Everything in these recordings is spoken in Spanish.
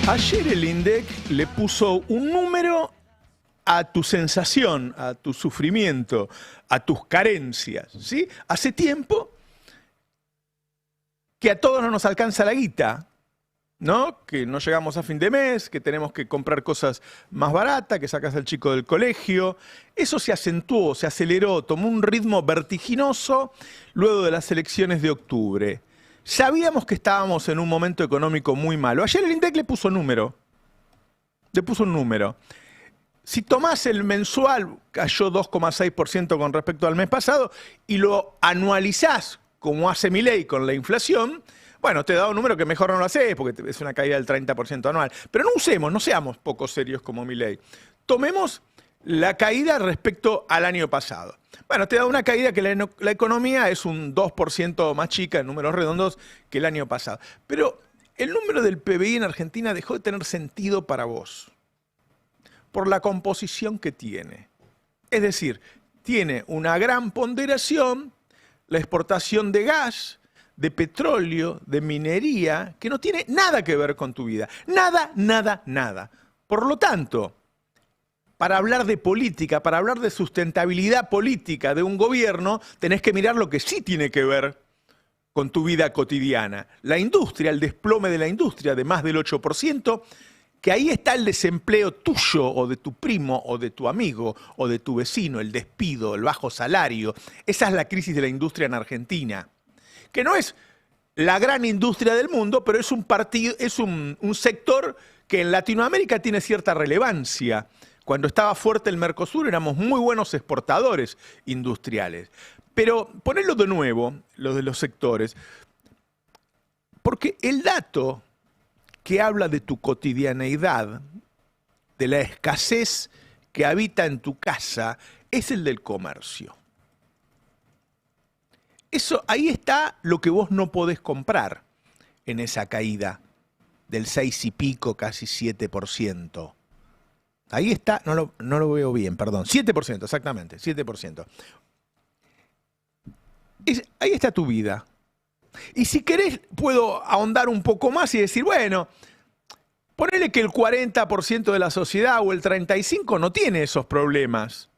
Ayer el INDEC le puso un número a tu sensación, a tu sufrimiento, a tus carencias, ¿sí? Hace tiempo que a todos no nos alcanza la guita, ¿no? Que no llegamos a fin de mes, que tenemos que comprar cosas más baratas, que sacas al chico del colegio. Eso se acentuó, se aceleró, tomó un ritmo vertiginoso luego de las elecciones de octubre. Sabíamos que estábamos en un momento económico muy malo. Ayer el INDEC le puso número. Le puso un número. Si tomás el mensual, cayó 2,6% con respecto al mes pasado, y lo anualizás, como hace Milei con la inflación, bueno, te da un número que mejor no lo haces, porque es una caída del 30% anual. Pero no seamos poco serios como Milei. Tomemos la caída respecto al año pasado. Bueno, te da una caída que la economía es un 2% más chica en números redondos que el año pasado. Pero el número del PBI en Argentina dejó de tener sentido para vos por la composición que tiene. Es decir, tiene una gran ponderación la exportación de gas, de petróleo, de minería, que no tiene nada que ver con tu vida. Nada, nada, nada. Por lo tanto, para hablar de política, para hablar de sustentabilidad política de un gobierno, tenés que mirar lo que sí tiene que ver con tu vida cotidiana. La industria, el desplome de la industria de más del 8%, que ahí está el desempleo tuyo o de tu primo o de tu amigo o de tu vecino, el despido, el bajo salario. Esa es la crisis de la industria en Argentina, que no es la gran industria del mundo, pero es un sector que en Latinoamérica tiene cierta relevancia. Cuando estaba fuerte el Mercosur éramos muy buenos exportadores industriales. Pero ponerlo de nuevo, lo de los sectores, porque el dato que habla de tu cotidianeidad, de la escasez que habita en tu casa, es el del comercio. Ahí está lo que vos no podés comprar en esa caída del 6 y pico, casi 7%. Ahí está, no lo veo bien, perdón. 7%, exactamente, 7%. Ahí está tu vida. Y si querés, puedo ahondar un poco más y decir, bueno, ponele que el 40% de la sociedad o el 35% no tiene esos problemas.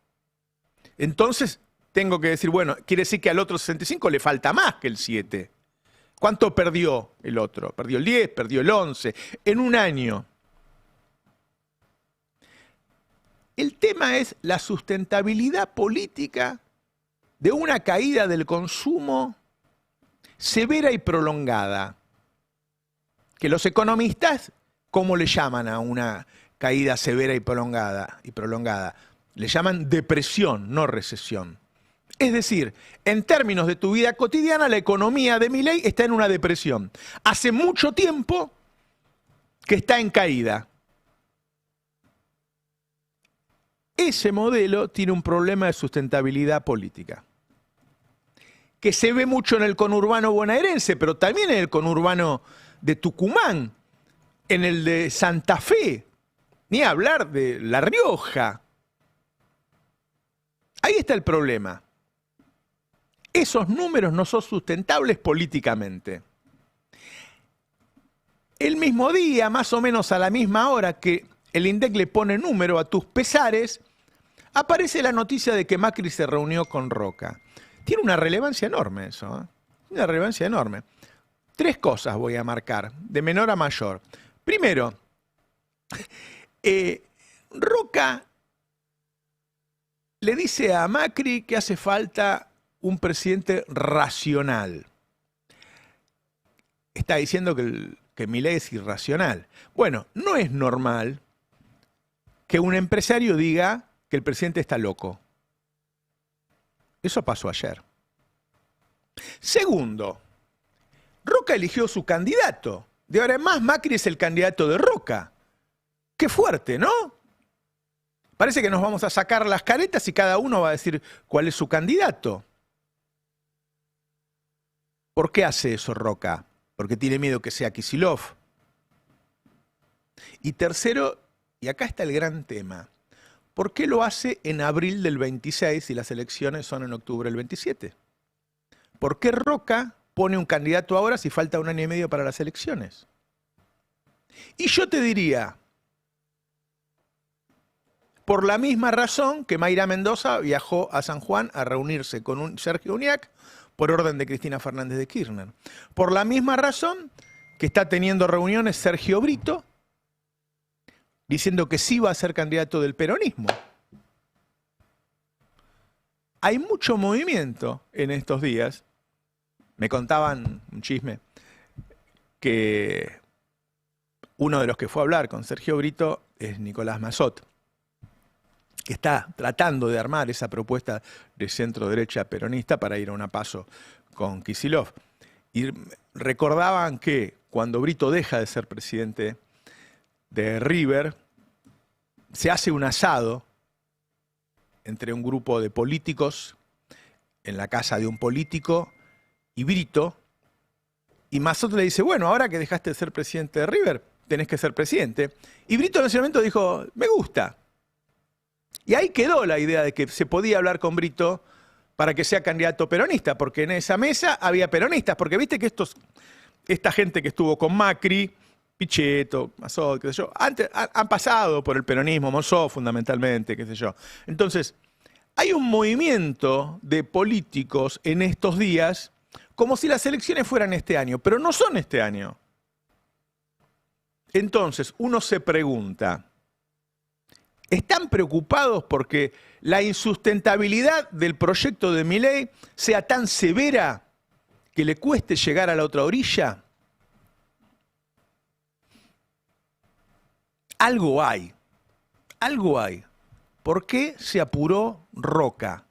Entonces, tengo que decir, bueno, quiere decir que al otro 65% le falta más que el 7%. ¿Cuánto perdió el otro? Perdió el 10%, perdió el 11%, en un año. El tema es la sustentabilidad política de una caída del consumo severa y prolongada. Que los economistas, ¿cómo le llaman a una caída severa y prolongada? Le llaman depresión, no recesión. Es decir, en términos de tu vida cotidiana, la economía de Milei está en una depresión. Hace mucho tiempo que está en caída. Ese modelo tiene un problema de sustentabilidad política, que se ve mucho en el conurbano bonaerense, pero también en el conurbano de Tucumán, en el de Santa Fe, ni hablar de La Rioja. Ahí está el problema. Esos números no son sustentables políticamente. El mismo día, más o menos a la misma hora que el INDEC le pone número a tus pesares, aparece la noticia de que Macri se reunió con Roca. Tiene una relevancia enorme eso, ¿eh? Una relevancia enorme. 3 cosas voy a marcar, de menor a mayor. Primero, Roca le dice a Macri que hace falta un presidente racional. Está diciendo que Milei es irracional. Bueno, no es normal que un empresario diga que el presidente está loco. Eso pasó ayer. Segundo, Roca eligió su candidato. De ahora en más, Macri es el candidato de Roca. Qué fuerte, ¿no? Parece que nos vamos a sacar las caretas y cada uno va a decir cuál es su candidato. ¿Por qué hace eso Roca? Porque tiene miedo que sea Kicillof. Y tercero, y acá está el gran tema, ¿por qué lo hace en abril del 26 y las elecciones son en octubre del 27? ¿Por qué Roca pone un candidato ahora si falta un año y medio para las elecciones? Y yo te diría, por la misma razón que Mayra Mendoza viajó a San Juan a reunirse con un Sergio Uñac por orden de Cristina Fernández de Kirchner. Por la misma razón que está teniendo reuniones Sergio Brito diciendo que sí va a ser candidato del peronismo. Hay mucho movimiento en estos días. Me contaban un chisme que uno de los que fue a hablar con Sergio Brito es Nicolás Massot, que está tratando de armar esa propuesta de centro-derecha peronista para ir a una PASO con Kicillof. Y recordaban que cuando Brito deja de ser presidente de River, se hace un asado entre un grupo de políticos en la casa de un político y Brito, y Massot le dice, bueno, ahora que dejaste de ser presidente de River, tenés que ser presidente. Y Brito en ese momento dijo, me gusta. Y ahí quedó la idea de que se podía hablar con Brito para que sea candidato peronista, porque en esa mesa había peronistas, porque viste que esta gente que estuvo con Macri, Pichetto, Massot, qué sé yo, antes, han pasado por el peronismo, Monzó fundamentalmente, qué sé yo. Entonces, hay un movimiento de políticos en estos días como si las elecciones fueran este año, pero no son este año. Entonces, uno se pregunta, ¿están preocupados porque la insustentabilidad del proyecto de Milei sea tan severa que le cueste llegar a la otra orilla? Algo hay, algo hay. ¿Por qué se apuró Roca?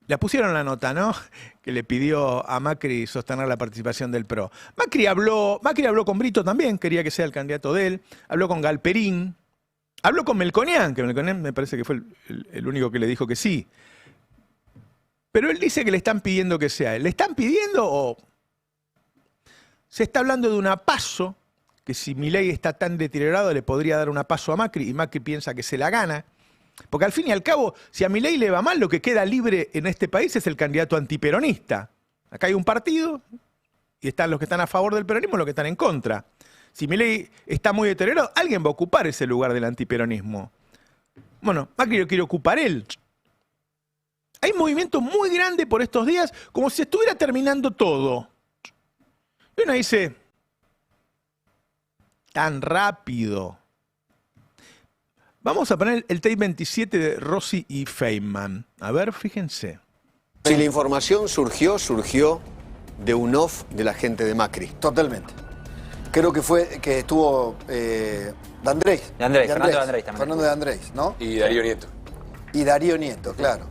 Le pusieron la nota, ¿no? Que le pidió a Macri sostener la participación del PRO. Macri habló con Brito también, quería que sea el candidato de él. Habló con Galperín. Habló con Melconian, que Melconian me parece que fue el único que le dijo que sí. Pero él dice que le están pidiendo que sea él. ¿Le están pidiendo o se está hablando de una PASO, que si Milei está tan deteriorado le podría dar una PASO a Macri y Macri piensa que se la gana? Porque al fin y al cabo, si a Milei le va mal, lo que queda libre en este país es el candidato antiperonista. Acá hay un partido y están los que están a favor del peronismo y los que están en contra. Si Milei está muy deteriorado, alguien va a ocupar ese lugar del antiperonismo. Bueno, Macri lo quiere ocupar él. Hay un movimiento muy grande por estos días, como si estuviera terminando todo. Y uno dice, tan rápido. Vamos a poner el tape 27 de Rossi y Feynman. A ver, fíjense. Si la información surgió de un off de la gente de Macri. Totalmente. Creo que estuvo Fernando de Andrés también. Fernando de Andrés, ¿no? Y Darío Nieto. Y Darío Nieto, claro.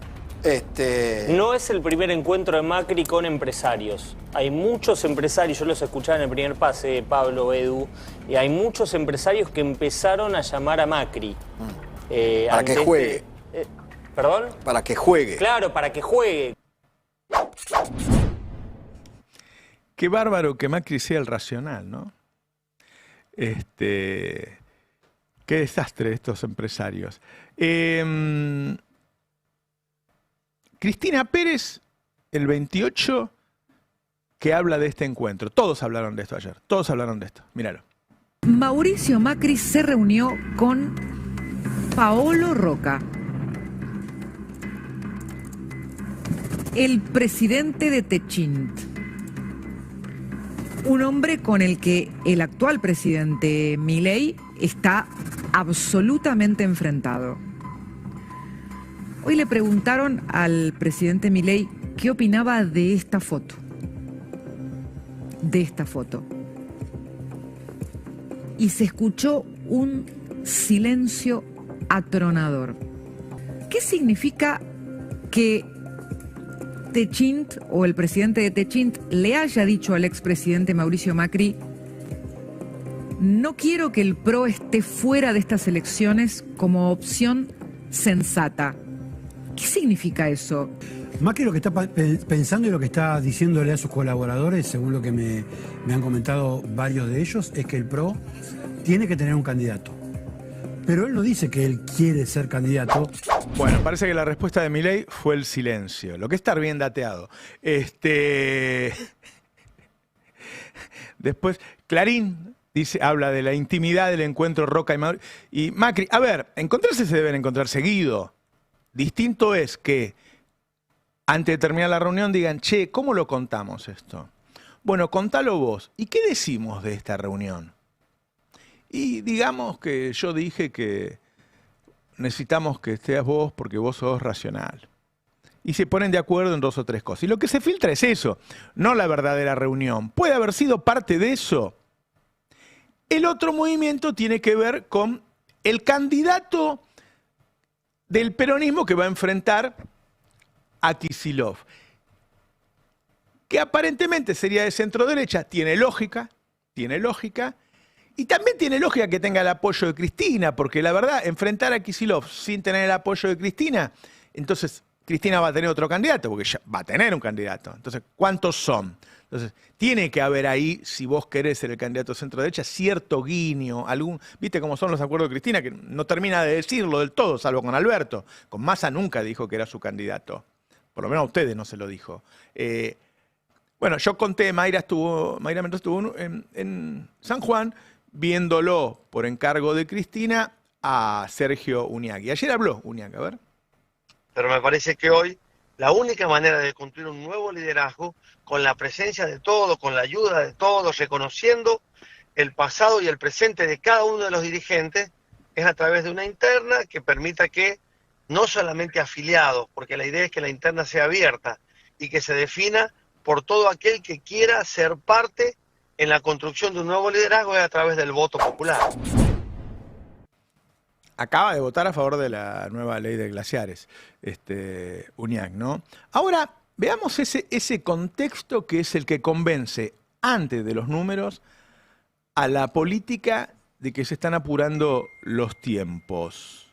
No es el primer encuentro de Macri con empresarios. Hay muchos empresarios, yo los escuchaba en el primer pase, Pablo, Edu, y hay muchos empresarios que empezaron a llamar a Macri. Para que juegue. ¿Perdón? Para que juegue. Claro, para que juegue. Qué bárbaro que Macri sea el racional, ¿no? Qué desastre estos empresarios. Cristina Pérez, el 28, que habla de este encuentro. Todos hablaron de esto ayer. Todos hablaron de esto. Míralo. Mauricio Macri se reunió con Paolo Roca, el presidente de Techint. Un hombre con el que el actual presidente Milei está absolutamente enfrentado. Hoy le preguntaron al presidente Milei qué opinaba de esta foto. Y se escuchó un silencio atronador. ¿Qué significa que Techint o el presidente de Techint le haya dicho al expresidente Mauricio Macri: no quiero que el PRO esté fuera de estas elecciones como opción sensata? ¿Qué significa eso? Macri lo que está pensando y lo que está diciéndole a sus colaboradores, según lo que me han comentado varios de ellos, es que el PRO tiene que tener un candidato. Pero él no dice que él quiere ser candidato. Bueno, parece que la respuesta de Milei fue el silencio, lo que es estar bien dateado. Después, Clarín dice, habla de la intimidad del encuentro Roca y Macri. A ver, encontrarse se deben encontrar seguido. Distinto es que antes de terminar la reunión digan, che, ¿cómo lo contamos esto? Bueno, contalo vos. ¿Y qué decimos de esta reunión? Y digamos que yo dije que necesitamos que estés vos porque vos sos racional. Y se ponen de acuerdo en 2 o 3 cosas. Y lo que se filtra es eso, no la verdadera reunión. ¿Puede haber sido parte de eso? El otro movimiento tiene que ver con el candidato del peronismo que va a enfrentar a Kicillof, que aparentemente sería de centro derecha. Tiene lógica, y también tiene lógica que tenga el apoyo de Cristina, porque la verdad, enfrentar a Kicillof sin tener el apoyo de Cristina, entonces Cristina va a tener otro candidato, porque ya va a tener un candidato. Entonces, ¿cuántos son? Entonces, tiene que haber ahí, si vos querés ser el candidato de centro derecha, cierto guiño, ¿viste cómo son los acuerdos de Cristina? Que no termina de decirlo del todo, salvo con Alberto. Con Massa nunca dijo que era su candidato. Por lo menos a ustedes no se lo dijo. Bueno, yo conté, Mayra Mendoza estuvo en San Juan, viéndolo por encargo de Cristina a Sergio Uniacki. Ayer habló Uniacki, a ver. Pero me parece que hoy la única manera de construir un nuevo liderazgo, con la presencia de todos, con la ayuda de todos, reconociendo el pasado y el presente de cada uno de los dirigentes, es a través de una interna que permita que no solamente afiliados, porque la idea es que la interna sea abierta y que se defina por todo aquel que quiera ser parte en la construcción de un nuevo liderazgo a través del voto popular. Acaba de votar a favor de la nueva ley de glaciares, Uniacki, ¿no? Ahora, veamos ese contexto que es el que convence, antes de los números, a la política de que se están apurando los tiempos.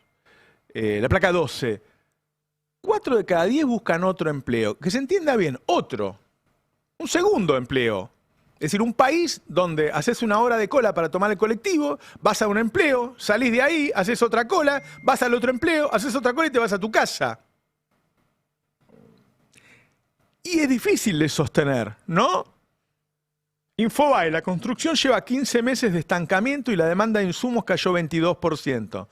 La placa 12. 4 de cada 10 buscan otro empleo. Que se entienda bien, otro. Un segundo empleo. Es decir, un país donde haces una hora de cola para tomar el colectivo, vas a un empleo, salís de ahí, haces otra cola, vas al otro empleo, haces otra cola y te vas a tu casa. Y es difícil de sostener, ¿no? Infobae, la construcción lleva 15 meses de estancamiento y la demanda de insumos cayó 22%.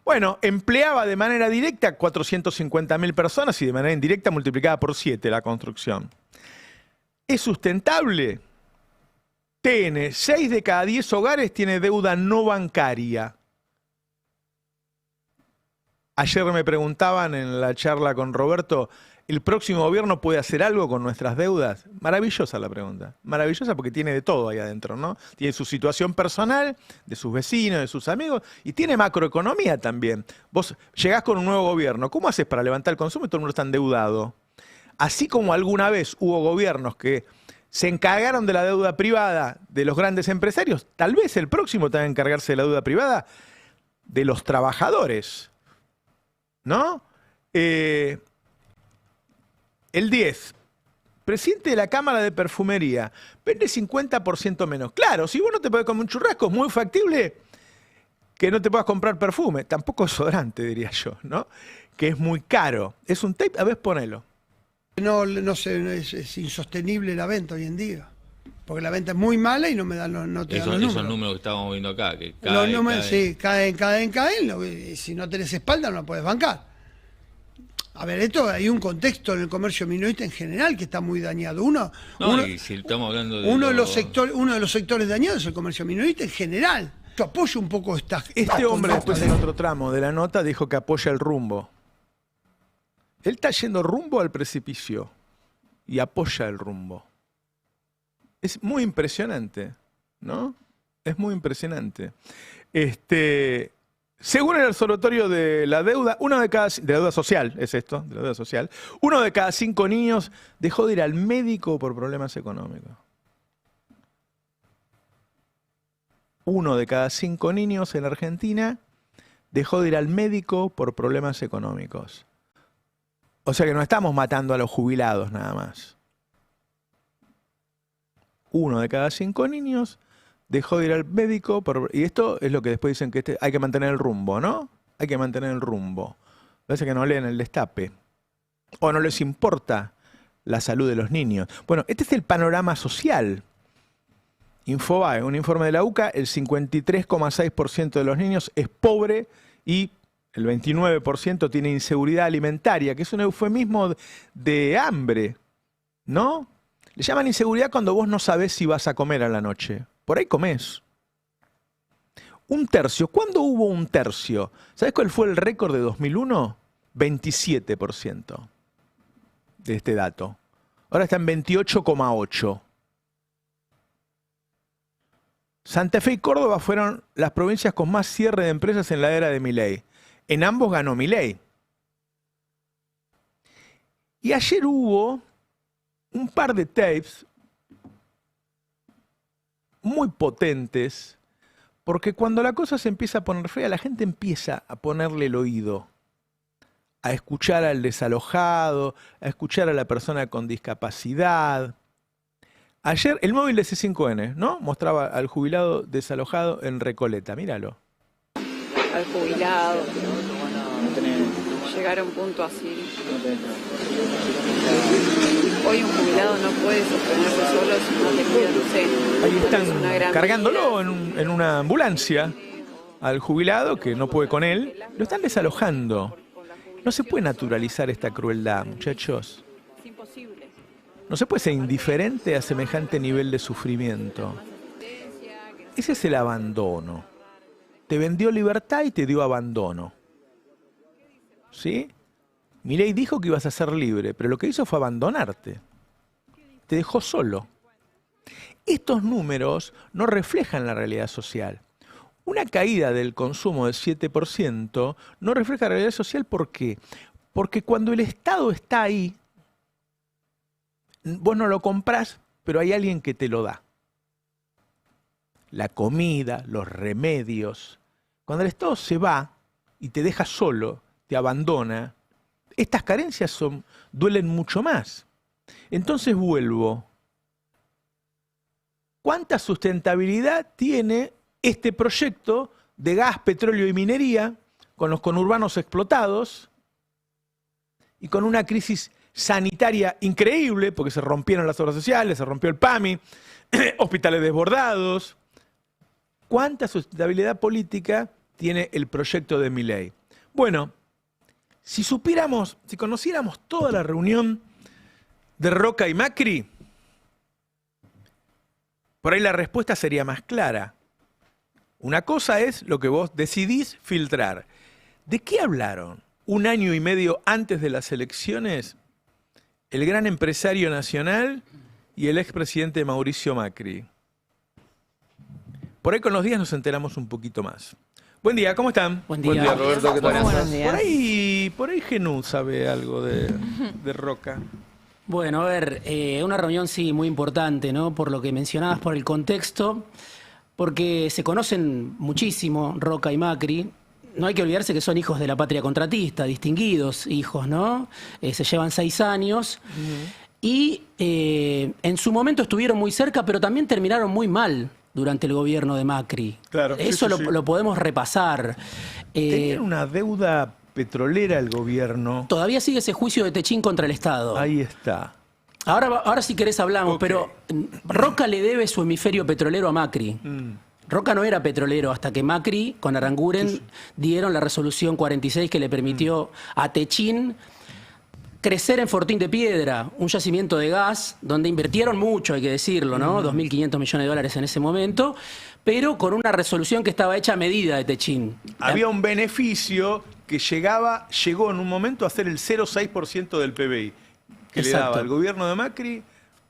Bueno, empleaba de manera directa 450.000 personas y de manera indirecta multiplicada por 7 la construcción. ¿Es sustentable? Tiene 6 de cada 10 hogares tiene deuda no bancaria. Ayer me preguntaban en la charla con Roberto, ¿el próximo gobierno puede hacer algo con nuestras deudas? Maravillosa la pregunta. Maravillosa porque tiene de todo ahí adentro, ¿no? Tiene su situación personal, de sus vecinos, de sus amigos, y tiene macroeconomía también. Vos llegás con un nuevo gobierno, ¿cómo haces para levantar el consumo y todo el mundo está endeudado? Así como alguna vez hubo gobiernos que se encargaron de la deuda privada de los grandes empresarios, tal vez el próximo tenga que encargarse de la deuda privada de los trabajadores, ¿no? El 10, presidente de la Cámara de Perfumería, vende 50% menos. Claro, si vos no te podés comer un churrasco, es muy factible que no te puedas comprar perfume. Tampoco desodorante, diría yo, ¿no? Que es muy caro. Es un tape, a ver, ponelo. No sé, es insostenible la venta hoy en día. Porque la venta es muy mala y no te dan los números. Esos números que estábamos viendo acá, que los números, sí, caen. Si no tenés espalda no la podés bancar. A ver, hay un contexto en el comercio minorista en general que está muy dañado. Si estamos hablando de uno de los sectores dañados es el comercio minorista en general. Yo apoyo un poco Este hombre después en otro tramo de la nota dijo que apoya el rumbo. Él está yendo rumbo al precipicio y apoya el rumbo. Es muy impresionante, ¿no? Es muy impresionante. Según el observatorio de la deuda, de la deuda social, es esto, de la deuda social, 1 de cada 5 niños dejó de ir al médico por problemas económicos. 1 de cada 5 niños en Argentina dejó de ir al médico por problemas económicos. O sea que no estamos matando a los jubilados nada más. 1 de cada 5 niños dejó de ir al médico. Y esto es lo que después dicen que hay que mantener el rumbo, ¿no? Hay que mantener el rumbo. Parece que no leen el Destape. O no les importa la salud de los niños. Bueno, este es el panorama social. Infobae, un informe de la UCA, el 53,6% de los niños es pobre y el 29% tiene inseguridad alimentaria, que es un eufemismo de hambre, ¿no? Le llaman inseguridad cuando vos no sabés si vas a comer a la noche. Por ahí comés. Un tercio. ¿Cuándo hubo un tercio? ¿Sabés cuál fue el récord de 2001? 27% de este dato. Ahora está en 28,8%. Santa Fe y Córdoba fueron las provincias con más cierre de empresas en la era de Milei. En ambos ganó Milei. Y ayer hubo un par de tapes muy potentes, porque cuando la cosa se empieza a poner fea, la gente empieza a ponerle el oído, a escuchar al desalojado, a escuchar a la persona con discapacidad. Ayer el móvil de C5N, ¿no? Mostraba al jubilado desalojado en Recoleta, míralo. Al jubilado, llegar a un punto así. Hoy un jubilado no puede sostenerse solo si no te cuida, no sé. Ahí están cargándolo en una ambulancia al jubilado que no puede con él. Lo están desalojando. No se puede naturalizar esta crueldad, muchachos. Es imposible. No se puede ser indiferente a semejante nivel de sufrimiento. Ese es el abandono. Te vendió libertad y te dio abandono. ¿Sí? Milei dijo que ibas a ser libre, pero lo que hizo fue abandonarte. Te dejó solo. Estos números no reflejan la realidad social. Una caída del consumo del 7% no refleja la realidad social. ¿Por qué? Porque cuando el Estado está ahí, vos no lo comprás, pero hay alguien que te lo da. La comida, los remedios. Cuando el Estado se va y te deja solo, te abandona, estas carencias duelen mucho más. Entonces vuelvo. ¿Cuánta sustentabilidad tiene este proyecto de gas, petróleo y minería con los conurbanos explotados y con una crisis sanitaria increíble, porque se rompieron las obras sociales, se rompió el PAMI, hospitales desbordados? ¿Cuánta sustentabilidad política tiene el proyecto de Milei? Bueno, si supiéramos, si conociéramos toda la reunión de Roca y Macri, por ahí la respuesta sería más clara. Una cosa es lo que vos decidís filtrar. ¿De qué hablaron 1 año y medio antes de las elecciones el gran empresario nacional y el expresidente Mauricio Macri? Por ahí con los días nos enteramos un poquito más. Buen día, ¿cómo están? Buen día, Roberto, ¿qué tal? Buenos días. Por ahí Genú sabe algo de Roca. Bueno, a ver, una reunión sí muy importante, ¿no? Por lo que mencionabas, por el contexto, porque se conocen muchísimo Roca y Macri. No hay que olvidarse que son hijos de la patria contratista, distinguidos hijos, ¿no? Se llevan 6 años. Y en su momento estuvieron muy cerca, pero también terminaron muy mal durante el gobierno de Macri. Claro, eso sí. Lo podemos repasar. Tenían una deuda petrolera el gobierno. Todavía sigue ese juicio de Techín contra el Estado. Ahí está. Ahora si querés hablamos, Okay. pero Roca le debe su hemisferio petrolero a Macri. Roca no era petrolero hasta que Macri con Aranguren dieron la resolución 46 que le permitió a Techín crecer en Fortín de Piedra, un yacimiento de gas donde invirtieron mucho, hay que decirlo, ¿no? 2.500 millones de dólares en ese momento, pero con una resolución que estaba hecha a medida de Techín. Había un beneficio que llegó en un momento a ser el 0,6% del PBI, que le daba el gobierno de Macri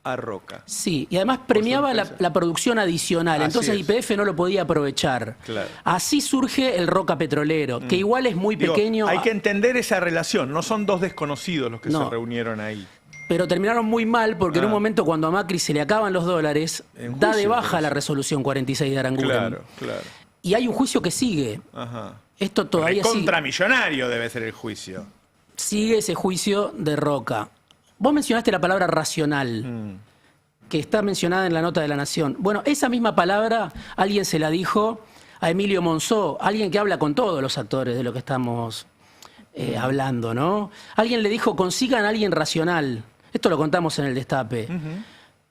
a Roca. Sí, y además premiaba la producción adicional, entonces YPF no lo podía aprovechar. Claro. Así surge el Roca petrolero, que igual es muy pequeño. Hay que entender esa relación, no son dos desconocidos los que se reunieron ahí. Pero terminaron muy mal porque en un momento cuando a Macri se le acaban los dólares, da de baja la resolución 46 de Aranguren. Claro, claro. Y hay un juicio que sigue. Ajá. Esto todavía sigue. Contramillonario debe ser el juicio. Sigue ese juicio de Roca. Vos mencionaste la palabra racional, que está mencionada en la nota de La Nación. Bueno, esa misma palabra alguien se la dijo a Emilio Monzó, alguien que habla con todos los actores de lo que estamos hablando, ¿no? Alguien le dijo, consigan a alguien racional. Esto lo contamos en el Destape.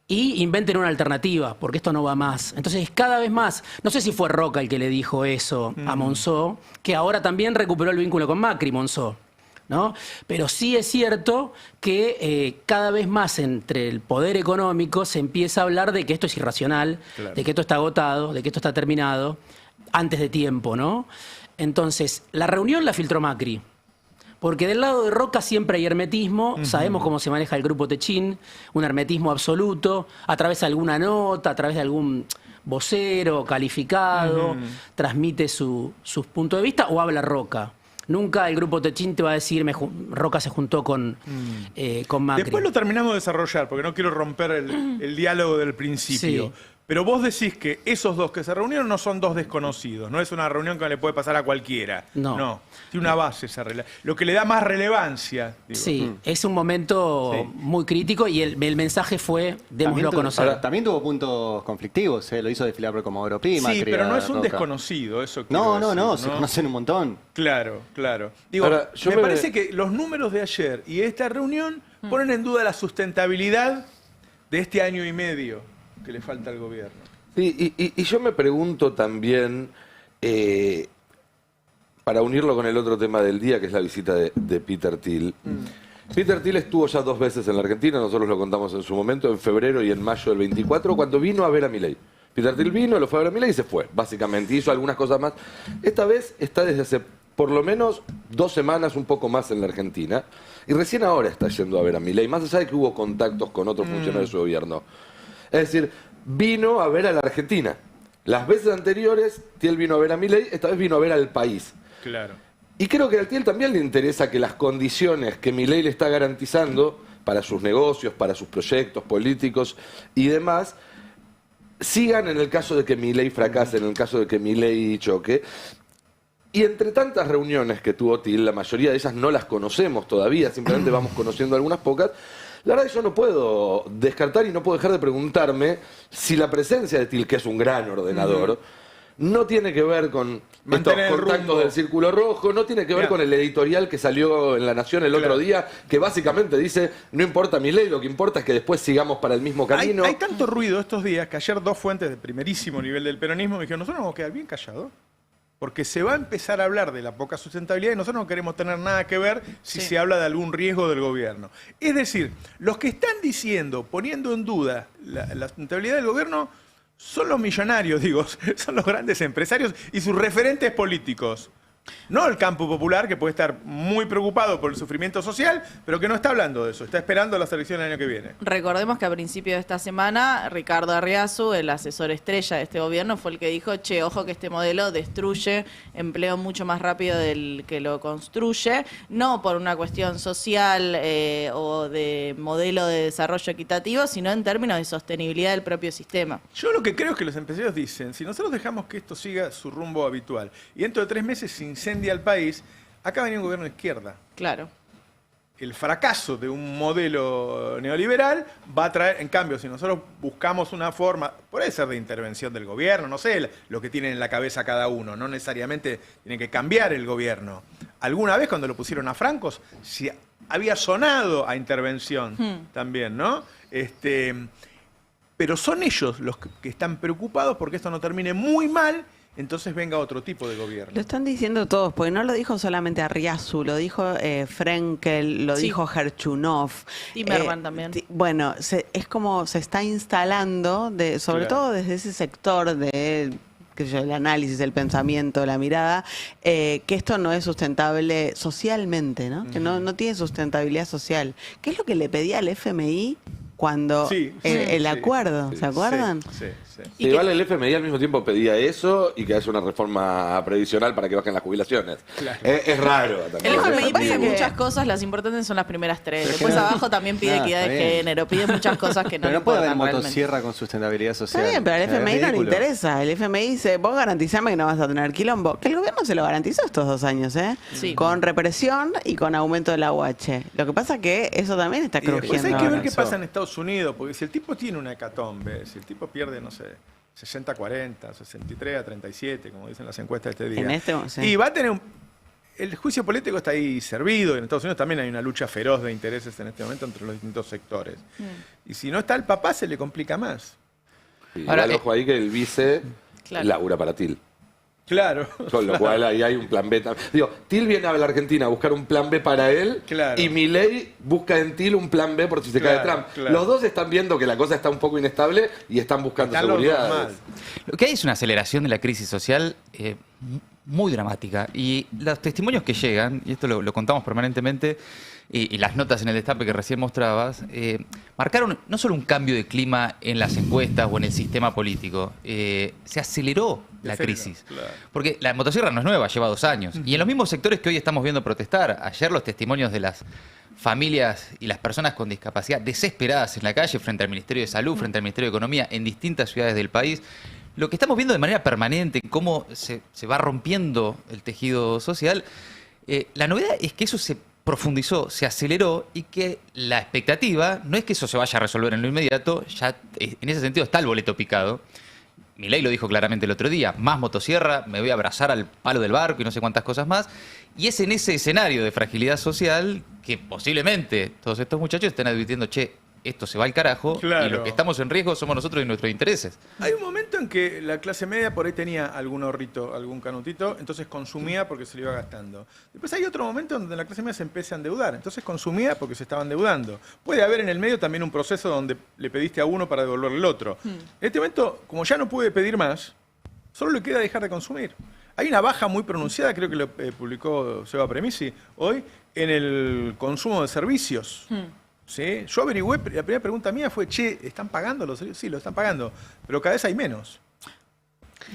y inventen una alternativa, porque esto no va más. Entonces, cada vez más, no sé si fue Roca el que le dijo eso a Monzó, que ahora también recuperó el vínculo con Macri, Monzó, ¿no? Pero sí es cierto que cada vez más entre el poder económico se empieza a hablar de que esto es irracional, claro, de que esto está agotado, de que esto está terminado, antes de tiempo, ¿no? Entonces, la reunión la filtró Macri. Porque del lado de Roca siempre hay hermetismo, sabemos cómo se maneja el grupo Techín, un hermetismo absoluto, a través de alguna nota, a través de algún vocero calificado, transmite sus puntos de vista o habla Roca. Nunca el grupo Techín te va a decir, Roca se juntó con Macri. Después lo terminamos de desarrollar, porque no quiero romper el diálogo del principio. Sí. Pero vos decís que esos dos que se reunieron no son dos desconocidos, no es una reunión que le puede pasar a cualquiera. No. Tiene una base esa relación. Lo que le da más relevancia. Digo. Sí, es un momento muy crítico y el mensaje fue, démoslo a conocer. Ahora, también tuvo puntos conflictivos, lo hizo desfilar por Comodoro Pi, Macri. Sí, pero no es un desconocido, eso quiero decir, se conocen un montón. Claro. Digo, ahora, me parece que los números de ayer y esta reunión ponen en duda la sustentabilidad de este año y medio que le falta al gobierno. Sí, y yo me pregunto también, para unirlo con el otro tema del día, que es la visita de Peter Thiel. Peter Thiel estuvo ya 2 veces en la Argentina, nosotros lo contamos en su momento, en febrero y en mayo del 24, cuando vino a ver a Milei. Peter Thiel vino, lo fue a ver a Milei y se fue, básicamente, hizo algunas cosas más. Esta vez está desde hace por lo menos 2 semanas, un poco más en la Argentina, y recién ahora está yendo a ver a Milei, más allá de que hubo contactos con otros funcionarios de su gobierno. Es decir, vino a ver a la Argentina. Las veces anteriores, Thiel vino a ver a Milei, esta vez vino a ver al país. Claro. Y creo que a Thiel también le interesa que las condiciones que Milei le está garantizando para sus negocios, para sus proyectos políticos y demás, sigan en el caso de que Milei fracase, en el caso de que Milei choque. Y entre tantas reuniones que tuvo Thiel, la mayoría de ellas no las conocemos todavía, simplemente vamos conociendo algunas pocas. La verdad es que yo no puedo descartar y no puedo dejar de preguntarme si la presencia de Thiel, que es un gran ordenador, no tiene que ver con estos contactos del Círculo Rojo, no tiene que ver con el editorial que salió en La Nación el otro día, que básicamente dice, no importa Milei, lo que importa es que después sigamos para el mismo camino. Hay tanto ruido estos días que ayer 2 fuentes de primerísimo nivel del peronismo me dijeron, nosotros nos vamos a quedar bien callados. Porque se va a empezar a hablar de la poca sustentabilidad y nosotros no queremos tener nada que ver si se habla de algún riesgo del gobierno. Es decir, los que están diciendo, poniendo en duda la sustentabilidad del gobierno, son los millonarios, son los grandes empresarios y sus referentes políticos. No el campo popular, que puede estar muy preocupado por el sufrimiento social, pero que no está hablando de eso, está esperando las elecciones del año que viene. Recordemos que a principios de esta semana, Ricardo Arriazu, el asesor estrella de este gobierno, fue el que dijo, ojo que este modelo destruye empleo mucho más rápido del que lo construye, no por una cuestión social o de modelo de desarrollo equitativo, sino en términos de sostenibilidad del propio sistema. Yo lo que creo es que los empresarios dicen, si nosotros dejamos que esto siga su rumbo habitual y dentro de 3 meses se incendia el país, acá venía un gobierno de izquierda. Claro. El fracaso de un modelo neoliberal va a traer, en cambio, si nosotros buscamos una forma, puede ser de intervención del gobierno, no sé lo que tienen en la cabeza cada uno, no necesariamente tiene que cambiar el gobierno. Alguna vez cuando lo pusieron a Francos, había sonado a intervención también, ¿no? Pero son ellos los que están preocupados porque esto no termine muy mal. Entonces venga otro tipo de gobierno. Lo están diciendo todos, porque no lo dijo solamente Arriazu, lo dijo Frenkel, lo dijo Gerchunov. Timerman también. Bueno, es como se está instalando, sobre todo desde ese sector de el análisis, el pensamiento, la mirada, que esto no es sustentable socialmente, ¿no? Que no tiene sustentabilidad social. ¿Qué es lo que le pedía al FMI cuando el acuerdo? ¿Se acuerdan? Sí. Igual el FMI al mismo tiempo pedía eso y que haya una reforma previsional para que bajen las jubilaciones. Claro. Es raro también. El FMI pide muchas cosas, las importantes son las primeras 3. Después abajo también pide equidad de género, pide muchas cosas que no pero no puede haber motosierra con sustentabilidad social. Está bien, pero al FMI no le interesa. El FMI dice, vos garantizame que no vas a tener quilombo. Que el gobierno se lo garantizó estos 2 años, Sí. Con represión y con aumento del AUH. Lo que pasa que eso también está crujiendo. Pues hay que ver qué pasa en Estados Unidos, porque si el tipo tiene una hecatombe, si el tipo pierde, no sé, 60-40, 63-37, como dicen las encuestas de este día. Y va a tener el juicio político está ahí servido. En Estados Unidos también hay una lucha feroz de intereses en este momento entre los distintos sectores. Y si no está el papá, se le complica más. Ahora, ojo ahí que el vice labura para Til. Claro. Con lo cual ahí hay un plan B. Digo, Til viene a la Argentina a buscar un plan B para él y Milei busca en Til un plan B por si se cae Trump. Los dos están viendo que la cosa está un poco inestable y están buscando seguridad. Lo que hay es una aceleración de la crisis social muy dramática. Y los testimonios que llegan, y esto lo contamos permanentemente, y las notas en el destape que recién mostrabas, marcaron no solo un cambio de clima en las encuestas o en el sistema político, se aceleró la crisis. Porque la motosierra no es nueva, lleva 2 años. Y en los mismos sectores que hoy estamos viendo protestar, ayer los testimonios de las familias y las personas con discapacidad desesperadas en la calle frente al Ministerio de Salud, frente al Ministerio de Economía, en distintas ciudades del país. Lo que estamos viendo de manera permanente, cómo se va rompiendo el tejido social, la novedad es que eso se profundizó, se aceleró y que la expectativa no es que eso se vaya a resolver en lo inmediato, ya en ese sentido está el boleto picado. Milei lo dijo claramente el otro día, más motosierra, me voy a abrazar al palo del barco y no sé cuántas cosas más. Y es en ese escenario de fragilidad social que posiblemente todos estos muchachos estén advirtiendo, che, esto se va al carajo y los que estamos en riesgo somos nosotros y nuestros intereses. Hay un momento en que la clase media por ahí tenía algún ahorrito, algún canutito, entonces consumía porque se lo iba gastando. Después hay otro momento donde la clase media se empieza a endeudar, entonces consumía porque se estaba endeudando. Puede haber en el medio también un proceso donde le pediste a uno para devolverle al otro. En este momento, como ya no puede pedir más, solo le queda dejar de consumir. Hay una baja muy pronunciada, creo que lo publicó Seba Premisi hoy, en el consumo de servicios. ¿Sí? Yo averigüé, la primera pregunta mía fue, che, ¿están pagando los servicios? Sí, lo están pagando, pero cada vez hay menos.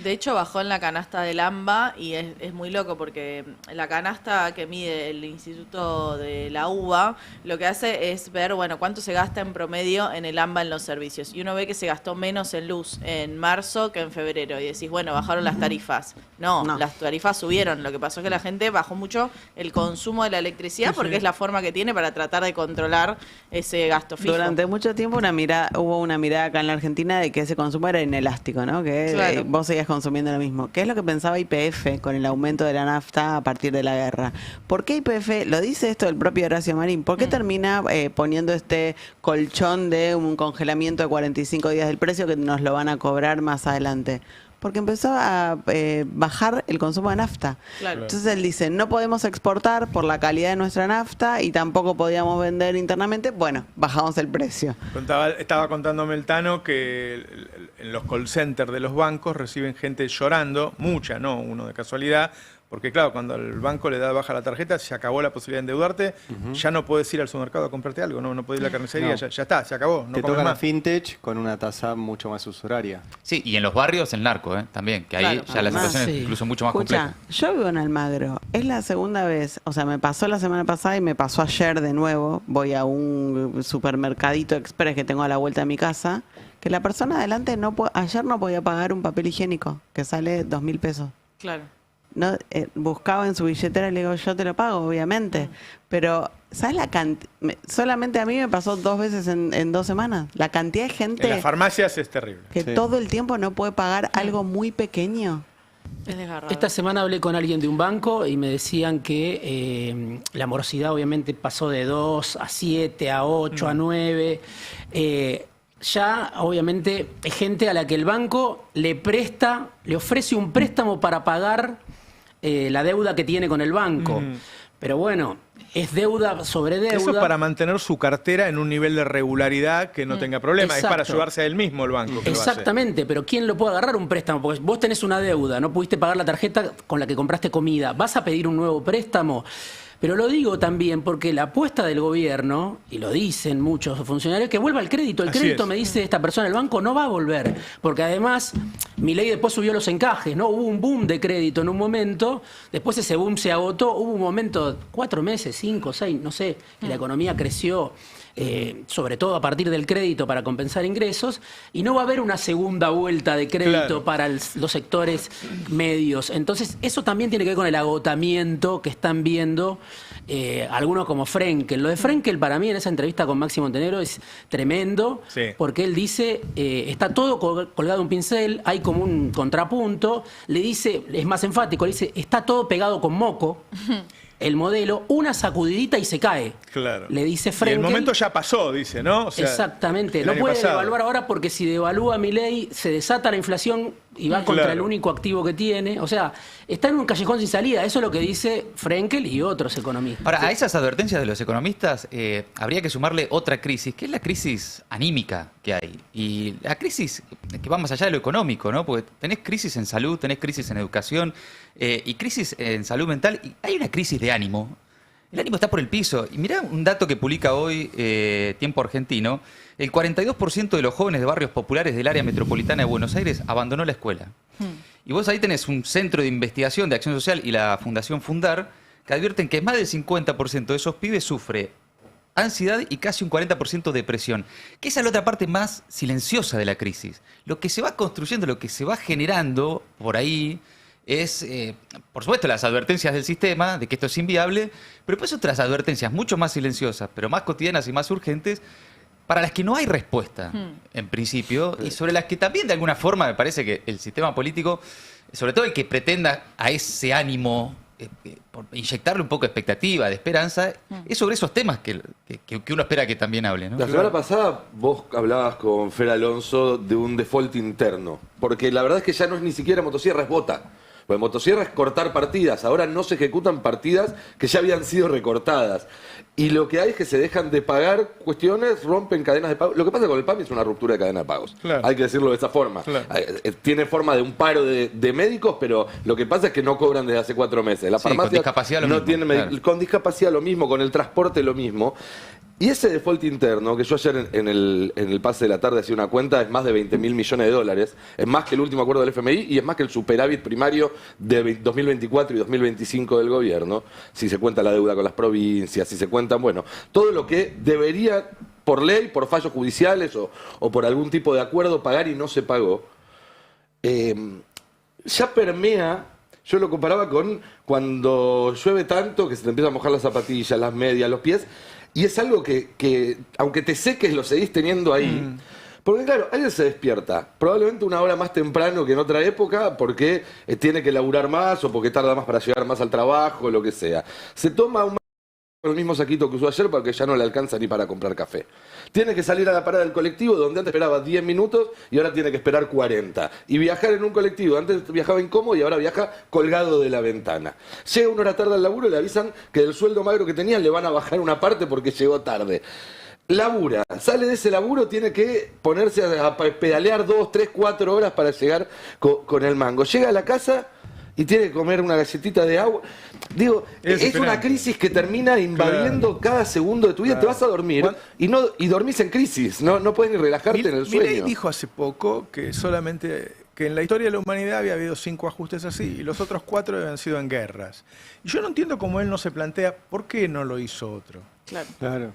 De hecho, bajó en la canasta del AMBA y es muy loco porque la canasta que mide el Instituto de la UBA lo que hace es ver, bueno, cuánto se gasta en promedio en el AMBA en los servicios. Y uno ve que se gastó menos en luz en marzo que en febrero. Y decís, bueno, bajaron las tarifas. No, las tarifas subieron. Lo que pasó es que la gente bajó mucho el consumo de la electricidad porque es la forma que tiene para tratar de controlar ese gasto fijo. Durante mucho tiempo hubo una mirada acá en la Argentina de que ese consumo era inelástico, ¿no? Que vos seguías consumiendo lo mismo. ¿Qué es lo que pensaba YPF con el aumento de la nafta a partir de la guerra? ¿Por qué YPF, lo dice esto el propio Horacio Marín, por qué termina poniendo este colchón de un congelamiento de 45 días del precio que nos lo van a cobrar más adelante? Porque empezó a bajar el consumo de nafta. Entonces él dice, no podemos exportar por la calidad de nuestra nafta y tampoco podíamos vender internamente. Bueno, bajamos el precio. Estaba contándome el Tano que en los call centers de los bancos reciben gente llorando, mucha, no uno de casualidad, porque claro, cuando el banco le da baja la tarjeta, se acabó la posibilidad de endeudarte, ya no puedes ir al supermercado a comprarte algo, no puedes ir a la carnicería, ya está, se acabó. No te toca la fintech con una tasa mucho más usuraria. Sí, y en los barrios el narco, también, que ahí ya la situación es incluso mucho más compleja. Yo vivo en Almagro, es la segunda vez, o sea, me pasó la semana pasada y me pasó ayer de nuevo, voy a un supermercadito express que tengo a la vuelta de mi casa, que la persona adelante ayer no podía pagar un papel higiénico, que sale 2.000 pesos. Claro. No, buscaba en su billetera y le digo, yo te lo pago, obviamente. Pero, ¿sabes la cantidad? Solamente a mí me pasó 2 veces en 2 semanas. La cantidad de gente... En las farmacias es terrible. Que todo el tiempo no puede pagar algo muy pequeño. Es desgarrado. Esta semana hablé con alguien de un banco y me decían que la morosidad obviamente pasó de 2 a 7, a 8, a 9... ya obviamente hay gente a la que el banco le ofrece un préstamo para pagar la deuda que tiene con el banco. Pero bueno, es deuda sobre deuda. Eso es para mantener su cartera en un nivel de regularidad que no tenga problema. Es para ayudarse a él mismo el banco. Exactamente, pero ¿quién lo puede agarrar un préstamo? Porque vos tenés una deuda, no pudiste pagar la tarjeta con la que compraste comida. ¿Vas a pedir un nuevo préstamo? Pero lo digo también porque la apuesta del gobierno, y lo dicen muchos funcionarios, que vuelva el crédito. El crédito, me dice esta persona, el banco no va a volver. Porque además, Milei después subió los encajes, ¿no? Hubo un boom de crédito en un momento, después ese boom se agotó, hubo un momento, 4 meses, 5, 6, no sé, que la economía creció, sobre todo a partir del crédito para compensar ingresos, y no va a haber una segunda vuelta de crédito para los sectores medios. Entonces, eso también tiene que ver con el agotamiento que están viendo algunos como Frenkel. Lo de Frenkel para mí en esa entrevista con Máximo Montenegro es tremendo, porque él dice, está todo colgado en un pincel, hay como un contrapunto, le dice, es más enfático, le dice, está todo pegado con moco. El modelo, una sacudidita y se cae. Claro. Le dice Frenkel. Y el momento ya pasó, dice, ¿no? O sea, exactamente. No puede devaluar ahora porque si devalúa Milei se desata la inflación y va contra el único activo que tiene. O sea, está en un callejón sin salida. Eso es lo que dice Frenkel y otros economistas. Ahora, a esas advertencias de los economistas habría que sumarle otra crisis, que es la crisis anímica que hay. Y la crisis que va más allá de lo económico, ¿no? Porque tenés crisis en salud, tenés crisis en educación y crisis en salud mental. Y hay una crisis de ánimo. El ánimo está por el piso. Y mirá un dato que publica hoy Tiempo Argentino. El 42% de los jóvenes de barrios populares del área metropolitana de Buenos Aires abandonó la escuela. Y vos ahí tenés un centro de investigación de acción social y la Fundación Fundar que advierten que más del 50% de esos pibes sufre ansiedad y casi un 40% de depresión. Que esa es la otra parte más silenciosa de la crisis. Lo que se va construyendo, lo que se va generando por ahí es, por supuesto, las advertencias del sistema de que esto es inviable, pero después otras advertencias mucho más silenciosas, pero más cotidianas y más urgentes, para las que no hay respuesta, en principio, y sobre las que también, de alguna forma, me parece que el sistema político, sobre todo el que pretenda a ese ánimo por inyectarle un poco de expectativa, de esperanza, es sobre esos temas que uno espera que también hable, ¿no? La semana pasada vos hablabas con Fer Alonso de un default interno, porque la verdad es que ya no es ni siquiera motosierra, es bota. Pues motosierra es cortar partidas, ahora no se ejecutan partidas que ya habían sido recortadas. Y lo que hay es que se dejan de pagar cuestiones, rompen cadenas de pago. Lo que pasa con el PAMI es una ruptura de cadena de pagos. Claro. Hay que decirlo de esa forma. Claro. Tiene forma de un paro de médicos, pero lo que pasa es que no cobran desde hace 4 meses. La farmacia con discapacidad no tiene con discapacidad lo mismo, con el transporte lo mismo. Y ese default interno, que yo ayer en el pase de la tarde hacía una cuenta, es más de 20.000 millones de dólares, es más que el último acuerdo del FMI y es más que el superávit primario de 2024 y 2025 del gobierno, si se cuenta la deuda con las provincias, si se cuentan, bueno, todo lo que debería, por ley, por fallos judiciales o por algún tipo de acuerdo, pagar y no se pagó, ya permea. Yo lo comparaba con cuando llueve tanto que se te empiezan a mojar las zapatillas, las medias, los pies. Y es algo que aunque te seques, lo seguís teniendo ahí. Porque claro, alguien se despierta, probablemente una hora más temprano que en otra época, porque tiene que laburar más o porque tarda más para llegar más al trabajo, o lo que sea. Se toma el mismo saquito que usó ayer porque ya no le alcanza ni para comprar café. Tiene que salir a la parada del colectivo donde antes esperaba 10 minutos y ahora tiene que esperar 40. Y viajar en un colectivo, antes viajaba incómodo y ahora viaja colgado de la ventana. Llega una hora tarde al laburo y le avisan que del sueldo magro que tenía le van a bajar una parte porque llegó tarde. Labura, sale de ese laburo, tiene que ponerse a pedalear 2, 3, 4 horas para llegar con el mango. Llega a la casa y tiene que comer una galletita de agua. Digo, es una crisis que termina invadiendo cada segundo de tu vida. Te vas a dormir y dormís en crisis. No puedes ni relajarte en el sueño. Milei dijo hace poco que solamente que en la historia de la humanidad había habido 5 ajustes así y los otros 4 habían sido en guerras. Y yo no entiendo cómo él no se plantea por qué no lo hizo otro. Claro.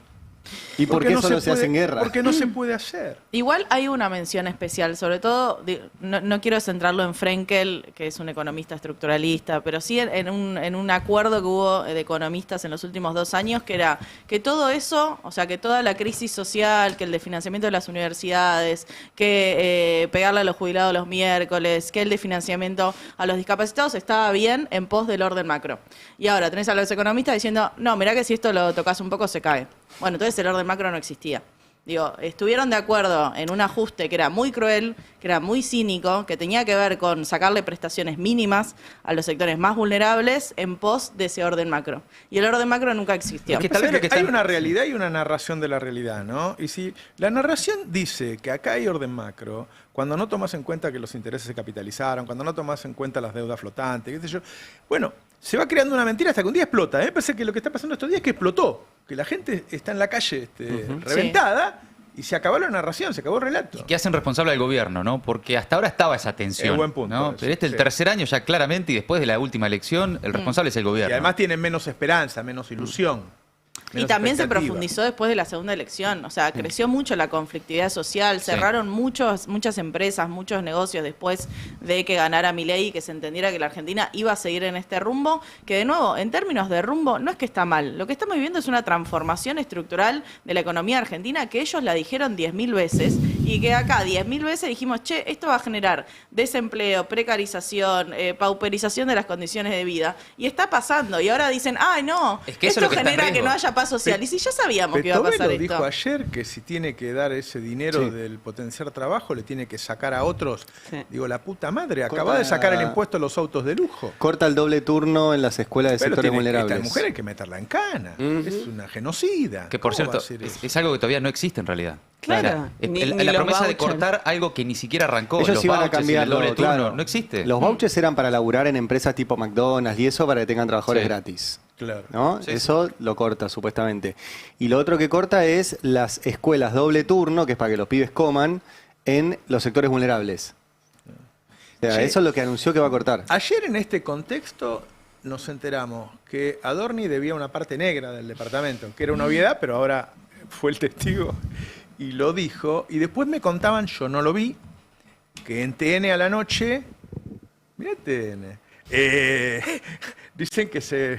¿Y por qué no solo se hace en guerra? Porque no se puede hacer. Igual hay una mención especial, sobre todo, no quiero centrarlo en Frenkel, que es un economista estructuralista, pero sí en un acuerdo que hubo de economistas en los últimos 2 años, que era que todo eso, o sea, que toda la crisis social, que el desfinanciamiento de las universidades, que pegarle a los jubilados los miércoles, que el desfinanciamiento a los discapacitados estaba bien en pos del orden macro. Y ahora tenés a los economistas diciendo, no, mirá que si esto lo tocas un poco se cae. Bueno, entonces el orden macro no existía. Digo, estuvieron de acuerdo en un ajuste que era muy cruel, que era muy cínico, que tenía que ver con sacarle prestaciones mínimas a los sectores más vulnerables en pos de ese orden macro. Y el orden macro nunca existió. Es que hay una realidad y una narración de la realidad, ¿no? Y si la narración dice que acá hay orden macro, cuando no tomas en cuenta que los intereses se capitalizaron, cuando no tomas en cuenta las deudas flotantes, qué sé yo, bueno, se va creando una mentira hasta que un día explota. Me parece que lo que está pasando estos días es que explotó, que la gente está en la calle reventada. Sí. Y se acabó la narración, se acabó el relato. Y que hacen responsable al gobierno, ¿no? Porque hasta ahora estaba esa tensión. Buen punto. ¿no? Pero el tercer año ya claramente, y después de la última elección, el responsable es el gobierno. Y además tienen menos esperanza, menos ilusión. Y también se profundizó después de la segunda elección, o sea, creció mucho la conflictividad social, cerraron muchas empresas, muchos negocios después de que ganara Milei y que se entendiera que la Argentina iba a seguir en este rumbo, que de nuevo, en términos de rumbo, no es que está mal, lo que estamos viviendo es una transformación estructural de la economía argentina que ellos la dijeron 10.000 veces y que acá 10.000 veces dijimos, che, esto va a generar desempleo, precarización, pauperización de las condiciones de vida, y está pasando, y ahora dicen, ay no, es que esto genera que no haya paz social. Y si ya sabíamos que iba a pasar esto. dijo ayer que si tiene que dar ese dinero del potenciar trabajo, le tiene que sacar a otros. Digo, la puta madre, acaba de sacar el impuesto a los autos de lujo. Corta el doble turno en las escuelas de sectores vulnerables. Esta mujer hay que meterla en cana. Es una genocida. Que por cierto, es algo que todavía no existe en realidad. Claro. La promesa de cortar algo que ni siquiera arrancó. Ellos iban a cambiar el doble turno, no existe. Los vouchers eran para laburar en empresas tipo McDonald's y eso para que tengan trabajadores gratis. Claro. ¿No? Eso lo corta, supuestamente. Y lo otro que corta es las escuelas doble turno, que es para que los pibes coman, en los sectores vulnerables. O sea, eso es lo que anunció que va a cortar. Ayer en este contexto nos enteramos que Adorni debía una parte negra del departamento, que era una obviedad, pero ahora fue el testigo y lo dijo. Y después me contaban, yo no lo vi, que en TN a la noche, mirá TN, dicen que se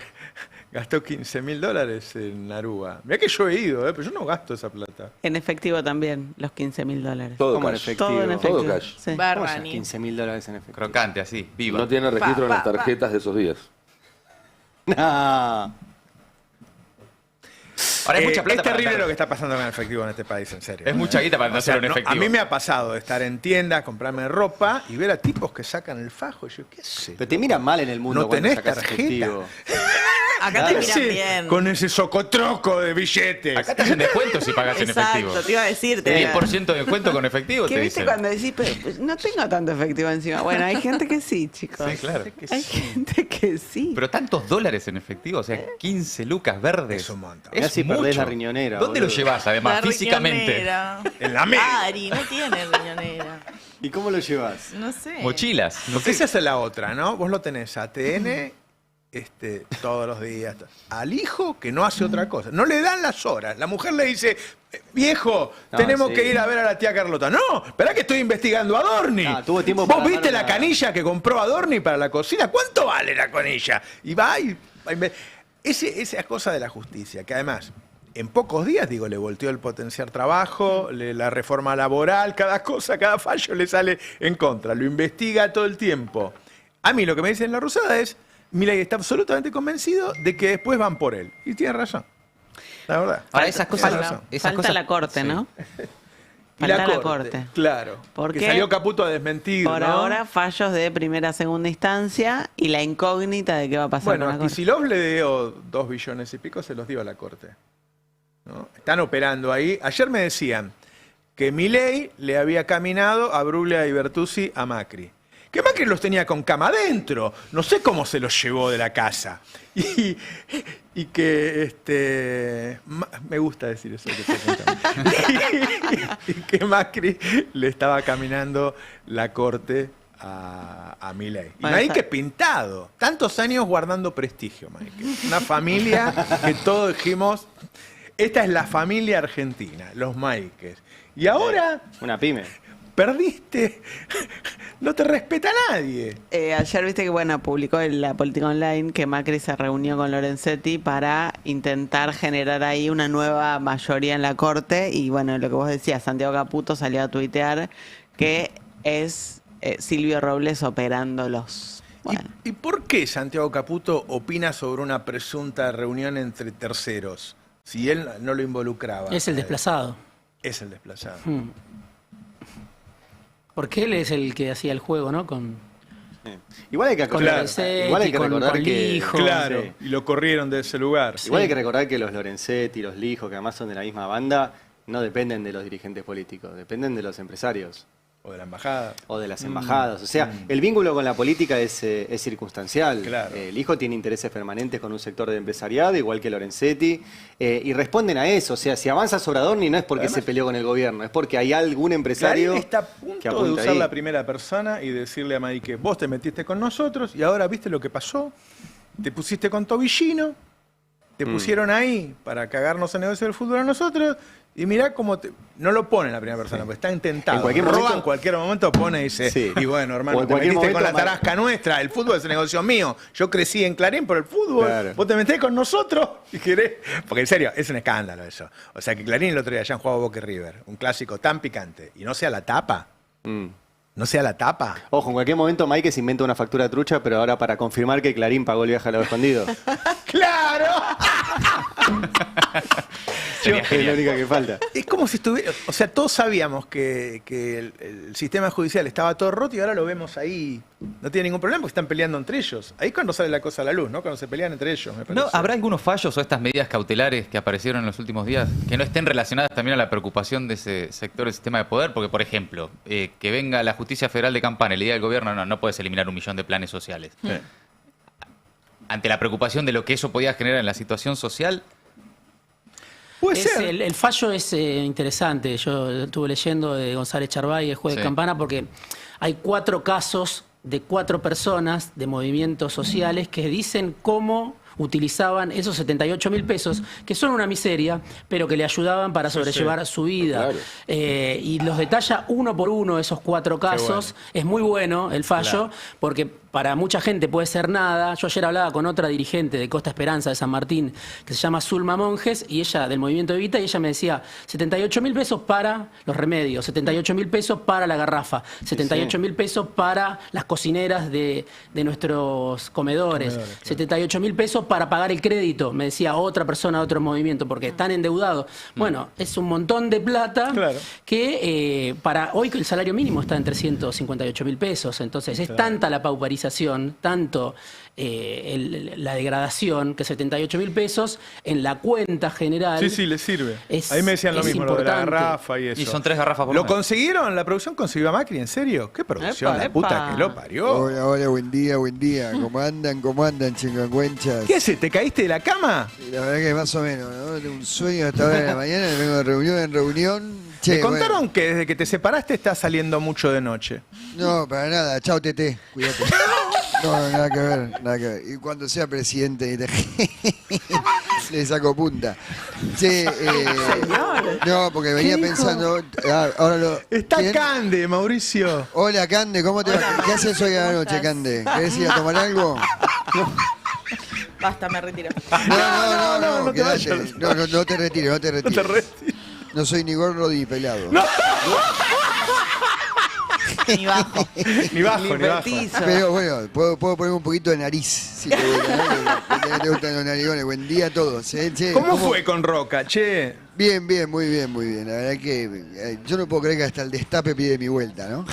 gastó $15.000 en Aruba. Mirá que yo he ido, pero yo no gasto esa plata. En efectivo también, los $15.000. Todo en cash. efectivo. Todo en efectivo. Todo cash. Sí. Barrani. $15.000 en efectivo. Crocante, así, viva. No tiene registro en las tarjetas de esos días. No. Ahora es mucha plata es terrible para andar. lo que está pasando con el efectivo en este país, en serio. Es mucha guita para no hacerlo en efectivo. A mí me ha pasado de estar en tiendas, comprarme ropa y ver a tipos que sacan el fajo. Y yo, ¿qué sé? Pero te miran mal en el mundo ¿No cuando tenés sacas tarjeta? efectivo. Acá te miran bien. Con ese socotroco de billetes. Acá te hacen descuento si pagas en efectivo. Exacto, te iba a decirte. 10% de descuento con efectivo, ¿Qué te viste dicen. cuando decís, pero pues, no tengo tanto efectivo encima? Bueno, hay gente que sí, chicos. Sí, claro. Hay gente que sí. Pero tantos dólares en efectivo, o sea, 15 lucas verdes. Es un montón. Es Casi perdés mucho. la riñonera. ¿Dónde boludo. lo llevas, además, La físicamente? riñonera. En la media. Ari, no tiene riñonera. ¿Y cómo lo llevas? No sé. Mochilas. Porque esa es la otra, ¿no? Vos lo tenés a TN todos los días. Al hijo que no hace otra cosa. No le dan las horas. La mujer le dice, viejo, No, tenemos sí. que ir a ver a la tía Carlota. No, esperá que estoy investigando a Adorni. Tuvo tiempo ¿Vos para viste armar la una- canilla que compró Adorni para la cocina? ¿Cuánto vale la canilla? Y va y... Esa cosa de la justicia, que además... En pocos días, digo, le volteó el potenciar trabajo, la reforma laboral, cada cosa, cada fallo le sale en contra. Lo investiga todo el tiempo. A mí lo que me dicen en La Rosada es, Milei está absolutamente convencido de que después van por él. Y tiene razón. La verdad. Ahora, esas cosas... Falta la corte, sí. ¿no? Y la Falta la corte, corte. claro. Porque que salió Caputo a desmentir, Por ¿no? ahora, fallos de primera, segunda instancia y la incógnita de qué va a pasar Bueno, con la a corte. Kicillof le dio 2 billones y pico, se los dio a la corte. ¿No? Están operando ahí. Ayer me decían que Milei le había caminado a Bruglia y Bertuzzi a Macri. Que Macri los tenía con cama adentro. No sé cómo se los llevó de la casa. Y que me gusta decir eso que estoy contando. y que Macri le estaba caminando la corte a Milei. Y Maike pintado. Tantos años guardando prestigio, Maike. Una familia que todos dijimos, esta es la familia argentina, los Maikes. Y ahora... Una pyme. Perdiste, no te respeta nadie. Ayer viste que bueno publicó en la Política Online que Macri se reunió con Lorenzetti para intentar generar ahí una nueva mayoría en la corte y bueno, lo que vos decías, Santiago Caputo salió a tuitear que es Silvio Robles operándolos. Bueno. ¿Y por qué Santiago Caputo opina sobre una presunta reunión entre terceros si él no lo involucraba? Es el desplazado. Es el desplazado. Porque él es el que hacía el juego, ¿no? Igual hay que recordar que Lijo. Claro, sí. y lo corrieron de ese lugar. Igual hay que recordar que los Lorenzetti y los Lijo, que además son de la misma banda, no dependen de los dirigentes políticos, dependen de los empresarios. O de la embajada. O de las embajadas. O sea, el vínculo con la política es circunstancial. Claro. El hijo tiene intereses permanentes con un sector de empresariado, igual que Lorenzetti, y responden a eso. O sea, si avanza sobre Adorni no es porque se peleó con el gobierno, es porque hay algún empresario Clarín está a que punto de apunta usar ahí. la primera persona y decirle a Maike, vos te metiste con nosotros y ahora viste lo que pasó, te pusiste con Tobillino Te pusieron ahí para cagarnos el negocio del fútbol a nosotros. Y mirá cómo no lo pone en la primera persona, porque está intentado. En cualquier momento pone y dice, y bueno, hermano, te metiste con la tarasca nuestra, el fútbol es el negocio mío. Yo crecí en Clarín por el fútbol, vos te metés con nosotros y querés. Porque en serio, es un escándalo eso. O sea, que Clarín el otro día hayan jugado Boca y River, un clásico tan picante, y no sea la tapa. No sea la tapa. Ojo, en cualquier momento Mike se inventa una factura trucha, pero ahora para confirmar que Clarín pagó el viaje a Lago Escondido. ¡Claro! Es la única que falta. Es como si estuviera... O sea, todos sabíamos que el sistema judicial estaba todo roto y ahora lo vemos ahí. No tiene ningún problema porque están peleando entre ellos. Ahí es cuando sale la cosa a la luz, ¿no? Cuando se pelean entre ellos, me parece. ¿No, ¿habrá algunos fallos o estas medidas cautelares que aparecieron en los últimos días que no estén relacionadas también a la preocupación de ese sector del sistema de poder? Porque, por ejemplo, que venga la Justicia Federal de Campana y le diga al gobierno, no puedes eliminar 1 millón de planes sociales. Ante la preocupación de lo que eso podía generar en la situación social... El fallo es interesante. Yo estuve leyendo de González Charbay, el juez de Campana, porque hay 4 casos de 4 personas de movimientos sociales que dicen cómo utilizaban esos 78.000 pesos, que son una miseria, pero que le ayudaban para sobrellevar su vida. Claro. Y los detalla uno por uno esos 4 casos. Bueno. Es muy bueno el fallo, porque para mucha gente puede ser nada. Yo ayer hablaba con otra dirigente de Costa Esperanza de San Martín, que se llama Zulma Monjes, y ella del Movimiento Evita, y ella me decía 78.000 pesos para los remedios, 78.000 pesos para la garrafa, 78.000 pesos para las cocineras de nuestros comedores, 78.000 pesos para pagar el crédito, me decía otra persona de otro movimiento, porque están endeudados. Bueno, es un montón de plata que para hoy el salario mínimo está en 358.000 pesos, entonces es tanta la pauparización, tanto la degradación, que 78.000 pesos en la cuenta general. Sí, le sirve. Ahí me decían lo mismo, lo de la garrafa y eso. Y son 3 garrafas por ¿Lo consiguieron? ¿La producción consiguió a Macri? ¿En serio? ¿Qué producción? La puta que lo parió. Hola, buen día. ¿Cómo andan, chingüengüenchas? ¿Qué haces? ¿Te caíste de la cama? Sí, la verdad que más o menos, ¿no? Tengo un sueño hasta ahora de la mañana, vengo de reunión en reunión. Me contaron que desde que te separaste estás saliendo mucho de noche. No, para nada. Chao, Tete. Cuídate. No, nada que ver. Y cuando sea presidente, le saco punta. Sí, no, porque venía pensando... Ahora Está Cande, Mauricio. Hola, Cande, ¿cómo te va? ¿Qué haces hoy a la noche, Cande? ¿Querés ir a tomar algo? Basta, me retiro. No, quedate. No te retires. No soy ni gordo ni pelado. No. Ni bajo. Ni bajo. Pero bueno, puedo poner un poquito de nariz, si te gusta, ¿no? Te gustan los narigones. Buen día a todos. ¿Cómo fue con Roca, che? Bien, muy bien. La verdad que yo no puedo creer que hasta el destape pide mi vuelta, ¿no?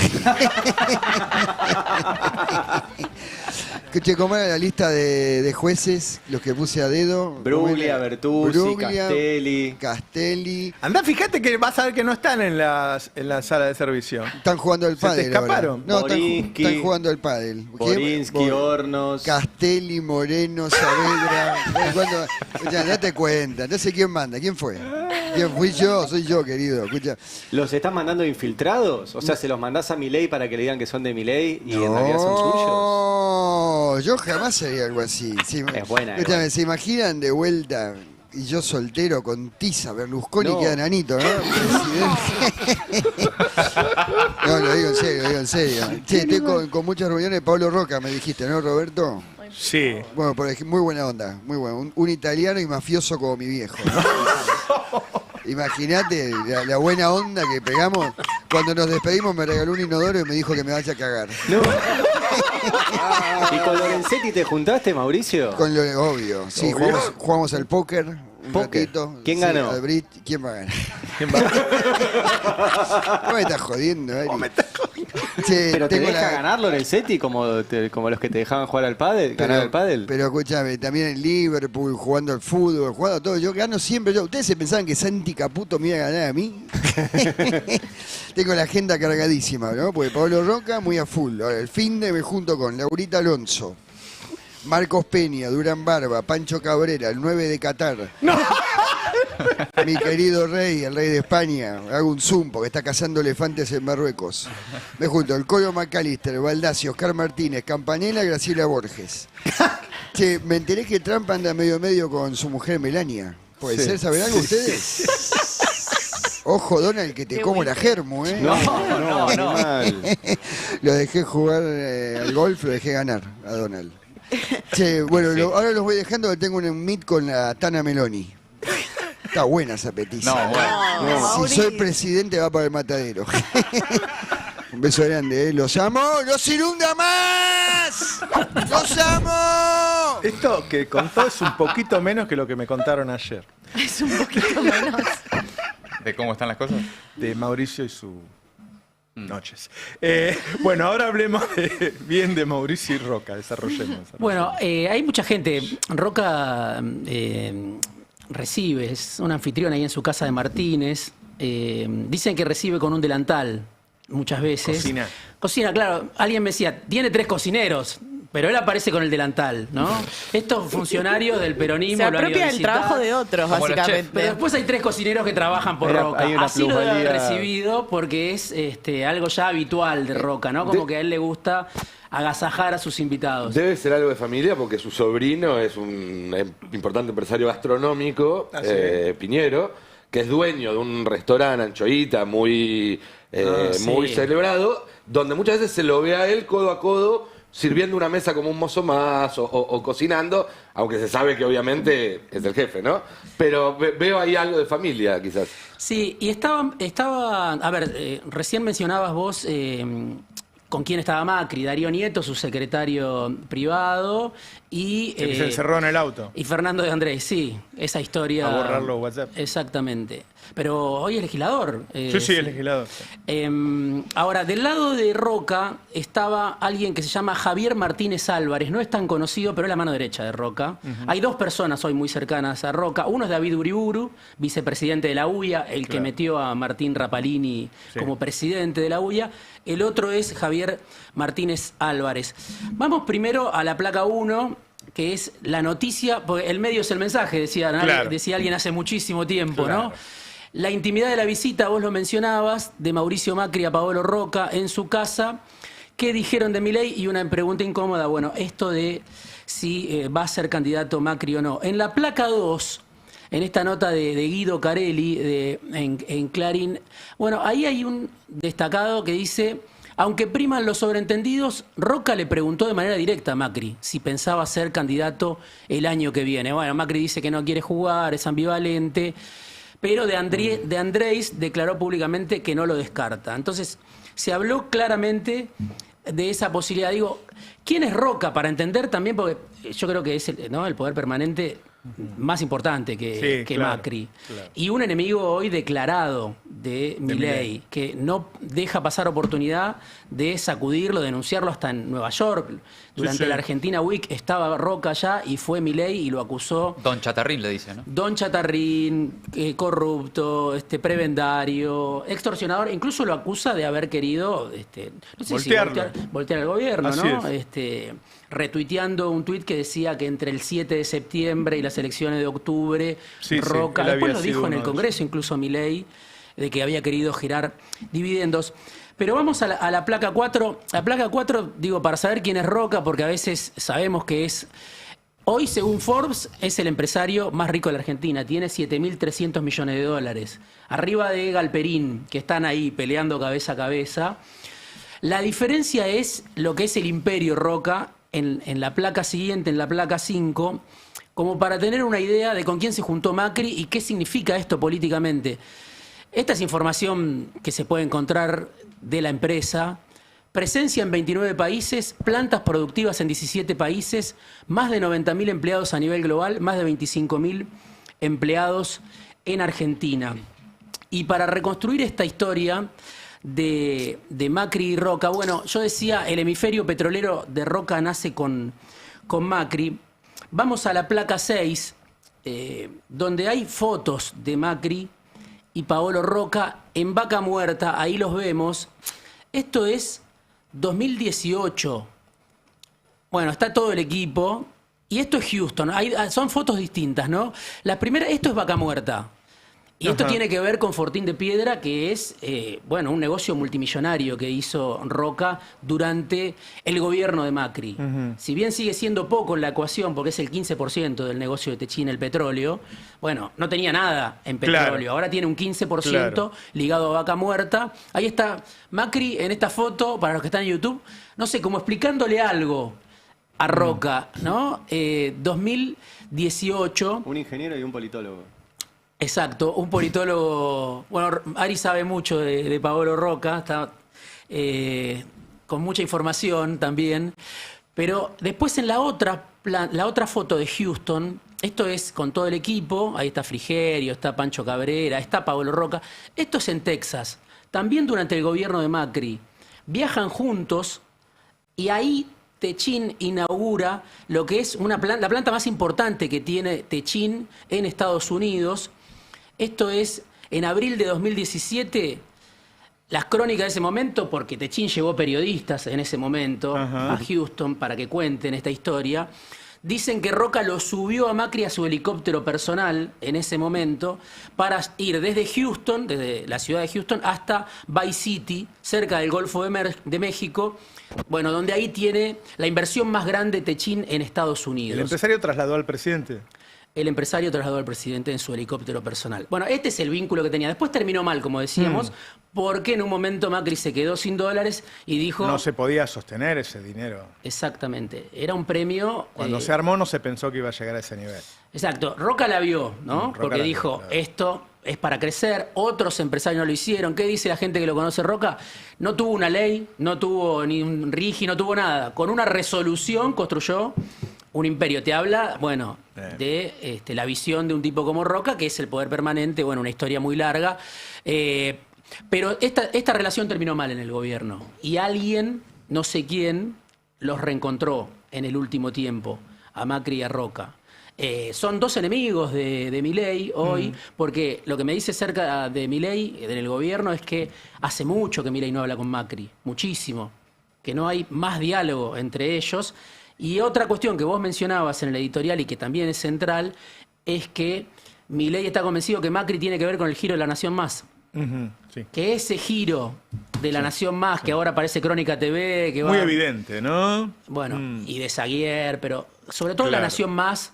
Che, ¿cómo era la lista de jueces? Los que puse a dedo. Bruglia, Bertuzzi, Castelli. Andá, fíjate que vas a ver que no están en la sala de servicio. Están jugando al pádel. ¿Se te escaparon? No, están jugando al pádel. Borinsky, Hornos. Castelli, Moreno, Saavedra. Ya, date cuenta. No sé quién manda. ¿Quién fue? ¿Quién fui yo? Soy yo, querido. Escucha. ¿Los estás mandando infiltrados? O sea, ¿se los mandás a Milei para que le digan que son de Milei y en realidad son tuyos? No, yo jamás haría algo así. Sí, es buena. Escúchame, ¿se imaginan de vuelta y yo soltero con tiza, Berlusconi queda nanito, ¿no? No, lo digo en serio. Che, estoy con muchas reuniones. Pablo Roca, me dijiste, ¿no, Roberto? Sí. Bueno, muy buena onda, muy bueno. Un italiano y mafioso como mi viejo, ¿no? Imagínate la buena onda que pegamos. Cuando nos despedimos me regaló un inodoro y me dijo que me vaya a cagar. No. ¿Y con Lorenzetti te juntaste, Mauricio? Obvio. Sí, jugamos al póker un ratito. ¿Quién ganó? Al bridge. ¿Quién va a ganar? No me estás jodiendo, Ari. Che, ¿pero te deja ganar Lorenzetti como los que te dejaban jugar al pádel? ¿Ganar al pádel? Pero escúchame, también en Liverpool, jugando al fútbol, jugando todo. Yo gano siempre. ¿Ustedes se pensaban que Santi Caputo me iba a ganar a mí? Tengo la agenda cargadísima, ¿no? Porque Pablo Roca muy a full. Ahora, el fin de me junto con Laurita Alonso, Marcos Peña, Durán Barba, Pancho Cabrera, el 9 de Qatar. ¡No! Mi querido rey, el rey de España. Hago un zoom porque está cazando elefantes en Marruecos. Me junto el Colo McAllister, Baldassi, Oscar Martínez, Campanella, Graciela Borges. Che, me enteré que Trump anda medio con su mujer Melania. ¿Puede ser? ¿Saben algo ustedes? Sí. Ojo, Donald, que te como la germu, ¿eh? No. Lo dejé jugar al golf, lo dejé ganar a Donald. Che, bueno, ahora los voy dejando que tengo un meet con la Tana Meloni. Está buena esa petición. No. Si soy presidente va para el matadero. Un beso grande, ¿eh? Los amo, ¡los inunda más! ¡Los amo! Esto que contó es un poquito menos que lo que me contaron ayer. Es un poquito menos. ¿De cómo están las cosas? De Mauricio y sus noches. Bueno, ahora hablemos bien de Mauricio y Roca, desarrollemos. Bueno, hay mucha gente. Roca recibe, es un anfitrión ahí en su casa de Martínez. Dicen que recibe con un delantal muchas veces. Cocina, claro. Alguien me decía, tiene 3 cocineros. Pero él aparece con el delantal, ¿no? Estos funcionarios del peronismo se lo han ido apropia a del visitar, trabajo de otros, básicamente. Pero después hay 3 cocineros que trabajan por Roca. Así lo debe haber recibido porque es algo ya habitual de Roca, ¿no? Como que a él le gusta agasajar a sus invitados. Debe ser algo de familia porque su sobrino es un importante empresario gastronómico, Piñero, que es dueño de un restaurante Anchoita muy celebrado, donde muchas veces se lo ve a él codo a codo sirviendo una mesa como un mozo más o cocinando, aunque se sabe que obviamente es el jefe, ¿no? Pero veo ahí algo de familia, quizás. Sí, y estaba a ver, recién mencionabas vos con quién estaba Macri, Darío Nieto, su secretario privado, y... Que se encerró en el auto. Y Fernando de Andrés, sí, esa historia... A borrar los WhatsApp. Exactamente. Pero hoy es legislador. Sí, es legislador. Ahora, del lado de Roca estaba alguien que se llama Javier Martínez Álvarez. No es tan conocido, pero es la mano derecha de Roca. Hay 2 personas hoy muy cercanas a Roca. Uno es David Uriburu, vicepresidente de la UIA, el que metió a Martín Rapalini como presidente de la UIA. El otro es Javier Martínez Álvarez. Vamos primero a la placa 1, que es la noticia, porque el medio es el mensaje, decía alguien hace muchísimo tiempo, ¿no? La intimidad de la visita, vos lo mencionabas, de Mauricio Macri a Paolo Roca en su casa. ¿Qué dijeron de Milei? Y una pregunta incómoda, bueno, esto de si va a ser candidato Macri o no. En la placa 2, en esta nota de Guido Carelli en Clarín, bueno, ahí hay un destacado que dice, aunque priman los sobreentendidos, Roca le preguntó de manera directa a Macri si pensaba ser candidato el año que viene. Bueno, Macri dice que no quiere jugar, es ambivalente, pero de Andrés declaró públicamente que no lo descarta. Entonces, se habló claramente de esa posibilidad. Digo, ¿quién es Roca? Para entender también, porque yo creo que es el poder permanente más importante que Macri. Claro. Y un enemigo hoy declarado de Milei, que no deja pasar oportunidad de sacudirlo, denunciarlo hasta en Nueva York. Durante la Argentina Week estaba Roca allá y fue Milei y lo acusó. Don Chatarrín le dice, ¿no? Don Chatarrín, corrupto, prebendario, extorsionador. Incluso lo acusa de haber querido no sé voltear al gobierno, así ¿no? Retuiteando un tuit que decía que entre el 7 de septiembre y las elecciones de octubre, Roca, después lo dijo en el Congreso, incluso Milei, de que había querido girar dividendos. Pero vamos a la placa 4. La placa 4, digo, para saber quién es Roca, porque a veces sabemos que es... Hoy, según Forbes, es el empresario más rico de la Argentina. Tiene 7.300 millones de dólares. Arriba de Galperín, que están ahí peleando cabeza a cabeza. La diferencia es lo que es el imperio Roca en la placa siguiente, en la placa 5, como para tener una idea de con quién se juntó Macri y qué significa esto políticamente. Esta es información que se puede encontrar de la empresa. Presencia en 29 países, plantas productivas en 17 países, más de 90.000 empleados a nivel global, más de 25.000 empleados en Argentina. Y para reconstruir esta historia de Macri y Roca, bueno, yo decía, el hemisferio petrolero de Roca nace con Macri. Vamos a la placa 6, donde hay fotos de Macri y Paolo Roca en Vaca Muerta, ahí los vemos. Esto es 2018. Bueno, está todo el equipo. Y esto es Houston. Son fotos distintas, ¿no? La primera, esto es Vaca Muerta. Y esto tiene que ver con Fortín de Piedra, que es un negocio multimillonario que hizo Roca durante el gobierno de Macri. Si bien sigue siendo poco en la ecuación, porque es el 15% del negocio de Techín, el petróleo, no tenía nada en petróleo. Claro. Ahora tiene un 15% ligado a Vaca Muerta. Ahí está Macri en esta foto, para los que están en YouTube, no sé, como explicándole algo a Roca, ¿no? 2018. Un ingeniero y un politólogo. Exacto, un politólogo. Bueno, Ari sabe mucho de Paolo Roca, está con mucha información también. Pero después en la otra foto de Houston, esto es con todo el equipo, ahí está Frigerio, está Pancho Cabrera, está Paolo Roca. Esto es en Texas, también durante el gobierno de Macri. Viajan juntos y ahí Techín inaugura lo que es la planta más importante que tiene Techín en Estados Unidos. Esto es en abril de 2017, las crónicas de ese momento, porque Techín llevó periodistas en ese momento a Houston para que cuenten esta historia. Dicen que Roca lo subió a Macri a su helicóptero personal en ese momento para ir desde Houston, desde la ciudad de Houston, hasta Vice City, cerca del Golfo de México, donde ahí tiene la inversión más grande Techín en Estados Unidos. ¿El empresario trasladó al presidente? El empresario trasladó al presidente en su helicóptero personal. Bueno, este es el vínculo que tenía. Después terminó mal, como decíamos, porque en un momento Macri se quedó sin dólares y dijo... No se podía sostener ese dinero. Exactamente. Era un premio... Cuando se armó no se pensó que iba a llegar a ese nivel. Exacto. Roca la vio, ¿no? Porque dijo, esto es para crecer. Otros empresarios no lo hicieron. ¿Qué dice la gente que lo conoce Roca? No tuvo una ley, no tuvo ni un RIGI, no tuvo nada. Con una resolución construyó un imperio. Te habla, de la visión de un tipo como Roca, que es el poder permanente, una historia muy larga. Pero esta relación terminó mal en el gobierno. Y alguien, no sé quién, los reencontró en el último tiempo, a Macri y a Roca. Son dos enemigos de Milei hoy, porque lo que me dice cerca de Milei, en el gobierno, es que hace mucho que Milei no habla con Macri, muchísimo, que no hay más diálogo entre ellos. Y otra cuestión que vos mencionabas en el editorial y que también es central, es que Milei está convencido que Macri tiene que ver con el giro de La Nación Más. Sí. Que ese giro de La Nación Más, que ahora parece Crónica TV, que muy evidente, ¿no? Y de Saguier, pero sobre todo La Nación Más,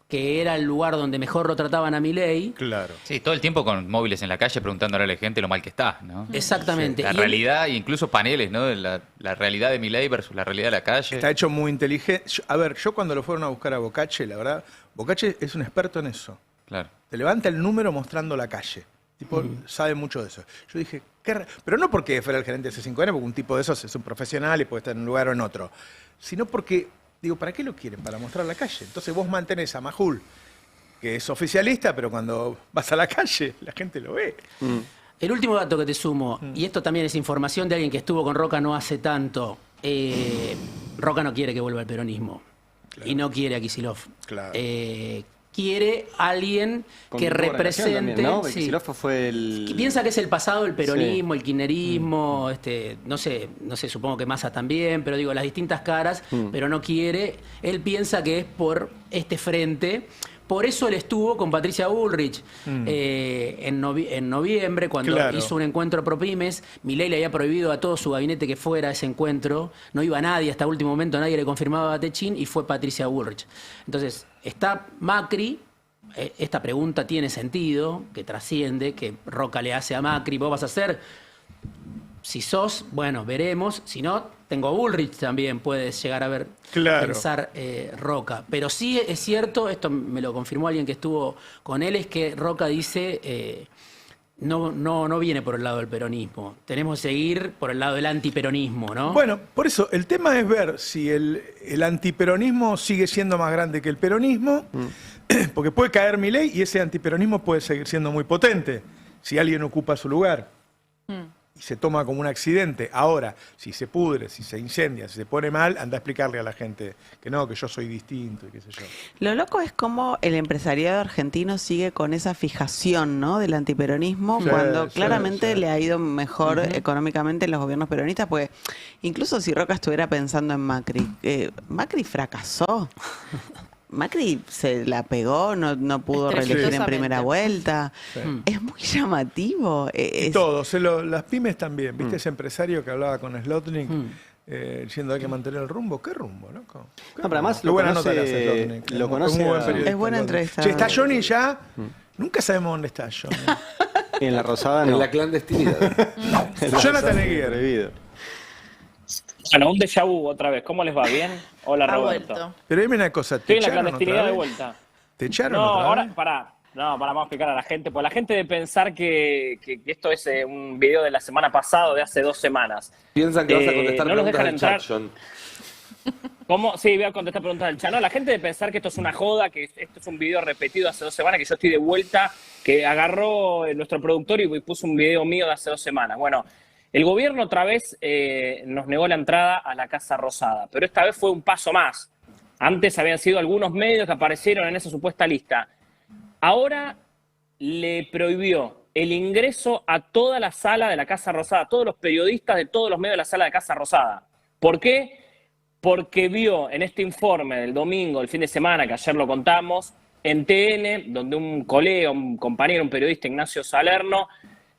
que era el lugar donde mejor lo trataban a Milei. Claro. Sí, todo el tiempo con móviles en la calle preguntándole a la gente lo mal que está, ¿no? Exactamente. La realidad, incluso paneles, ¿no? La realidad de Milei versus la realidad de la calle. Está hecho muy inteligente. A ver, yo cuando lo fueron a buscar a Bocacce, la verdad, Bocacce es un experto en eso. Claro. Te levanta el número mostrando la calle. Tipo, sabe mucho de eso. Yo dije, pero no porque fuera el gerente de C5N, porque un tipo de esos es un profesional y puede estar en un lugar o en otro, sino porque, digo, ¿para qué lo quieren? Para mostrar la calle. Entonces vos mantenés a Majul, que es oficialista, pero cuando vas a la calle, la gente lo ve. El último dato que te sumo, y esto también es información de alguien que estuvo con Roca no hace tanto, Roca no quiere que vuelva al peronismo. Y no quiere a Kicillof. Claro. Quiere alguien que represente... También, ¿no? Kicillof fue el... Piensa que es el pasado, el peronismo, el kirchnerismo, no sé, supongo que Massa también, pero digo, las distintas caras, pero no quiere. Él piensa que es por este frente. Por eso él estuvo con Patricia Bullrich en noviembre, cuando hizo un encuentro pro pymes. Milei le había prohibido a todo su gabinete que fuera a ese encuentro. No iba nadie, hasta último momento nadie le confirmaba a Techín, y fue Patricia Bullrich. Entonces, está Macri. Esta pregunta tiene sentido, que trasciende, que Roca le hace a Macri. ¿Vos vas a hacer? Si sos, bueno, veremos. Si no, tengo Bullrich también, puedes llegar a ver, pensar Roca. Pero sí es cierto, esto me lo confirmó alguien que estuvo con él, es que Roca dice, no viene por el lado del peronismo. Tenemos que seguir por el lado del antiperonismo, ¿no? Bueno, por eso, el tema es ver si el antiperonismo sigue siendo más grande que el peronismo, porque puede caer Milei y ese antiperonismo puede seguir siendo muy potente si alguien ocupa su lugar. Y se toma como un accidente. Ahora, si se pudre, si se incendia, si se pone mal, anda a explicarle a la gente que no, que yo soy distinto y qué sé yo. Lo loco es cómo el empresariado argentino sigue con esa fijación, ¿no?, del antiperonismo, cuando claramente le ha ido mejor económicamente en los gobiernos peronistas, porque incluso si Roca estuviera pensando en Macri, Macri fracasó. Macri se la pegó, no pudo reelegir en primera vuelta. Sí. Es muy llamativo. Y todos, las pymes también. ¿Viste ese empresario que hablaba con Slotnick diciendo hay que mantener el rumbo? ¿Qué rumbo, loco? No, pero además Qué buena nota le hace Slotnick. lo conoce. Es buena entrevista. Che, ¿está Johnny ya? Nunca sabemos dónde está Johnny. Y en la Rosada no. En la clandestinidad. Jonathan Eguer. Bueno, un déjà vu otra vez. ¿Cómo les va? ¿Bien? Hola, Roberto. Pero dime una cosa, Estoy en la clandestinidad de vuelta. ¿Te echaron No, otra ahora, vez? vamos a explicar a la gente. Pues la gente debe pensar que esto es un video de la semana pasada o de hace 2 semanas. Piensan que vas a contestar no los preguntas dejan del entrar. chat, John. ¿Cómo? Sí, voy a contestar preguntas del chat. No, la gente debe pensar que esto es una joda, que esto es un video repetido hace 2 semanas, que yo estoy de vuelta, que agarró nuestro productor y puso un video mío de hace 2 semanas. Bueno, el gobierno otra vez nos negó la entrada a la Casa Rosada, pero esta vez fue un paso más. Antes habían sido algunos medios que aparecieron en esa supuesta lista. Ahora le prohibió el ingreso a toda la sala de la Casa Rosada, a todos los periodistas de todos los medios de la sala de Casa Rosada. ¿Por qué? Porque vio en este informe del domingo, el fin de semana, que ayer lo contamos, en TN, donde un colega, un compañero, un periodista, Ignacio Salerno,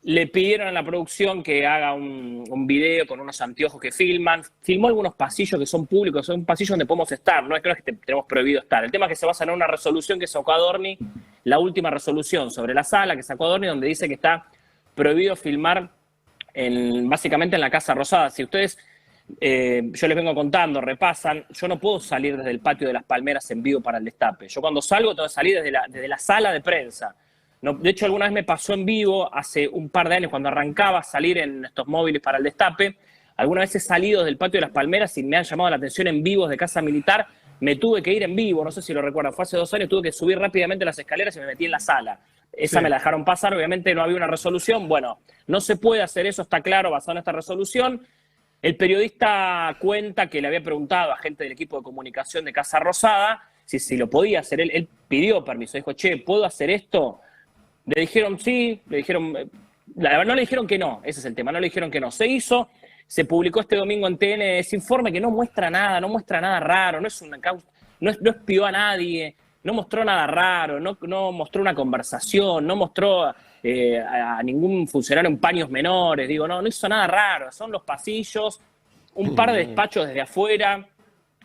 le pidieron a la producción que haga un video con unos anteojos que filman. Filmó algunos pasillos que son públicos, son pasillos donde podemos estar, no es que tenemos prohibido estar. El tema es que se basa en una resolución que sacó Adorni, la última resolución sobre la sala que sacó Adorni, donde dice que está prohibido filmar básicamente en la Casa Rosada. Si ustedes, yo les vengo contando, repasan, yo no puedo salir desde el patio de las Palmeras en vivo para el Destape. Yo cuando salgo tengo que salir desde la sala de prensa. No, de hecho, alguna vez me pasó en vivo, hace un par de años, cuando arrancaba a salir en estos móviles para el Destape, alguna vez he salido del patio de las Palmeras y me han llamado la atención en vivos de Casa Militar, me tuve que ir en vivo, no sé si lo recuerdan, fue hace 2 años, tuve que subir rápidamente las escaleras y me metí en la sala. Esa me la dejaron pasar, obviamente no había una resolución, bueno, no se puede hacer eso, está claro, basado en esta resolución. El periodista cuenta que le había preguntado a gente del equipo de comunicación de Casa Rosada si lo podía hacer, él pidió permiso, dijo, che, ¿puedo hacer esto? Le dijeron sí, no le dijeron que no, ese es el tema, no le dijeron que no. Se hizo, se publicó este domingo en TN ese informe que no muestra nada raro, no espió a nadie, no mostró nada raro, no mostró una conversación, no mostró a ningún funcionario en paños menores, no hizo nada raro, son los pasillos, un par de despachos desde afuera,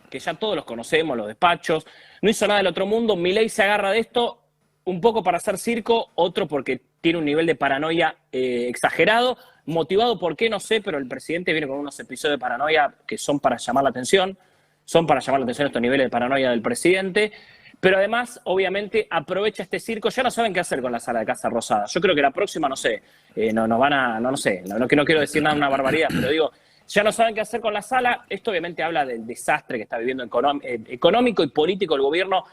que ya todos los conocemos, los despachos, no hizo nada del otro mundo. Milei se agarra de esto un poco para hacer circo, otro porque tiene un nivel de paranoia exagerado, motivado por qué, no sé, pero el presidente viene con unos episodios de paranoia que son para llamar la atención, estos niveles de paranoia del presidente, pero además, obviamente, aprovecha este circo, ya no saben qué hacer con la sala de Casa Rosada. Yo creo que la próxima, no sé, no quiero decir nada, una barbaridad, pero digo, ya no saben qué hacer con la sala. Esto obviamente habla del desastre que está viviendo económico y político el gobierno,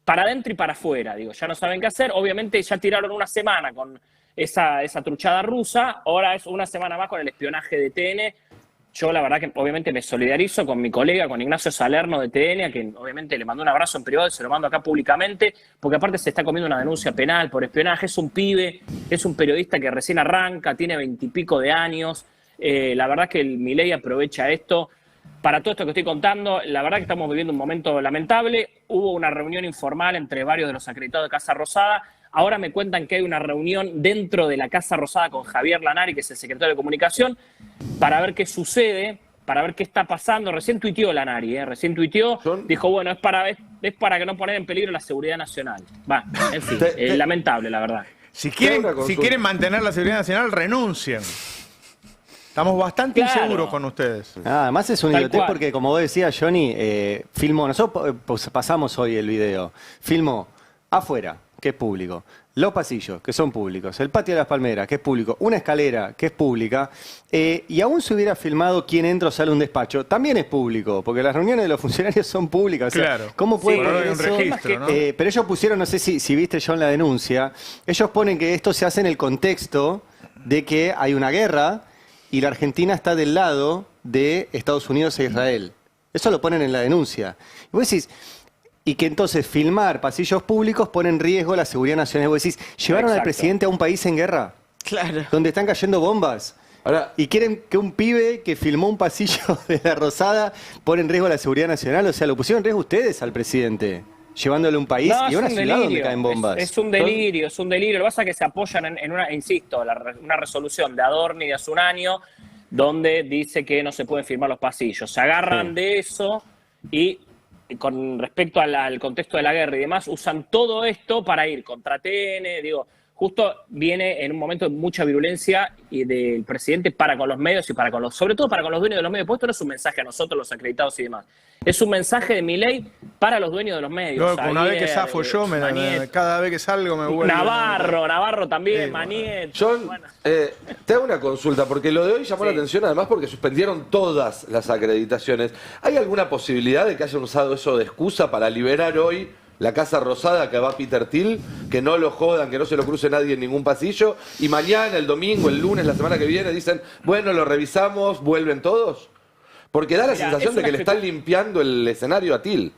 para adentro y para afuera, ya no saben qué hacer. Obviamente ya tiraron una semana con esa truchada rusa, ahora es una semana más con el espionaje de TN. Yo la verdad que obviamente me solidarizo con mi colega, con Ignacio Salerno de TN, a quien obviamente le mandó un abrazo en privado y se lo mando acá públicamente, porque aparte se está comiendo una denuncia penal por espionaje. Es un pibe, es un periodista que recién arranca, tiene 20 y pico de años. La verdad que el Milei aprovecha esto. Para todo esto que estoy contando, la verdad que estamos viviendo un momento lamentable. Hubo una reunión informal entre varios de los acreditados de Casa Rosada. Ahora me cuentan que hay una reunión dentro de la Casa Rosada con Javier Lanari, que es el secretario de Comunicación, para ver qué sucede, para ver qué está pasando. Recién tuiteó Lanari, dijo, bueno, es para que no poner en peligro la seguridad nacional. En fin, lamentable, la verdad. Si quieren mantener la seguridad nacional, renuncien. Estamos bastante inseguros con ustedes. Además es un idiotez porque, como vos decías, Johnny, nosotros pasamos hoy el video, filmó afuera, que es público, los pasillos, que son públicos, el patio de las Palmeras, que es público, una escalera, que es pública, y aún se hubiera filmado quién entra o sale a un despacho, también es público, porque las reuniones de los funcionarios son públicas. O sea, claro. ¿cómo puede poner un eso? registro, ¿no? Pero ellos pusieron, no sé si viste, John, la denuncia, ellos ponen que esto se hace en el contexto de que hay una guerra y la Argentina está del lado de Estados Unidos e Israel. Eso lo ponen en la denuncia. Y vos decís, y que entonces filmar pasillos públicos pone en riesgo la seguridad nacional. Vos decís, ¿llevaron al presidente a un país en guerra? Claro. Donde están cayendo bombas. Ahora, y quieren que un pibe que filmó un pasillo de la Rosada pone en riesgo la seguridad nacional. O sea, lo pusieron en riesgo ustedes al presidente. llevándole un país y a una ciudad donde caen bombas. Es un delirio, es un delirio. Lo que pasa es que se apoyan en una, insisto, una resolución de Adorni de hace un año donde dice que no se pueden firmar los pasillos. Se agarran de eso y con respecto al contexto de la guerra y demás, usan todo esto para ir contra TN, digo, justo viene en un momento de mucha virulencia y del presidente para con los medios y para con sobre todo para con los dueños de los medios, porque esto no es un mensaje a nosotros, los acreditados y demás. Es un mensaje de Milei para los dueños de los medios. Loco, una vez que zafo yo, cada vez que salgo me vuelvo. Navarro también, Maniet. John, te hago una consulta, porque lo de hoy llamó la atención además porque suspendieron todas las acreditaciones. ¿Hay alguna posibilidad de que hayan usado eso de excusa para liberar hoy la Casa Rosada, que va Peter Thiel, que no lo jodan, que no se lo cruce nadie en ningún pasillo, y mañana, el domingo, el lunes, la semana que viene, dicen, bueno, lo revisamos, vuelven todos? Porque da la sensación de que le están limpiando el escenario a Thiel.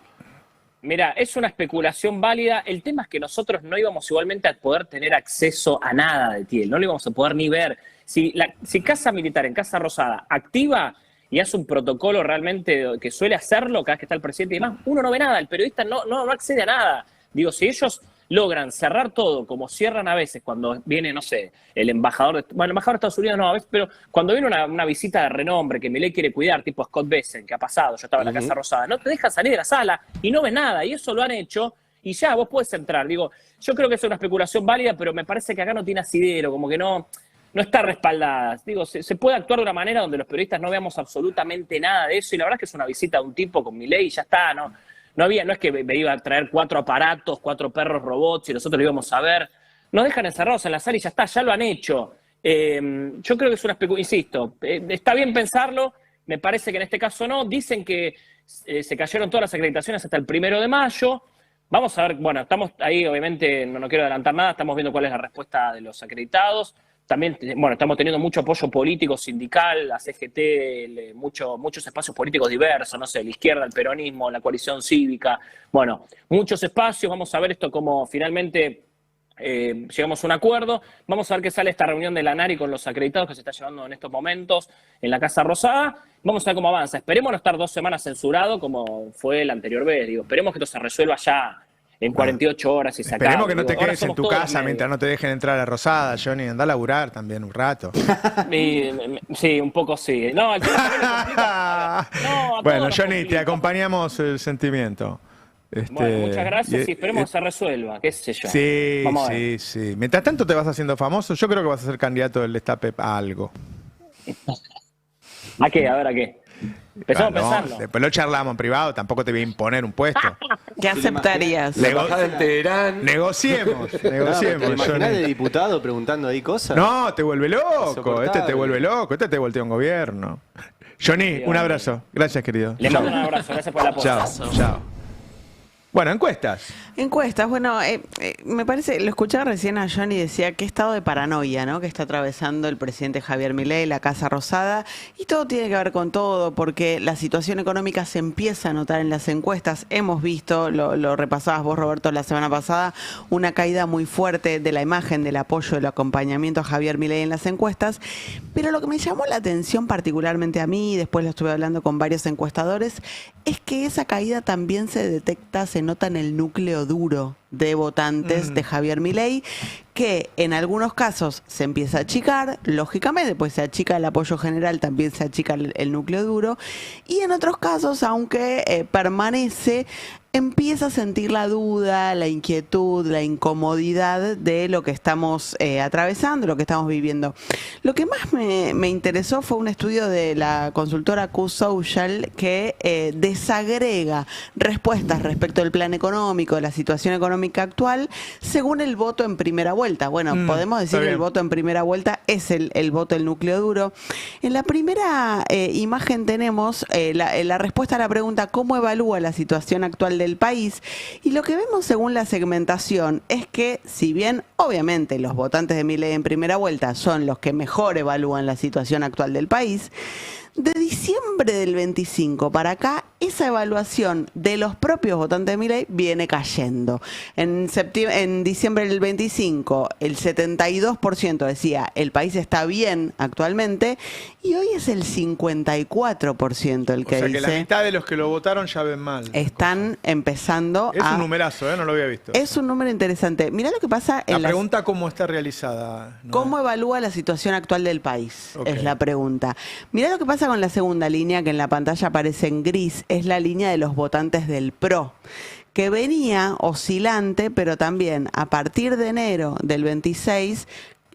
Mira, es una especulación válida. El tema es que nosotros no íbamos igualmente a poder tener acceso a nada de Thiel, no lo íbamos a poder ni ver. Si Casa Militar en Casa Rosada activa y hace un protocolo realmente que suele hacerlo cada vez que está el presidente y demás, uno no ve nada, el periodista no accede a nada. Digo, si ellos logran cerrar todo, como cierran a veces cuando viene, no sé, el embajador el embajador de Estados Unidos no, a veces, pero cuando viene una visita de renombre que Milei quiere cuidar, tipo Scott Bessent, que ha pasado, yo estaba en la Casa Rosada, no te dejan salir de la sala y no ves nada, y eso lo han hecho, y ya, vos podés entrar. Digo, yo creo que es una especulación válida, pero me parece que acá no tiene asidero, como que no está respaldada. Digo, se puede actuar de una manera donde los periodistas no veamos absolutamente nada de eso, y la verdad es que es una visita de un tipo con Milei y ya está, no es que me iba a traer 4 aparatos, 4 perros robots y nosotros lo íbamos a ver. Nos dejan encerrados en la sala y ya está, ya lo han hecho. Yo creo que es una especulación, insisto, está bien pensarlo, me parece que en este caso no. Dicen que se cayeron todas las acreditaciones hasta el 1 de mayo. Vamos a ver, bueno, estamos ahí, obviamente, no quiero adelantar nada, estamos viendo cuál es la respuesta de los acreditados. También, bueno, estamos teniendo mucho apoyo político, sindical, la CGT, muchos espacios políticos diversos, no sé, la izquierda, el peronismo, la coalición cívica, bueno, muchos espacios. Vamos a ver esto como finalmente llegamos a un acuerdo. Vamos a ver qué sale esta reunión de la ANARI con los acreditados que se está llevando en estos momentos en la Casa Rosada. Vamos a ver cómo avanza. Esperemos no estar 2 semanas censurado como fue la anterior vez. Digo, esperemos que esto se resuelva ya en 48 horas y sacar. Esperemos que no te quedes en tu casa mientras no te dejen entrar a la Rosada, Johnny. Andá a laburar también un rato. Sí, un poco sí. No, el tema bueno, Johnny, te acompañamos el sentimiento. Bueno, muchas gracias y esperemos que se resuelva, qué sé yo. Sí, sí. Mientras tanto te vas haciendo famoso, yo creo que vas a ser candidato del Destape a algo. ¿A qué? A ver, ¿a qué? Empezamos a pensarlo. Después lo charlamos en privado, tampoco te voy a imponer un puesto. ¿Qué aceptarías? Negociemos. ¿Te imaginás de diputado preguntando ahí cosas? No, te vuelve loco. Este te vuelve loco. Este te voltea un gobierno. Johnny, un abrazo. Gracias, querido. Le mando un abrazo. Gracias por la apoyo. Chao. Bueno, encuestas. Bueno, me parece, lo escuchaba recién a Johnny, decía qué estado de paranoia, ¿no?, que está atravesando el presidente Javier Milei, la Casa Rosada, y todo tiene que ver con todo, porque la situación económica se empieza a notar en las encuestas. Hemos visto, lo repasabas vos, Roberto, la semana pasada, una caída muy fuerte de la imagen, del apoyo, del acompañamiento a Javier Milei en las encuestas, pero lo que me llamó la atención particularmente a mí, y después lo estuve hablando con varios encuestadores, es que esa caída también se detecta, se nota en el núcleo duro de votantes de Javier Milei, que en algunos casos se empieza a achicar, lógicamente, pues se achica el apoyo general, también se achica el núcleo duro, y en otros casos, aunque permanece, empieza a sentir la duda, la inquietud, la incomodidad de lo que estamos atravesando, lo que estamos viviendo. Lo que más me interesó fue un estudio de la consultora Q-Social que desagrega respuestas respecto del plan económico, de la situación económica actual, según el voto en primera vuelta. Bueno, podemos decir que el voto en primera vuelta es el voto del núcleo duro. En la primera imagen tenemos la respuesta a la pregunta ¿cómo evalúa la situación actual del país? Y lo que vemos según la segmentación es que, si bien obviamente los votantes de Milei en primera vuelta son los que mejor evalúan la situación actual del país, de diciembre del 25 para acá, esa evaluación de los propios votantes de Milei viene cayendo. En diciembre del 25, el 72% decía el país está bien actualmente, y hoy es el 54% el que dice... O sea que la mitad de los que lo votaron ya ven mal. Están empezando Es un numerazo, no lo había visto. Es un número interesante. Mirá lo que pasa en la pregunta cómo está realizada. ¿Cómo evalúa la situación actual del país? Es la pregunta. Mirá lo que pasa con la segunda línea, que en la pantalla aparece en gris, es la línea de los votantes del PRO, que venía oscilante, pero también a partir de enero del 26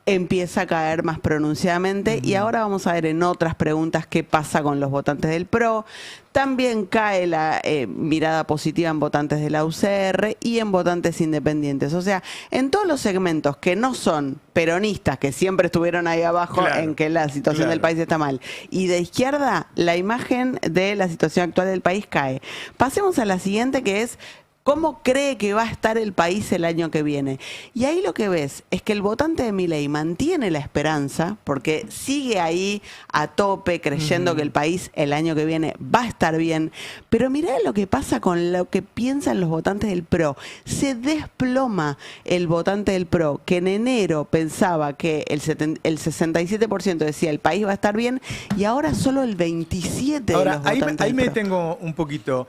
empieza a caer más pronunciadamente. Y ahora vamos a ver en otras preguntas qué pasa con los votantes del PRO. También cae la mirada positiva en votantes de la UCR y en votantes independientes. O sea, en todos los segmentos que no son peronistas, que siempre estuvieron ahí abajo en que la situación del país está mal, y de izquierda, la imagen de la situación actual del país cae. Pasemos a la siguiente, que es ¿cómo cree que va a estar el país el año que viene? Y ahí lo que ves es que el votante de Milei mantiene la esperanza, porque sigue ahí a tope creyendo que el país el año que viene va a estar bien. Pero mirá lo que pasa con lo que piensan los votantes del PRO. Se desploma el votante del PRO, que en enero pensaba que el 67% decía el país va a estar bien, y ahora solo el 27% de los votantes ahí del me PRO. tengo un poquito...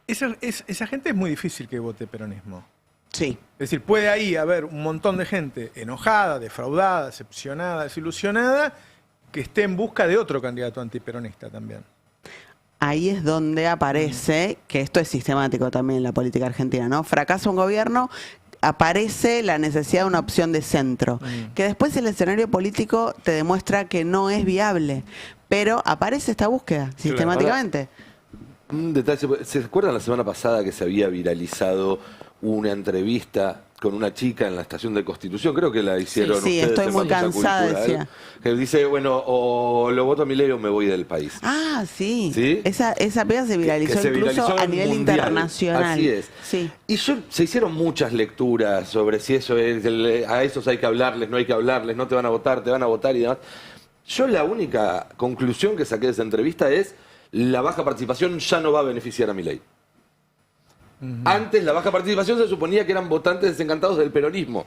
Esa gente es muy difícil que vote peronismo. Sí. Es decir, puede ahí haber un montón de gente enojada, defraudada, decepcionada, desilusionada, que esté en busca de otro candidato antiperonista también. Ahí es donde aparece, que esto es sistemático también en la política argentina, ¿no? Fracasa un gobierno, aparece la necesidad de una opción de centro, que después el escenario político te demuestra que no es viable, pero aparece esta búsqueda sistemáticamente. Un detalle, ¿se acuerdan la semana pasada que se había viralizado una entrevista con una chica en la estación de Constitución? Creo que la hicieron sí, ustedes. Estoy muy cansada, decía. Que dice, bueno, o lo voto a Milei o me voy del país. Ah, sí. ¿Sí? Esa pieza se viralizó, se incluso viralizó a nivel mundial. internacional. Así es. Sí. Y se hicieron muchas lecturas sobre si eso es, a esos hay que hablarles, no hay que hablarles, no te van a votar, te van a votar y demás. Yo la única conclusión que saqué de esa entrevista es: la baja participación ya no va a beneficiar a Milei. Antes la baja participación se suponía que eran votantes desencantados del peronismo.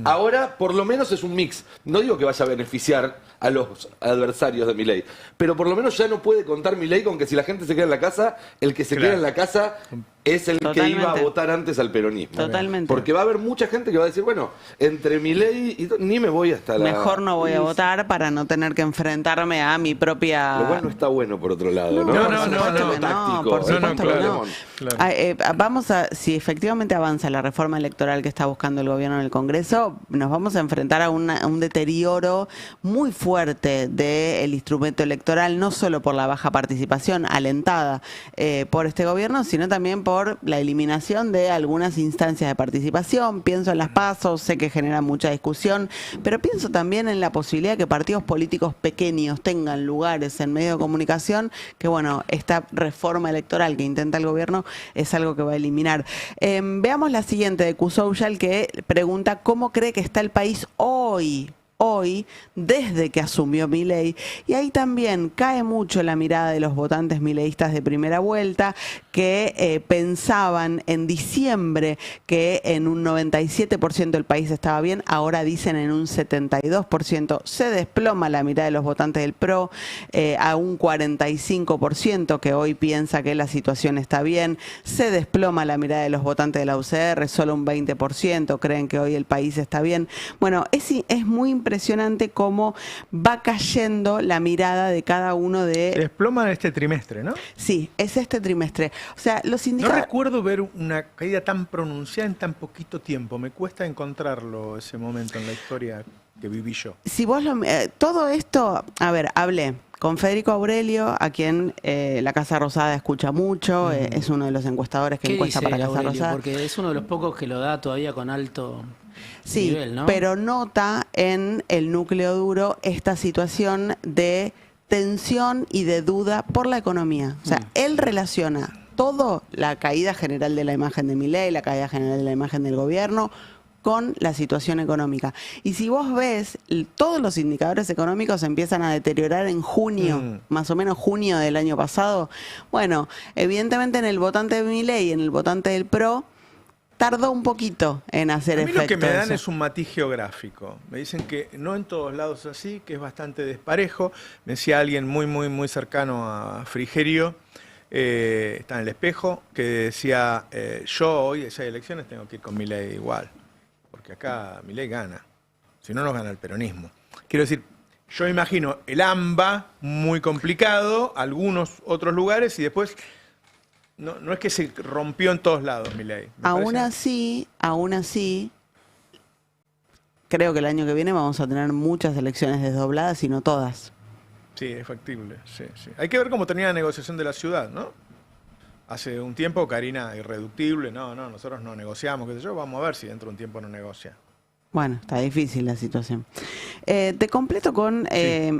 Ahora por lo menos es un mix. No digo que vaya a beneficiar a los adversarios de Milei, pero por lo menos ya no puede contar Milei con que si la gente se queda en la casa, el que se queda en la casa es el que iba a votar antes al peronismo. Totalmente. Porque va a haber mucha gente que va a decir, bueno, entre Milei y ni me voy hasta la... Mejor no voy a votar para no tener que enfrentarme a mi propia... Lo cual no está bueno por otro lado, ¿no? No, por supuesto que no. Vamos a, si efectivamente avanza la reforma electoral que está buscando el gobierno en el Congreso, nos vamos a enfrentar a un deterioro muy fuerte del instrumento electoral, no solo por la baja participación alentada por este gobierno, sino también por la eliminación de algunas instancias de participación. Pienso en las PASO, sé que genera mucha discusión, pero pienso también en la posibilidad de que partidos políticos pequeños tengan lugares en medios de comunicación, que bueno, esta reforma electoral que intenta el gobierno es algo que va a eliminar. Veamos la siguiente de Q-Social, que pregunta cómo cree que está el país hoy, desde que asumió Milei, y ahí también cae mucho la mirada de los votantes mileístas de primera vuelta, que pensaban en diciembre que en un 97% el país estaba bien, ahora dicen en un 72%. Se desploma la mirada de los votantes del PRO a un 45% que hoy piensa que la situación está bien. Se desploma la mirada de los votantes de la UCR, solo un 20% creen que hoy el país está bien. Bueno, es muy impresionante cómo va cayendo la mirada de cada uno de... Se desploma en este trimestre, ¿no? Sí, es este trimestre. O sea, los indicadores... No recuerdo ver una caída tan pronunciada en tan poquito tiempo. Me cuesta encontrarlo ese momento en la historia que viví yo. Si vos todo esto... A ver, hablé con Federico Aurelio, a quien la Casa Rosada escucha mucho, es uno de los encuestadores que encuesta para Casa Aurelio? Rosada. Porque es uno de los pocos que lo da todavía con alto... Sí, nivel, ¿no? Pero nota en el núcleo duro esta situación de tensión y de duda por la economía. O sea, él relaciona todo, la caída general de la imagen de Milei, la caída general de la imagen del gobierno, con la situación económica. Y si vos ves, todos los indicadores económicos empiezan a deteriorar en junio, más o menos junio del año pasado. Bueno, evidentemente en el votante de Milei y en el votante del PRO, tardó un poquito en hacer efecto. A mí lo que me dan es un matiz geográfico. Me dicen que no en todos lados es así, que es bastante desparejo. Me decía alguien muy cercano a Frigerio, está en El Espejo, que decía, yo hoy, si hay elecciones, tengo que ir con Milei igual. Porque acá Milei gana. Si no, nos gana el peronismo. Quiero decir, yo imagino el AMBA muy complicado, algunos otros lugares, y después... No es que se rompió en todos lados, Milei. Aún así, creo que el año que viene vamos a tener muchas elecciones desdobladas y no todas. Sí, es factible. Sí. Hay que ver cómo tenía la negociación de la ciudad, ¿no? Hace un tiempo, Karina, irreductible, nosotros no negociamos, qué sé yo, vamos a ver si dentro de un tiempo no negocia. Bueno, está difícil la situación. Te completo con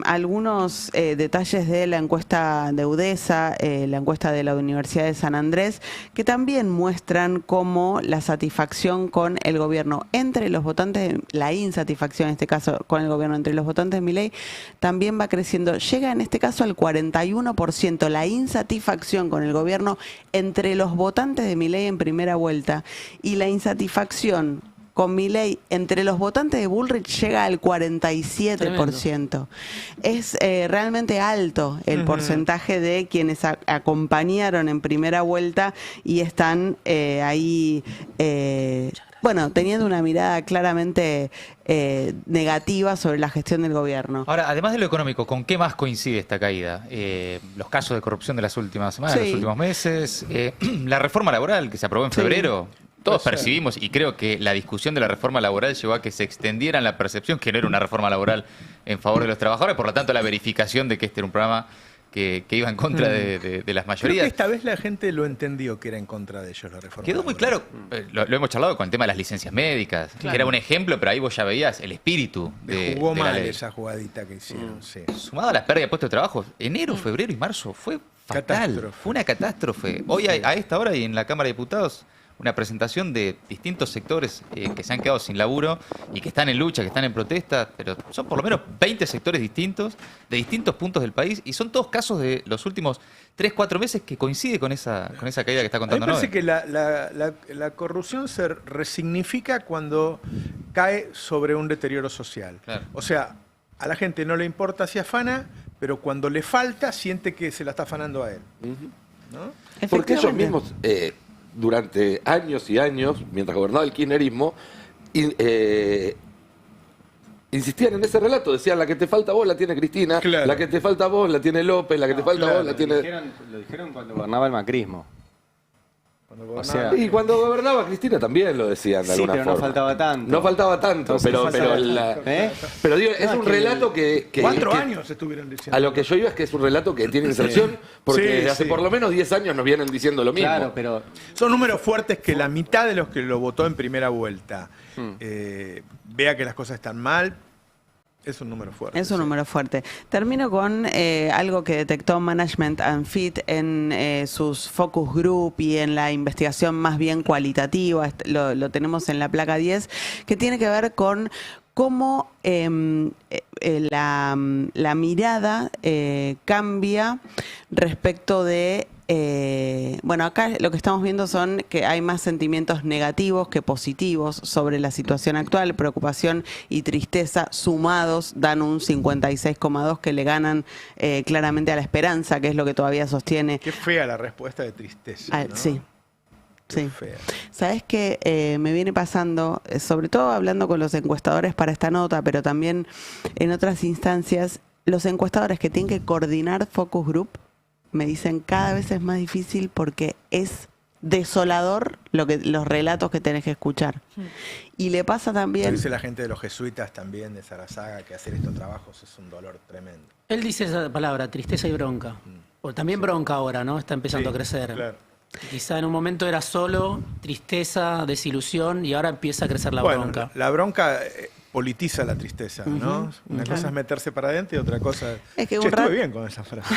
algunos detalles de la encuesta de UDESA, la encuesta de la Universidad de San Andrés, que también muestran cómo la satisfacción con el gobierno entre los votantes, la insatisfacción en este caso con el gobierno entre los votantes de Milei, también va creciendo. Llega en este caso al 41% la insatisfacción con el gobierno entre los votantes de Milei en primera vuelta, y la insatisfacción con Milei entre los votantes de Bullrich llega al 47%. Tremendo. Es realmente alto el porcentaje de quienes acompañaron en primera vuelta y están ahí, teniendo una mirada claramente negativa sobre la gestión del gobierno. Ahora, además de lo económico, ¿con qué más coincide esta caída? Los casos de corrupción de las últimas semanas, los últimos meses, la reforma laboral que se aprobó en febrero. Todos percibimos, y creo que la discusión de la reforma laboral llevó a que se extendiera la percepción que no era una reforma laboral en favor de los trabajadores, por lo tanto la verificación de que este era un programa que iba en contra de las mayorías. Creo que esta vez la gente lo entendió que era en contra de ellos la reforma Quedó muy claro, lo hemos charlado con el tema de las licencias médicas, que era un ejemplo, pero ahí vos ya veías el espíritu de jugó la mal ley. esa jugadita que hicieron, sí. Sumado a las pérdidas de puestos de trabajo, enero, febrero y marzo fue fatal, fue una catástrofe. Hoy a esta hora y en la Cámara de Diputados una presentación de distintos sectores que se han quedado sin laburo y que están en lucha, que están en protesta, pero son por lo menos 20 sectores distintos, de distintos puntos del país, y son todos casos de los últimos 3-4 meses que coincide con esa caída que está contando A mí me Noé. parece que la corrupción se resignifica cuando cae sobre un deterioro social. Claro. O sea, a la gente no le importa si afana, pero cuando le falta siente que se la está afanando a él. ¿No? Porque ellos mismos... durante años y años, mientras gobernaba el kirchnerismo, insistían en ese relato. Decían, la que te falta a vos la tiene Cristina, la que te falta a vos la tiene López, la que te falta a vos la tiene... Lo dijeron cuando gobernaba el macrismo. Y cuando gobernaba Cristina también lo decían de alguna forma. No faltaba tanto. No faltaba tanto, pero digo, es un relato que 4 años estuvieron diciendo. A lo que yo iba es que es un relato que tiene inserción, porque hace por lo menos 10 años nos vienen diciendo lo mismo. Claro, pero... Son números fuertes que la mitad de los que lo votó en primera vuelta vea que las cosas están mal. Es un número fuerte. Es un número fuerte. Termino con algo que detectó Management and Fit en sus focus group y en la investigación más bien cualitativa, lo tenemos en la placa 10, que tiene que ver con cómo la mirada cambia respecto de... acá lo que estamos viendo son que hay más sentimientos negativos que positivos sobre la situación actual. Preocupación y tristeza sumados dan un 56,2 que le ganan claramente a la esperanza, que es lo que todavía sostiene. Qué fea la respuesta de tristeza, ¿no? Sí. Sí. ¿Sabes qué me viene pasando? Sobre todo hablando con los encuestadores para esta nota, pero también en otras instancias, los encuestadores que tienen que coordinar focus group me dicen cada vez es más difícil porque es desolador los relatos que tenés que escuchar. Y le pasa también... Dice la gente de los jesuitas también, de Sarazaga, que hacer estos trabajos es un dolor tremendo. Él dice esa palabra, tristeza y bronca. O también bronca ahora, ¿no? Está empezando a crecer. Claro. Quizá en un momento era solo tristeza, desilusión, y ahora empieza a crecer la bronca. La bronca, politiza la tristeza, ¿no? Una cosa es meterse para adentro y otra cosa es que estuve bien con esa frase.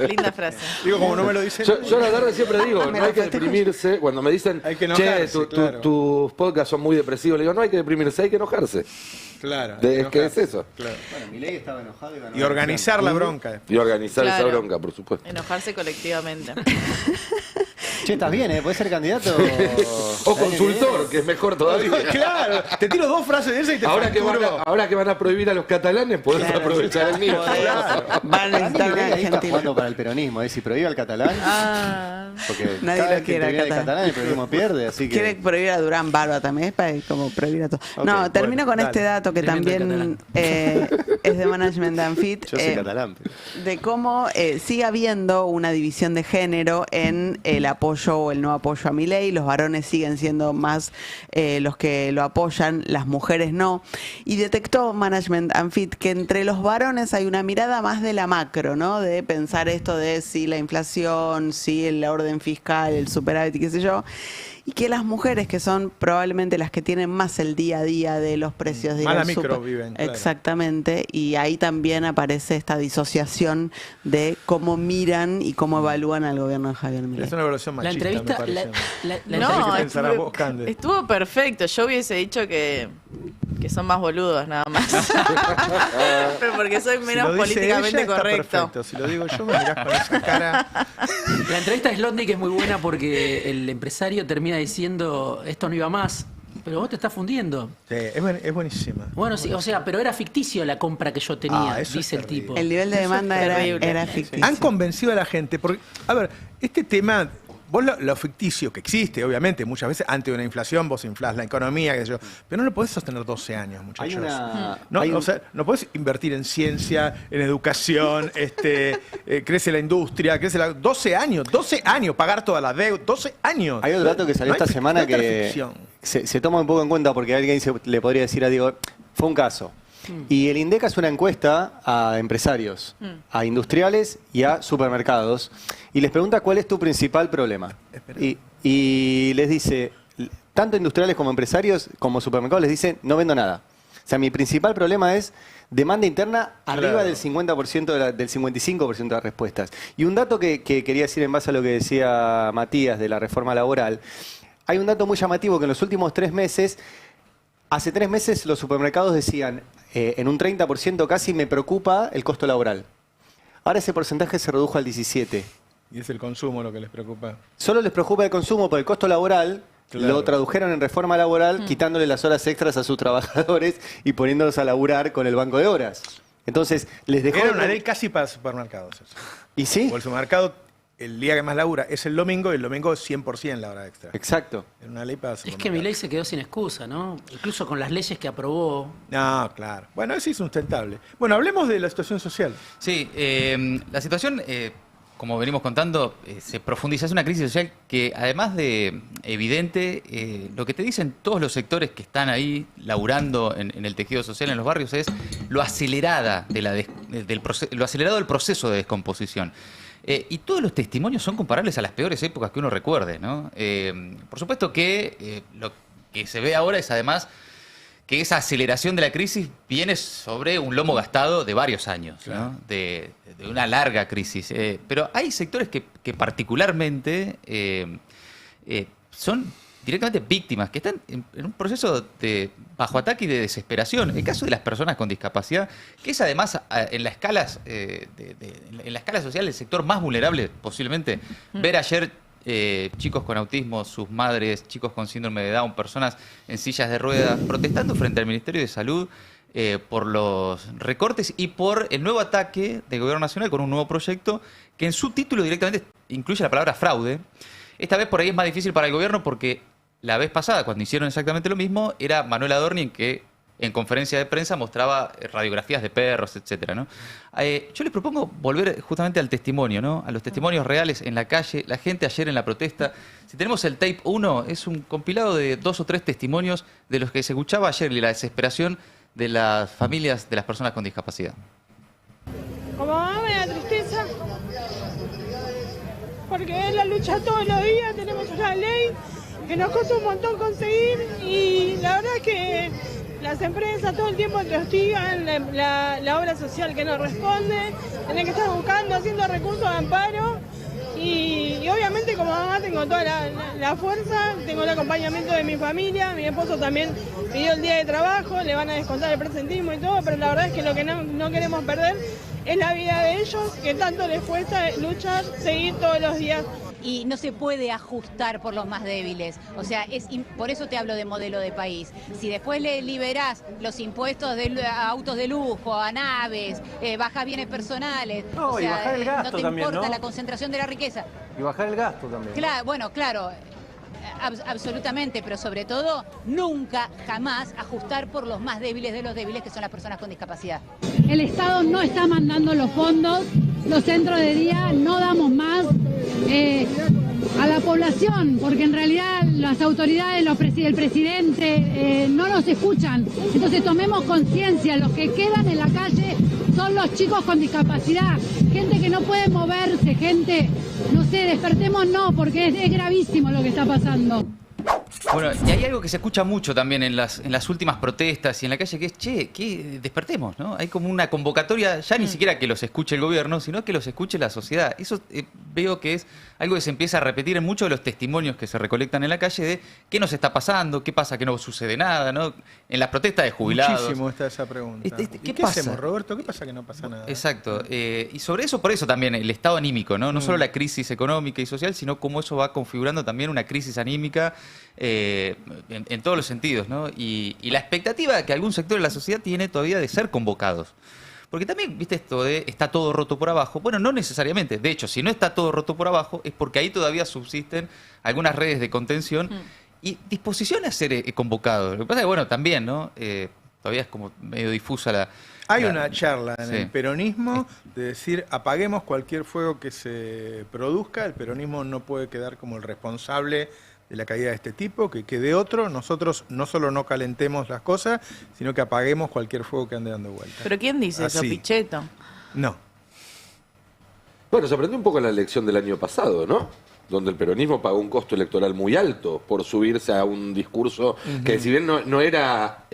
Linda frase. Digo, como no me lo dicen. Yo a la tarde siempre digo, no hay que deprimirse. Cuando me dicen, che, tus podcasts son muy depresivos, le digo, no hay que deprimirse, hay que enojarse. Claro. ¿Qué es eso? Claro. Bueno, Milei estaba enojado y organizar la bronca. Y organizar esa bronca, por supuesto. Enojarse colectivamente. Che, ¿estás bien, ¿Puedes ser candidato? O consultor, que es mejor todavía. Claro, te tiro 2 frases de esa y te ahora que van a prohibir a los catalanes, podés aprovechar el niño. Van a necesitar una está jugando para el peronismo, si prohíbe al catalán. Porque nadie cada lo vez que quiere termina el catalán, el peronismo pierde, así que... Quiere prohibir a Durán Barba también, es para como prohibir a todo. Okay, termino con este dato que también es de Management and Fit. Yo soy catalán. De cómo sigue habiendo una división de género en el apoyo o el no apoyo a Milei. Los varones siguen siendo más los que lo apoyan, las mujeres no. Y detectó Management and Fit que entre los varones hay una mirada más de la macro, ¿no? De pensar esto de si la inflación, si el orden fiscal, el superávit y qué sé yo. Y que las mujeres, que son probablemente las que tienen más el día a día de los precios de la micro viven, claro. Exactamente, y ahí también aparece esta disociación de cómo miran y cómo evalúan al gobierno de Javier Milei. Es una evaluación machista, la entrevista, no, estuvo perfecto. Yo hubiese dicho que son más boludos, nada más. Pero porque soy menos políticamente correcto. Perfecto. Si lo digo yo, me mirás con esa cara. La entrevista de Slotnick es muy buena porque el empresario termina diciendo esto no iba más, pero vos te estás fundiendo. Sí, es buenísima. Bueno, sí, o sea, pero era ficticio la compra que yo tenía, dice el tipo. El nivel de demanda era ficticio. Han convencido a la gente, porque, a ver, este tema... Vos lo ficticio, que existe, obviamente, muchas veces, antes de una inflación, vos inflás la economía, qué sé yo, pero no lo podés sostener 12 años, muchachos. O sea, no podés invertir en ciencia, en educación, crece la industria, 12 años, pagar todas las deudas, 12 años. Hay otro dato que salió esta semana que se toma un poco en cuenta porque alguien le podría decir a Diego, fue un caso. Y el INDEC hace una encuesta a empresarios, a industriales y a supermercados y les pregunta cuál es tu principal problema. Y les dice, tanto industriales como empresarios como supermercados les dicen, no vendo nada. O sea, mi principal problema es demanda interna arriba del 50% del 55% de las respuestas. Y un dato que quería decir en base a lo que decía Matías de la reforma laboral, hay un dato muy llamativo que en los últimos 3 meses, hace 3 meses los supermercados decían, en un 30% casi me preocupa el costo laboral. Ahora ese porcentaje se redujo al 17%. ¿Y es el consumo lo que les preocupa? Solo les preocupa el consumo por el costo laboral. Claro. Lo tradujeron en reforma laboral, quitándole las horas extras a sus trabajadores y poniéndolos a laburar con el banco de horas. Entonces, les dejó... Era una ley casi para supermercados. Eso. ¿Y sí? O el supermercado, el día que más labura es el domingo, y el domingo es 100% la hora extra. Exacto. Era una ley para supermercados. Es que Milei se quedó sin excusa, ¿no? Incluso con las leyes que aprobó. No, claro. Bueno, eso es insustentable. Bueno, hablemos de la situación social. Sí, la situación... como venimos contando, se profundiza. Es una crisis social que, además de evidente, lo que te dicen todos los sectores que están ahí laburando en el tejido social, en los barrios, es lo acelerado del proceso de descomposición. Y todos los testimonios son comparables a las peores épocas que uno recuerde, ¿no? Por supuesto que lo que se ve ahora es, además, que esa aceleración de la crisis viene sobre un lomo gastado de varios años, ¿no? De una larga crisis. Pero hay sectores que particularmente son directamente víctimas, que están en un proceso de bajo ataque y de desesperación. El caso de las personas con discapacidad, que es además en la escala social el sector más vulnerable posiblemente. Ver ayer... chicos con autismo, sus madres, chicos con síndrome de Down, personas en sillas de ruedas, protestando frente al Ministerio de Salud por los recortes y por el nuevo ataque del Gobierno Nacional con un nuevo proyecto que en su título directamente incluye la palabra fraude. Esta vez por ahí es más difícil para el Gobierno porque la vez pasada, cuando hicieron exactamente lo mismo, era Manuel Adorni que en conferencia de prensa mostraba radiografías de perros, etcétera, ¿no? Yo les propongo volver justamente al testimonio, ¿no? A los testimonios reales en la calle, la gente ayer en la protesta. Si tenemos el tape 1, es un compilado de 2 o 3 testimonios de los que se escuchaba ayer y la desesperación de las familias de las personas con discapacidad. Como mamá me da tristeza, porque es la lucha todos los días, tenemos una ley que nos costó un montón conseguir y la verdad que las empresas todo el tiempo te hostigan, la obra social que no responde, tenés que estar buscando, haciendo recursos de amparo. Y obviamente como mamá tengo toda la fuerza, tengo el acompañamiento de mi familia, mi esposo también pidió el día de trabajo, le van a descontar el presentismo y todo, pero la verdad es que lo que no queremos perder es la vida de ellos, que tanto les cuesta luchar, seguir todos los días. Y no se puede ajustar por los más débiles. O sea, por eso te hablo de modelo de país. Si después le liberás los impuestos a autos de lujo, a naves, bajás bienes personales, no, o sea, y bajar el gasto no te también, importa ¿no? la concentración de la riqueza. Y bajar el gasto también. Claro, bueno, claro. Absolutamente, pero sobre todo, nunca, jamás ajustar por los más débiles de los débiles, que son las personas con discapacidad. El Estado no está mandando los fondos, los centros de día, no damos más a la población, porque en realidad las autoridades, el presidente, no nos escuchan. Entonces tomemos conciencia, los que quedan en la calle son los chicos con discapacidad, gente que no puede moverse, gente, no sé, despertemos no, porque es gravísimo lo que está pasando. Bueno, y hay algo que se escucha mucho también en las últimas protestas y en la calle, que es, que despertemos, ¿no? Hay como una convocatoria, ya ni siquiera que los escuche el gobierno, sino que los escuche la sociedad. Eso veo que es algo que se empieza a repetir en muchos de los testimonios que se recolectan en la calle de qué nos está pasando, qué pasa, que no sucede nada, ¿no? En las protestas de jubilados. Muchísimo está esa pregunta. ¿Qué ¿Qué pasa? hacemos, Roberto? ¿Qué pasa que no pasa nada? Exacto. Y sobre eso, por eso también el estado anímico, ¿no? No solo la crisis económica y social, sino cómo eso va configurando también una crisis anímica en todos los sentidos, ¿no? Y la expectativa que algún sector de la sociedad tiene todavía de ser convocados. Porque también, viste esto de está todo roto por abajo. Bueno, no necesariamente. De hecho, si no está todo roto por abajo, es porque ahí todavía subsisten algunas redes de contención y disposición a ser convocados. Lo que pasa es que, bueno, también, ¿no? Todavía es como medio difusa Hay una charla en el peronismo de decir apaguemos cualquier fuego que se produzca, el peronismo no puede quedar como el responsable de la caída de este tipo, que quede otro, nosotros no solo no calentemos las cosas, sino que apaguemos cualquier fuego que ande dando vueltas. ¿Pero quién dice eso, Pichetto? No. Bueno, se aprendió un poco en la elección del año pasado, ¿no? Donde el peronismo pagó un costo electoral muy alto por subirse a un discurso que, si bien no era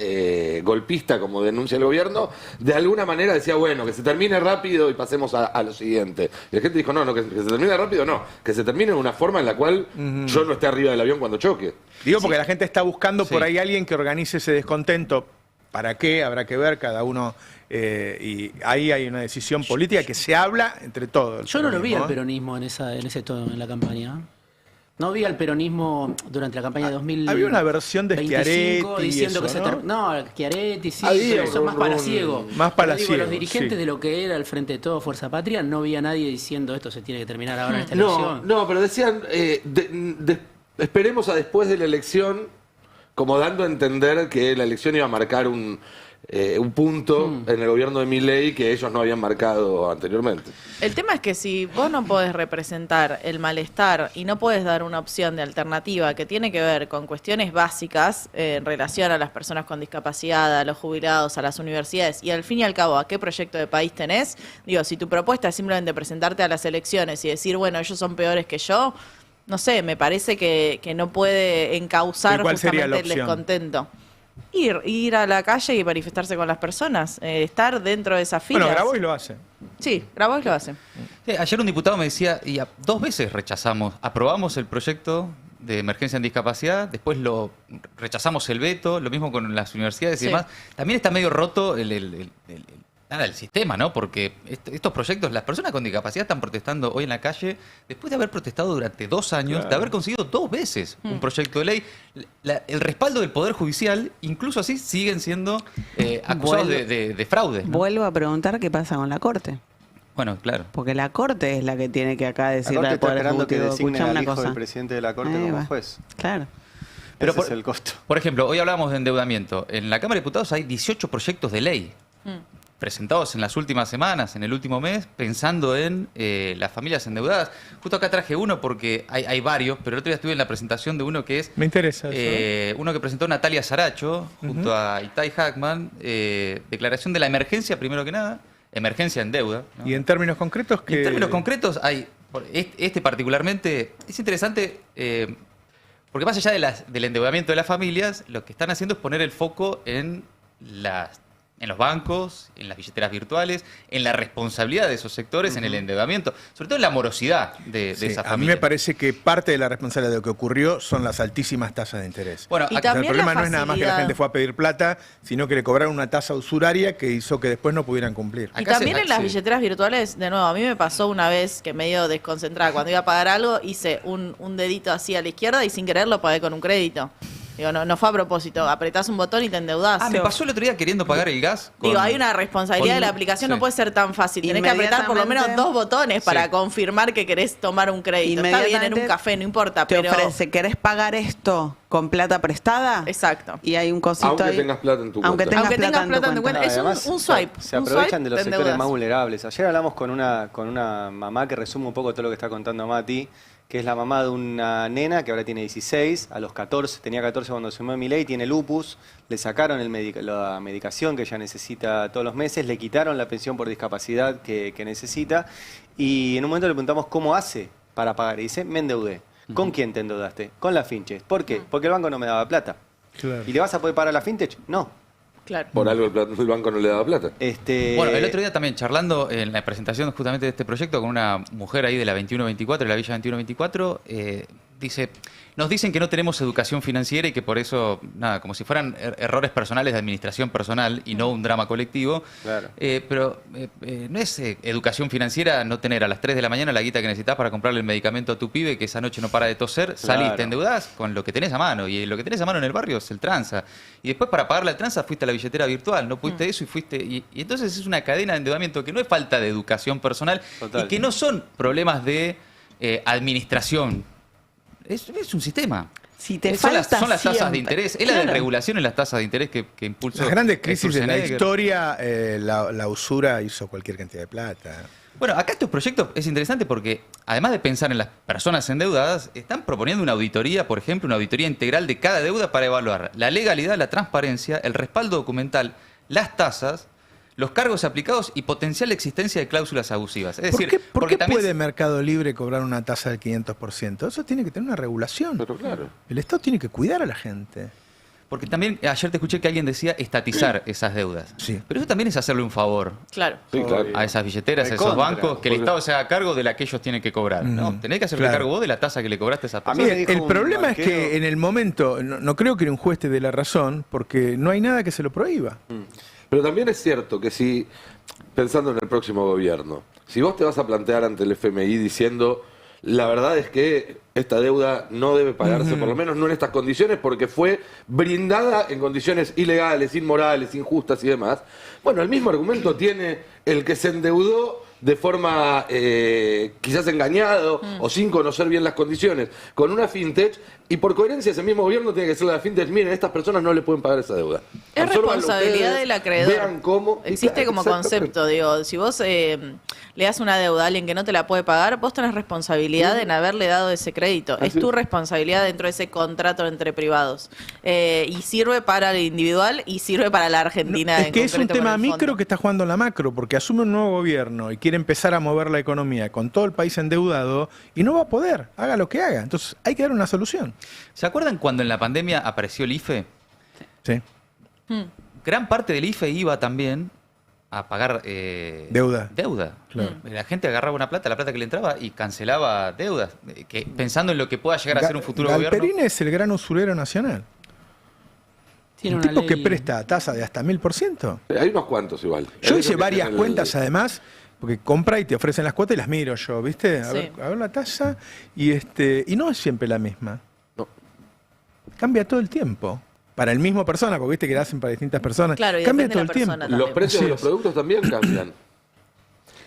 golpista como denuncia el gobierno, de alguna manera decía, bueno, que se termine rápido y pasemos a lo siguiente. Y la gente dijo, no, que se termine rápido, no, que se termine en una forma en la cual yo no esté arriba del avión cuando choque. Digo porque la gente está buscando por ahí alguien que organice ese descontento. ¿Para qué? Habrá que ver cada uno. Y ahí hay una decisión política que se habla entre todos. Yo no lo vi al peronismo en ese tono en la campaña. No vi al peronismo durante la campaña de 2000. Había una versión de Schiaretti diciendo eso, que ¿no? No, Schiaretti sí, pero son más palaciegos. Más palaciegos. Los dirigentes de lo que era el Frente de Todo, Fuerza Patria, no vi a nadie diciendo esto se tiene que terminar ahora en esta elección. No, pero decían, esperemos a después de la elección, como dando a entender que la elección iba a marcar un punto en el gobierno de Milei que ellos no habían marcado anteriormente. El tema es que si vos no podés representar el malestar y no podés dar una opción de alternativa que tiene que ver con cuestiones básicas en relación a las personas con discapacidad, a los jubilados, a las universidades y al fin y al cabo a qué proyecto de país tenés, digo, si tu propuesta es simplemente presentarte a las elecciones y decir, bueno, ellos son peores que yo, no sé, me parece que no puede encauzar justamente el descontento. Ir a la calle y manifestarse con las personas, estar dentro de esas filas. Bueno, Grabois lo hace. Sí, Grabois lo hace. Ayer un diputado me decía, y 2 veces aprobamos el proyecel de emergencia en discapacidad, después rechazamos el veto, lo mismo con las universidades y demás. También está medio roto el sistema, ¿no? Porque estos proyectos, las personas con discapacidad están protestando hoy en la calle después de haber protestado durante 2 años, de haber conseguido 2 veces un proyecto de ley. El respaldo del Poder Judicial, incluso así, siguen siendo acusados de fraude, ¿no? Vuelvo a preguntar qué pasa con la Corte. Bueno, claro. Porque la Corte es la que tiene que acá decirle al Poder esperando Ejecutivo, que designen al hijo cosa. del presidente de la Corte como juez. Claro. Pero ese es el costo. Por ejemplo, hoy hablábamos de endeudamiento. En la Cámara de Diputados hay 18 proyectos de ley presentados en las últimas semanas, en el último mes, pensando en las familias endeudadas. Justo acá traje uno porque hay varios, pero el otro día estuve en la presentación de uno que es... Me interesa eso. Uno que presentó Natalia Saracho, junto a Itai Hackman, declaración de la emergencia, primero que nada, emergencia en deuda, ¿no? Y en términos concretos, En términos concretos, hay particularmente, es interesante... porque más allá del endeudamiento de las familias, lo que están haciendo es poner el foco en en los bancos, en las billeteras virtuales, en la responsabilidad de esos sectores, en el endeudamiento, sobre todo en la morosidad de esa familia. A mí me parece que parte de la responsabilidad de lo que ocurrió son las altísimas tasas de interés. Bueno, el problema no es nada más que la gente fue a pedir plata, sino que le cobraron una tasa usuraria que hizo que después no pudieran cumplir. Y también en las billeteras virtuales, de nuevo, a mí me pasó una vez que medio desconcentrada, cuando iba a pagar algo, hice un dedito así a la izquierda y sin querer lo pagué con un crédito. Digo, no fue a propósito, apretás un botón y te endeudás. Me pasó el otro día queriendo pagar el gas. Digo, hay una responsabilidad de la aplicación, no puede ser tan fácil. Tenés que apretar por lo menos 2 botones para confirmar que querés tomar un crédito. Está bien en un café, no importa, te pero... ofrece, ¿querés pagar esto con plata prestada? Exacto. Y hay un cosito aunque ahí. tengas plata en tu cuenta. Aunque tengas plata en tu cuenta. Es Además, un swipe. Se aprovechan de los sectores más vulnerables. Ayer hablamos con una mamá que resume un poco todo lo que está contando Mati, que es la mamá de una nena que ahora tiene 16, a los 14, tenía 14 cuando se murió Milei, tiene lupus, le sacaron la medicación que ella necesita todos los meses, le quitaron la pensión por discapacidad que necesita, y en un momento le preguntamos cómo hace para pagar, y dice, me endeudé. ¿Con quién te endeudaste? Con la Fintech. ¿Por qué? Porque el banco no me daba plata. Claro. ¿Y le vas a poder pagar a la Fintech? No. Claro. Por algo el banco no le daba plata. Bueno, el otro día también charlando en la presentación justamente de este proyecto con una mujer ahí de la 2124, de la Villa 2124, dice, nos dicen que no tenemos educación financiera y que por eso, nada, como si fueran errores personales de administración personal y no un drama colectivo. Claro. Pero no es educación financiera no tener a las 3 de la mañana la guita que necesitas para comprarle el medicamento a tu pibe que esa noche no para de toser, salís, te endeudás con lo que tenés a mano. Y lo que tenés a mano en el barrio es el tranza. Y después para pagarle al tranza fuiste a la billetera virtual, no pudiste eso y fuiste... Y entonces es una cadena de endeudamiento que no es falta de educación personal y que no son problemas de administración. Es un sistema. Si te son las falta tasas de siempre. interés, es la desregulación en las tasas de interés que impulsó. Las grandes crisis de la Sturzenegger. historia, la usura hizo cualquier cantidad de plata. Bueno, acá estos proyectos es interesante porque, además de pensar en las personas endeudadas, están proponiendo una auditoría, por ejemplo, una auditoría integral de cada deuda para evaluar la legalidad, la transparencia, el respaldo documental, las tasas, los cargos aplicados y potencial existencia de cláusulas abusivas. Es decir, ¿Por qué también puede Mercado Libre cobrar una tasa del 500%? Eso tiene que tener una regulación. Pero claro. El Estado tiene que cuidar a la gente. Porque también ayer te escuché que alguien decía estatizar esas deudas. Sí. Pero eso también es hacerle un favor. Claro. Sí, claro. A esas billeteras, a esos bancos, que el Estado se haga cargo de la que ellos tienen que cobrar. ¿no? Tenés que hacerle cargo vos de la tasa que le cobraste a esas personas. El problema es que en el momento, no creo que un juez te dé la razón, porque no hay nada que se lo prohíba. Pero también es cierto que si, pensando en el próximo gobierno, si vos te vas a plantear ante el FMI diciendo, la verdad es que esta deuda no debe pagarse, por lo menos no en estas condiciones, porque fue brindada en condiciones ilegales, inmorales, injustas y demás. Bueno, el mismo argumento tiene el que se endeudó de forma quizás engañado o sin conocer bien las condiciones con una fintech, y por coherencia ese mismo gobierno tiene que decirle a la fintech, miren, estas personas no le pueden pagar esa deuda. Es responsabilidad del acreedor. Vean cómo... Existe como concepto, digo, si vos le das una deuda a alguien que no te la puede pagar, vos tenés responsabilidad en haberle dado ese crédito. Es tu responsabilidad dentro de ese contrato entre privados. Y sirve para el individual y sirve para la Argentina. Es que es un tema micro que está jugando la macro, porque asume un nuevo gobierno y quiere empezar a mover la economía con todo el país endeudado y no va a poder, haga lo que haga. Entonces hay que dar una solución. ¿Se acuerdan cuando en la pandemia apareció el IFE? Sí. Gran parte del IFE iba también a pagar deuda. Claro. La gente agarraba una plata, la plata que le entraba, y cancelaba deudas, pensando en lo que pueda llegar a ser un futuro Galperín gobierno. es el gran usurero nacional. Tiene un una tipo ley... que presta tasa de hasta 1000%. Hay unos cuantos igual. Yo hice varias cuentas además, porque compra y te ofrecen las cuotas y las miro yo, ¿viste? A ver la tasa y no es siempre la misma. No. Cambia todo el tiempo. Para el mismo persona, porque viste que la hacen para distintas personas. Claro, y cambia depende todo el de la tiempo. Los precios de los productos también cambian.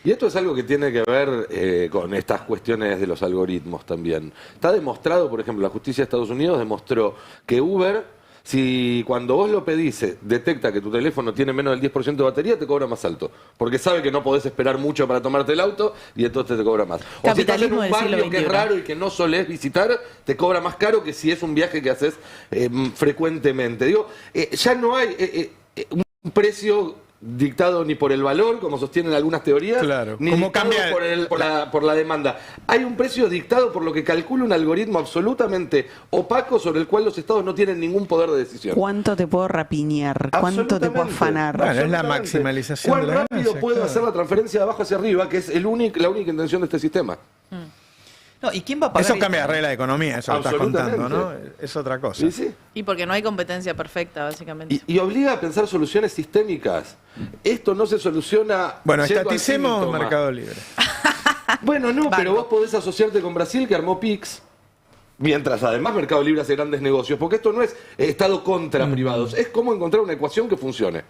Y esto es algo que tiene que ver con estas cuestiones de los algoritmos también. Está demostrado, por ejemplo, la justicia de Estados Unidos demostró que Uber, si cuando vos lo pedís detecta que tu teléfono tiene menos del 10% de batería, te cobra más alto. Porque sabe que no podés esperar mucho para tomarte el auto y entonces te cobra más. O si estás en un barrio que es raro y que no solés visitar, te cobra más caro que si es un viaje que haces frecuentemente. Digo, ya no hay un precio dictado ni por el valor, como sostienen algunas teorías, ni dictado por la demanda. Hay un precio dictado por lo que calcula un algoritmo absolutamente opaco sobre el cual los estados no tienen ningún poder de decisión. ¿Cuánto te puedo rapiñar? ¿Cuánto te puedo afanar? Bueno, es la maximalización ¿Cuán de la rápido ganancia, puedo claro. hacer la transferencia de abajo hacia arriba, que es la única intención de este sistema? No, ¿y quién va a pagar Eso cambia la regla de economía, eso que estás contando, ¿no? Es otra cosa. Sí, sí. Y porque no hay competencia perfecta, básicamente. Y obliga a pensar soluciones sistémicas. Esto no se soluciona. Bueno, yendo al estaticemos síntoma. Mercado Libre. Bueno, no, pero vos podés asociarte con Brasil, que armó Pix, mientras además Mercado Libre hace grandes negocios, porque esto no es Estado contra privados, es cómo encontrar una ecuación que funcione.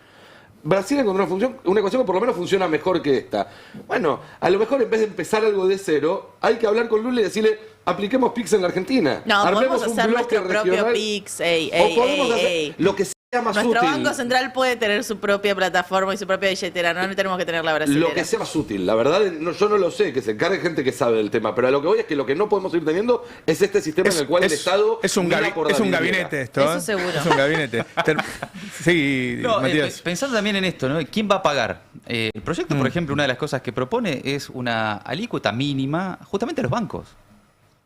Brasil encontró una ecuación que por lo menos funciona mejor que esta. Bueno, a lo mejor en vez de empezar algo de cero, hay que hablar con Lula y decirle, apliquemos Pix en la Argentina. No, armemos podemos un hacer bloque nuestro propio regional, Pix. o podemos hacer lo que sea más Nuestro útil. Banco Central puede tener su propia plataforma y su propia billetera, no tenemos que tener la brasilera. Lo que sea más útil, la verdad, yo no lo sé, que se encargue gente que sabe del tema, pero a lo que voy es que lo que no podemos ir teniendo es este sistema en el cual el Estado es un gabinete esto, Eso seguro. Es un gabinete. Sí, No, Matías. pensando también en esto, ¿no? ¿Quién va a pagar? El proyecto, por ejemplo, una de las cosas que propone es una alícuota mínima justamente a los bancos.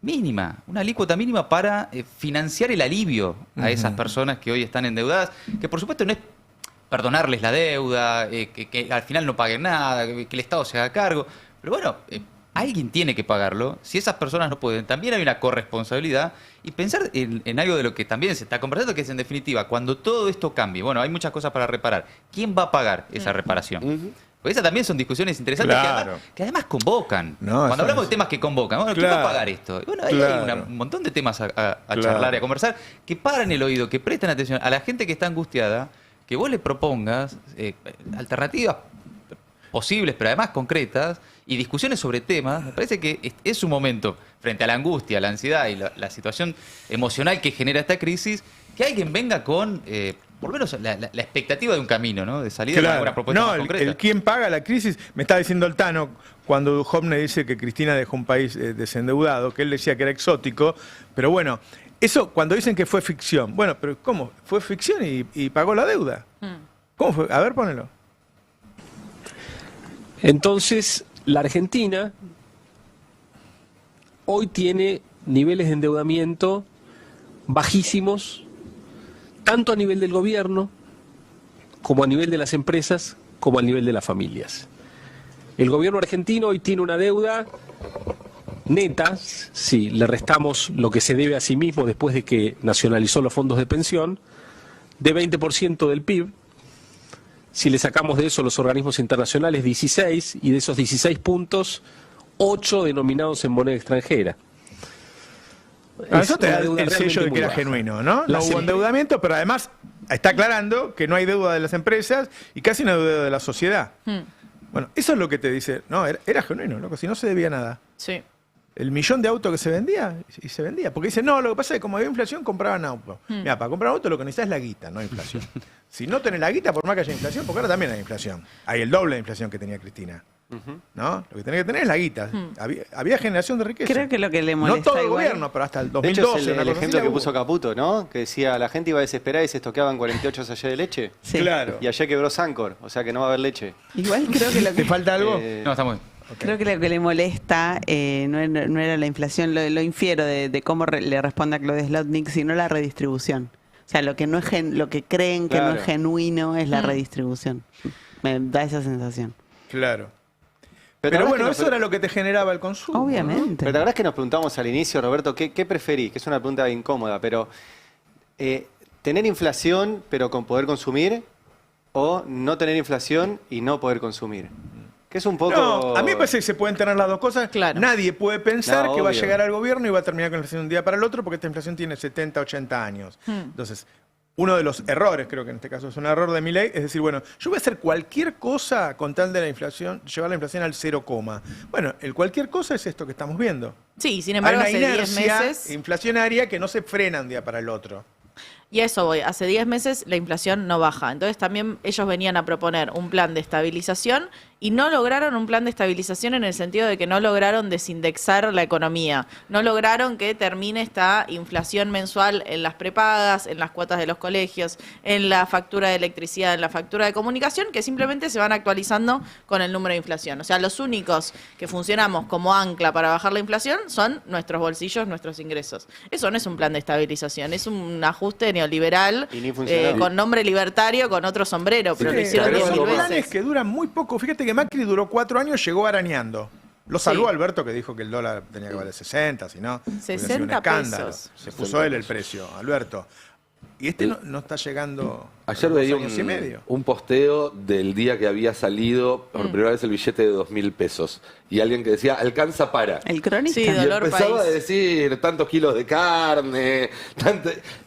Mínima, una alícuota mínima para financiar el alivio a esas personas que hoy están endeudadas, que por supuesto no es perdonarles la deuda, que al final no paguen nada, que el Estado se haga cargo, pero bueno, alguien tiene que pagarlo. Si esas personas no pueden, también hay una corresponsabilidad y pensar en algo de lo que también se está conversando, que es en definitiva, cuando todo esto cambie, bueno, hay muchas cosas para reparar, ¿quién va a pagar esa reparación? Porque esas también son discusiones interesantes que además convocan. Cuando hablamos de temas que convocan, bueno, ¿quién va a pagar esto? Y bueno, hay un montón de temas a charlar y a conversar, que paran el oído, que presten atención a la gente que está angustiada, que vos le propongas alternativas posibles, pero además concretas, y discusiones sobre temas. Me parece que es un momento, frente a la angustia, la ansiedad y la situación emocional que genera esta crisis, que alguien venga con... por lo menos la expectativa de un camino, ¿no? De salida de alguna propuesta más concreta. El quién paga la crisis, me está diciendo el Tano, cuando Duhovne dice que Cristina dejó un país desendeudado, que él decía que era exótico, pero bueno, eso cuando dicen que fue ficción, bueno, pero ¿cómo? Fue ficción y pagó la deuda. ¿Cómo fue? A ver, ponelo. Entonces, la Argentina hoy tiene niveles de endeudamiento bajísimos, tanto a nivel del gobierno, como a nivel de las empresas, como a nivel de las familias. El gobierno argentino hoy tiene una deuda neta, si le restamos lo que se debe a sí mismo después de que nacionalizó los fondos de pensión, de 20% del PIB. Si le sacamos de eso los organismos internacionales, 16, y de esos 16 puntos, 8 denominados en moneda extranjera. Eso te da el sello de que era genuino, ¿no? No hubo endeudamiento, pero además está aclarando que no hay deuda de las empresas y casi no hay deuda de la sociedad. Bueno, eso es lo que te dice, no, era genuino, loco, si no se debía nada. Sí. El millón de autos que se vendía, y se vendía. Porque dicen, no, lo que pasa es que como había inflación, compraban autos. Mira, para comprar auto lo que necesitas es la guita, no inflación. Si no tenés la guita, por más que haya inflación, porque ahora también hay inflación. Hay el doble de inflación que tenía Cristina. ¿No? Lo que tenés que tener es la guita. Había generación de riqueza. Creo que lo que le molesta no todo el igual... gobierno, pero hasta el 2012. De hecho, es el ejemplo que puso Caputo, ¿no? Que decía, la gente iba a desesperar y se estoqueaban 48 sallés de leche. Sí. Claro. Y ayer quebró Sancor, o sea que no va a haber leche. Igual creo que lo que... ¿Te falta algo? No, está muy bien. Creo que lo que le molesta no era la inflación, lo infiero de cómo le responde a Claudia Zlotnik, sino la redistribución. O sea, lo que no es lo que creen que no es genuino es la redistribución. Me da esa sensación. Claro. Pero bueno, eso era lo que te generaba el consumo. Obviamente. ¿No? Pero la verdad es que nos preguntamos al inicio, Roberto, ¿qué preferís? Que es una pregunta incómoda, pero ¿tener inflación pero con poder consumir o no tener inflación y no poder consumir? Que es un poco... No, a mí me parece que se pueden tener las dos cosas. Claro. Nadie puede pensar que va a obvio. llegar al gobierno y va a terminar con la inflación de un día para el otro porque esta inflación tiene 70, 80 años. Entonces, uno de los errores, creo que en este caso es un error de Milei, es decir, bueno, yo voy a hacer cualquier cosa con tal de la inflación, llevar la inflación al 0, bueno, el cualquier cosa es esto que estamos viendo. Sí, sin embargo, hay hace una 10 inercia meses... inflacionaria que no se frena un día para el otro. Y a eso voy, hace 10 meses la inflación no baja. Entonces también ellos venían a proponer un plan de estabilización y no lograron un plan de estabilización en el sentido de que no lograron desindexar la economía. No lograron que termine esta inflación mensual en las prepagas, en las cuotas de los colegios, en la factura de electricidad, en la factura de comunicación, que simplemente se van actualizando con el número de inflación. O sea, los únicos que funcionamos como ancla para bajar la inflación son nuestros bolsillos, nuestros ingresos. Eso no es un plan de estabilización, es un ajuste neoliberal con nombre libertario, con otro sombrero, pero lo hicieron 10.000 veces. Planes que duran muy poco. Fíjate que Macri duró 4 años, llegó arañando. Lo salvó Alberto, que dijo que el dólar tenía que valer 60, si no, 60 un escándalo. pesos. Se puso él el precio, Alberto. Y este no está llegando. Ayer a 2 veía años y medio. un posteo del día que había salido por primera vez el billete de 2.000 pesos. Y alguien que decía, alcanza para. El cronista. Sí, Y dolor empezaba país. a decir tantos kilos de carne.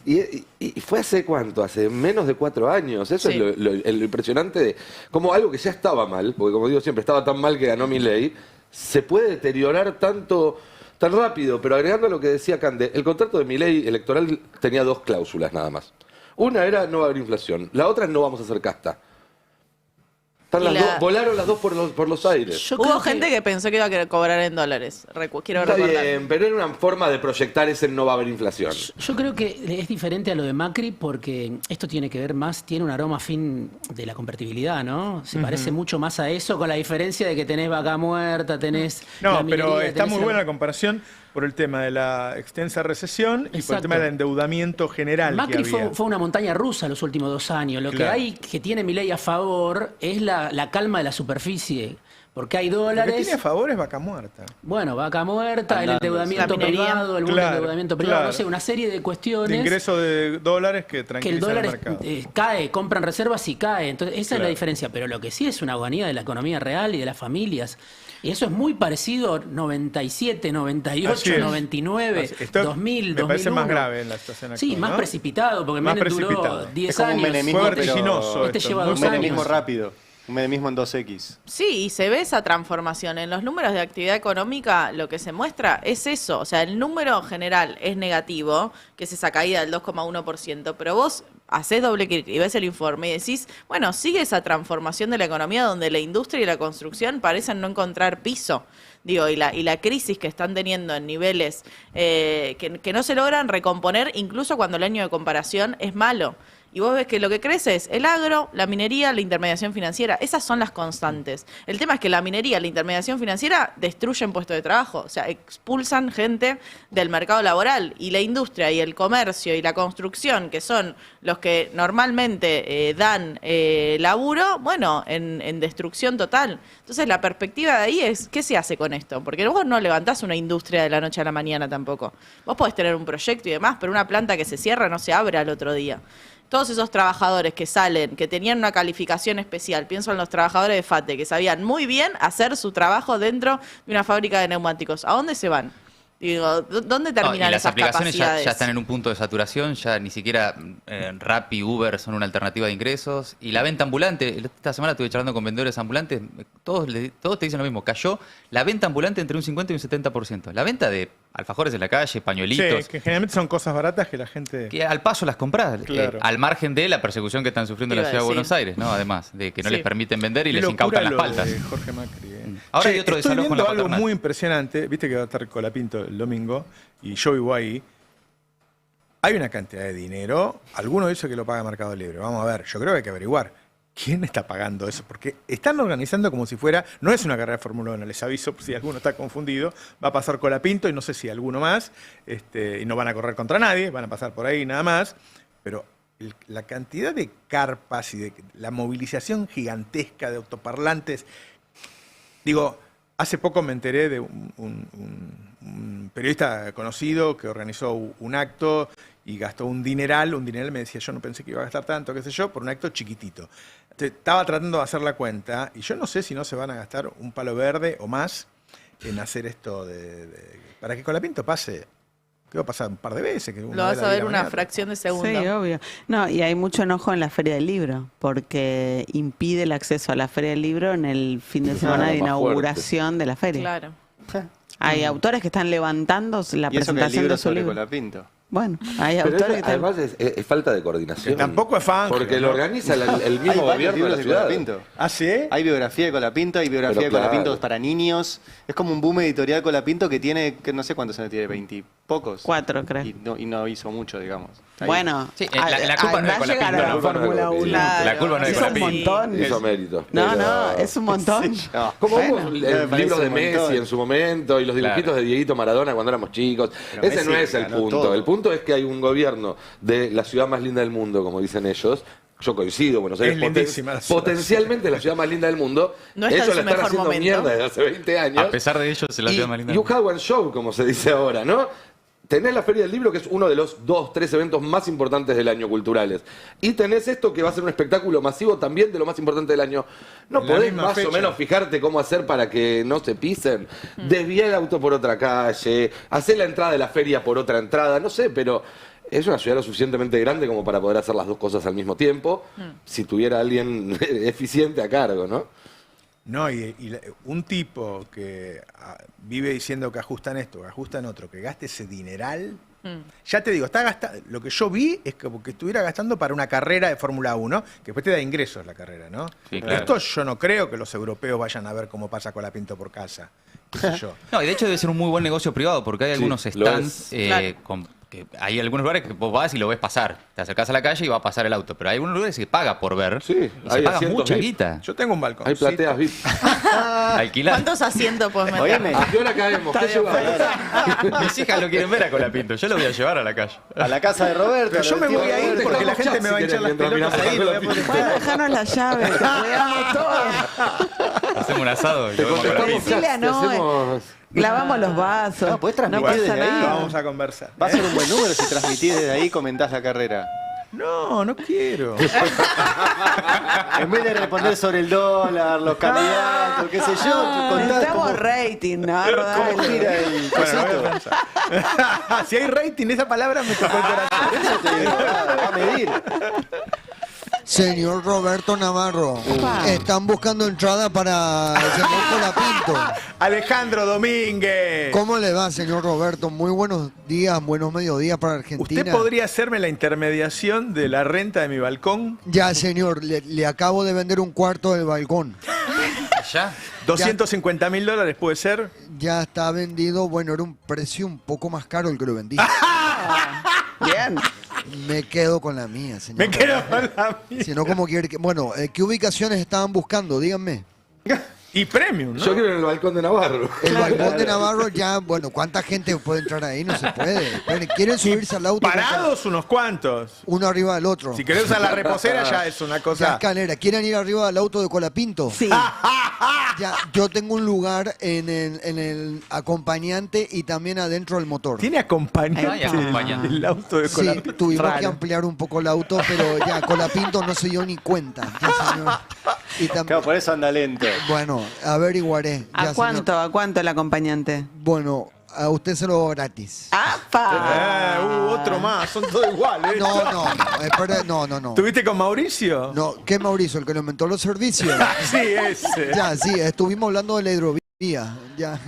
Y fue hace cuánto, hace menos de 4 años. Eso Sí. es lo impresionante de como algo que ya estaba mal, porque como digo siempre, estaba tan mal que ganó Milei, se puede deteriorar tanto, tan rápido. Pero agregando a lo que decía Cande, el contrato de Milei electoral tenía 2 cláusulas nada más. Una era no va a haber inflación, la otra es no vamos a hacer casta. Volaron las dos por los aires. Hubo gente que pensó que iba a cobrar en dólares. Quiero Está recordar. bien, pero era una forma de proyectar ese no va a haber inflación. Yo creo que es diferente a lo de Macri porque esto tiene que ver más, tiene un aroma fin de la convertibilidad, ¿no? Se parece mucho más a eso, con la diferencia de que tenés vaca muerta, tenés... No, la pero minería, está tenés muy buena la comparación por el tema de la extensa recesión y por el Exacto. tema del endeudamiento general Macri que había. fue una montaña rusa los últimos 2 años. Lo que Claro. hay que tiene Milei a favor es la calma de la superficie. Porque hay Lo dólares... que tiene a favor es vaca muerta. Bueno, vaca muerta, el endeudamiento La minería. privado, el buen Claro, endeudamiento privado, claro. no sé, una serie de cuestiones... De ingreso de dólares que que el tranquilizan dólar el mercado. cae, compran reservas y cae. Entonces, esa es Claro. la diferencia. Pero lo que sí es una agonía de la economía real y de las familias. Y eso es muy parecido 97, Así 98, es. 99, Esto 2000, me parece 2001. más grave en la situación actual. Sí, más ¿no? precipitado, porque Más Menem duró precipitado. 10 Es como un años. menemismo, Fue pero- vertiginoso Este esto. lleva Muy dos Un años. menemismo rápido. Un menemismo en 2X. Sí, y se ve esa transformación. En los números de actividad económica lo que se muestra es eso. O sea, el número general es negativo, que es esa caída del 2,1%, pero vos hacés doble clic y ves el informe y decís, bueno, sigue esa transformación de la economía donde la industria y la construcción parecen no encontrar piso. Digo, y la crisis que están teniendo en niveles que no se logran recomponer incluso cuando el año de comparación es malo. Y vos ves que lo que crece es el agro, la minería, la intermediación financiera. Esas son las constantes. El tema es que la minería, la intermediación financiera destruyen puestos de trabajo. O sea, expulsan gente del mercado laboral. Y la industria y el comercio y la construcción, que son los que normalmente dan laburo, bueno, en destrucción total. Entonces la perspectiva de ahí es, ¿qué se hace con esto? Porque vos no levantás una industria de la noche a la mañana tampoco. Vos podés tener un proyecto y demás, pero una planta que se cierra no se abre al otro día. Todos esos trabajadores que salen, que tenían una calificación especial, pienso en los trabajadores de FATE, que sabían muy bien hacer su trabajo dentro de una fábrica de neumáticos. ¿A dónde se van? Digo, ¿dónde terminan y las esas aplicaciones capacidades? ya están en un punto de saturación, ya ni siquiera Rappi, Uber son una alternativa de ingresos. Y la venta ambulante, esta semana estuve charlando con vendedores ambulantes, todos te dicen lo mismo, cayó la venta ambulante entre un 50 y un 70%. La venta de alfajores en la calle, pañuelitos, Sí, que generalmente son cosas baratas que la gente... que al paso las compras, Claro. al margen de la persecución que están sufriendo en la Iba a ciudad de decir. Buenos Aires, ¿no? Además, de que no Sí. les permiten vender y Qué les locura incautan las lo paltas. de Jorge Macri. Ahora Che, hay otro estoy desalojo en viendo la algo patronal. muy impresionante. Viste que va a estar Colapinto el domingo y yo vivo ahí. Hay una cantidad de dinero. Alguno dice que lo paga Mercado Libre. Vamos a ver, yo creo que hay que averiguar quién está pagando eso. Porque están organizando como si fuera... No es una carrera de Fórmula 1, les aviso por si alguno está confundido. Va a pasar Colapinto y no sé si alguno más. Y no van a correr contra nadie, van a pasar por ahí nada más. Pero la cantidad de carpas y de la movilización gigantesca de autoparlantes... Digo, hace poco me enteré de un periodista conocido que organizó un acto y gastó un dineral me decía, yo no pensé que iba a gastar tanto, qué sé yo, por un acto chiquitito. Estaba tratando de hacer la cuenta y yo no sé si no se van a gastar un palo verde o más en hacer esto para que Colapinto pase. ¿Qué va a pasar? Un par de veces. Que Lo vas a ver una fracción de segundo. Sí, obvio. No, y hay mucho enojo en la Feria del Libro, porque impide el acceso a la Feria del Libro en el fin de semana de más inauguración de la feria. Claro. Hay autores que están levantando la Y eso que el presentación libro de su sobre libro. Colapinto. Bueno, hay Pero autores que además es falta de coordinación. Que tampoco es fan. Porque lo organiza el mismo gobierno de la ciudad. Colapinto. ¿Ah, sí? Hay biografía de Colapinto, hay biografía Pero de Colapinto claro. para niños. Es como un boom editorial Colapinto que tiene, que no sé cuántos años tiene, 20 y pocos. 4, creo. Y no hizo mucho, digamos. Ahí. Bueno, Sí, la culpa no es va a llegar a la Colapinto. Fórmula 1. La culpa no es Es un Colapinto. montón. Hizo mérito. No, es un montón. No. Como Bueno. vos, el Me parece libro de un Messi montón. en su momento y los dibujitos Claro. de Dieguito Maradona cuando éramos chicos. Pero Ese Messi no es el ganó punto. todo. El punto es que hay un gobierno de la ciudad más linda del mundo, como dicen ellos. Yo coincido, Buenos Aires Es lindísima la ciudad. potencialmente la ciudad más linda del mundo. No está en Ellos su la están mejor haciendo momento. mierda desde hace 20 años. A pesar de ello, se la ciudad más linda. You have one show, como se dice ahora, ¿no? Tenés la Feria del Libro, que es uno de los 2, 3 eventos más importantes del año culturales. Y tenés esto que va a ser un espectáculo masivo también de lo más importante del año. ¿No En la podés misma más fecha. o menos fijarte cómo hacer para que no se pisen? Desviar el auto por otra calle, hacer la entrada de la feria por otra entrada, no sé, pero es una ciudad lo suficientemente grande como para poder hacer las dos cosas al mismo tiempo, si tuviera alguien eficiente a cargo, ¿no? No, un tipo que vive diciendo que ajustan esto, que ajustan otro, que gaste ese dineral. Ya te digo, está gastando. Lo que yo vi es como que estuviera gastando para una carrera de Fórmula 1, que después te da ingresos la carrera, ¿no? Sí, claro. Esto yo no creo que los europeos vayan a ver cómo pasa Colapinto por casa. ¿Qué sé yo? No, y de hecho debe ser un muy buen negocio privado porque hay algunos lo stands es. Claro. que hay algunos lugares que vos vas y lo ves pasar. Te acercás a la calle y va a pasar el auto. Pero hay algunos lugares que paga por ver. Sí, y se hay paga asientos mucha VIP. guita. Yo tengo un balcón. Hay plateas VIP. Alquilar. ¿Cuántos asientos podés meter? Óyeme, ¿A qué hora caemos? ¿Qué llevamos? Mis hijas lo quieren ver a Colapinto. Yo lo voy a llevar a la calle. a la casa de Roberto. Pero yo me voy a ir porque la gente me va a hinchar las pelotas ahí. No voy a poder Bueno, dejanos la llave, te cuidamos todos. Hacemos un asado y lo vemos a Contestamos Colapinto. Decile a chats, Noé. hacemos- Lavamos los vasos. No, podés transmitir pasa desde ahí. nada. Vamos a conversar. Va a ser un buen número si transmitís desde ahí y comentás la carrera. No, no quiero. En vez de responder sobre el dólar, los candidatos, qué sé yo, contás Necesitamos cómo, rating, ¿no? cómo gira el Bueno, lo voy a cosito. pensar. Si hay rating, esa palabra me tocó el corazón. Eso te digo, va a medir. Señor Roberto Navarro, están buscando entrada para el señor Colapinto. Alejandro Domínguez. ¿Cómo le va, señor Roberto? Muy buenos días, buenos mediodías para Argentina. ¿Usted podría hacerme la intermediación de la renta de mi balcón? Ya, señor, le acabo de vender un cuarto del balcón. ¿Ya? $250.000 puede ser. Ya está vendido, bueno, era un precio un poco más caro el que lo vendí. Bien. Me quedo con la mía, señor. Me quedo con la mía. Si no, como quiere que... Bueno, ¿qué ubicaciones estaban buscando? Díganme. Y premium, ¿no? Yo quiero en el balcón de Navarro. El balcón de Navarro ya, bueno, ¿cuánta gente puede entrar ahí? No se puede. Bueno, ¿quieren subirse al auto? Parados unos cuantos. Uno arriba del otro. Si querés usar la reposera ya es una Ya, cosa. escalera. ¿Quieren ir arriba del auto de Colapinto? Sí. Ya, yo tengo un lugar en el acompañante y también adentro del motor. ¿Tiene acompañante Ay, acompañante. el auto de Sí, Colapinto? tuvimos que ampliar un poco el auto, pero ya, Colapinto no se dio ni cuenta. Ya, señor. Y Claro, por eso anda lento. bueno, averiguaré. ¿A Ya, cuánto? señor. ¿A cuánto el acompañante? Bueno, a usted se lo doy gratis. ¡Apa! Otro más, son todos iguales. No, espera, no. ¿Tuviste con Mauricio? No, ¿qué Mauricio? ¿El que nos inventó los servicios? Sí, ese. Ya, sí, estuvimos hablando de la hidrovía. Ya.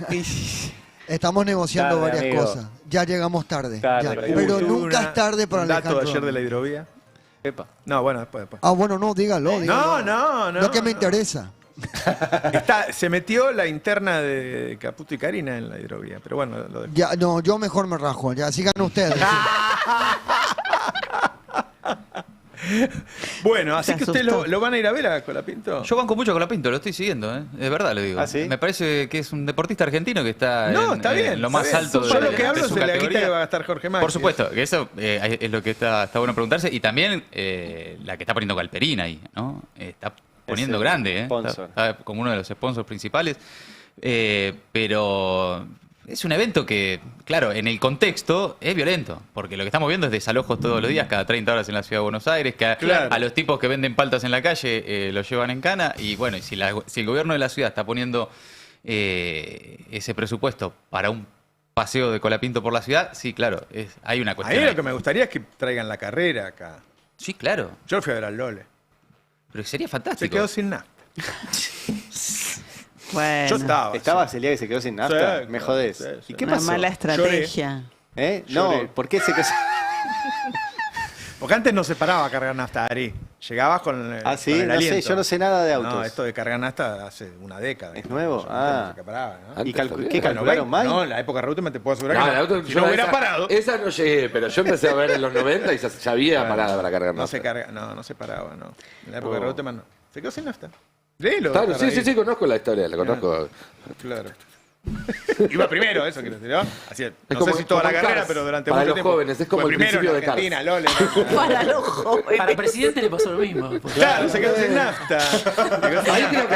Estamos negociando Tarde, varias amigo. cosas. Ya llegamos tarde. Tarde, Ya. pero- Pero Tuve nunca es tarde para un dato de Alejandro. ayer de la hidrovía. Epa. No, bueno, después. Ah, bueno, no, dígalo. No. Lo que me interesa. Se metió la interna de Caputo y Karina en la hidrovía, pero bueno, lo de... Ya, no, yo mejor me rajo. Ya, sigan ustedes. Bueno, así Te que ustedes asustó. lo van a ir a ver a Colapinto. Yo banco mucho con Colapinto, lo estoy siguiendo, ¿eh? De verdad lo digo. ¿Ah, sí? Me parece que es un deportista argentino que está No, en, está bien. en lo está más bien. alto Yo de, lo que hablo de es su de la guita categoría. que va a gastar Jorge Macri. Por supuesto, que eso es lo que está bueno preguntarse. Y también la que está poniendo Galperín ahí, ¿no? Está poniendo el grande, ¿eh? sponsor. Está como uno de los sponsors principales. Pero es un evento que, claro, en el contexto es violento, porque lo que estamos viendo es desalojos todos los días, cada 30 horas en la ciudad de Buenos Aires, que Claro. a los tipos que venden paltas en la calle los llevan en cana, y bueno, y si el gobierno de la ciudad está poniendo ese presupuesto para un paseo de Colapinto por la ciudad, sí, claro, hay una A mí cuestión lo ahí. que me gustaría es que traigan la carrera acá. Sí, claro, Yo lo fui a ver al Lole. pero sería fantástico. Se quedó sin nada. Bueno, Yo estaba. ¿Estabas el día que se quedó sin nafta? Sí, Me claro, jodés. sí, sí. ¿Y qué una pasó? mala estrategia. ¿Eh? Lloré. No, ¿por qué se quedó sin Porque antes no se paraba a cargar nafta, Ari. Llegabas con el, sí, con el no aliento. sé, yo no sé nada de autos. No, esto de cargar nafta hace una década. ¿Es nuevo? No se paraba, ¿no? ¿Y qué calcularon mal? No, en la época de Reutemann te puedo asegurar No, que el auto, si no hubiera parado. Esa no llegué, pero yo empecé a ver en los 90 y ya había parada para cargar No nafta. se carga, no se paraba, no. En la época de Reutemann no. Se quedó sin nafta. Léelo. Claro, sí, conozco la historia, la conozco. Claro. Iba primero, eso quiero decir, ¿no? Así, no como- sé si toda la como carrera, Cars. pero durante Para mucho los tiempo. jóvenes, es como Fue el primero principio en de Cars. Argentina, Lole. Para los jóvenes. Para presidente le pasó lo mismo. Claro, se quedó sin nafta. Ahí creo que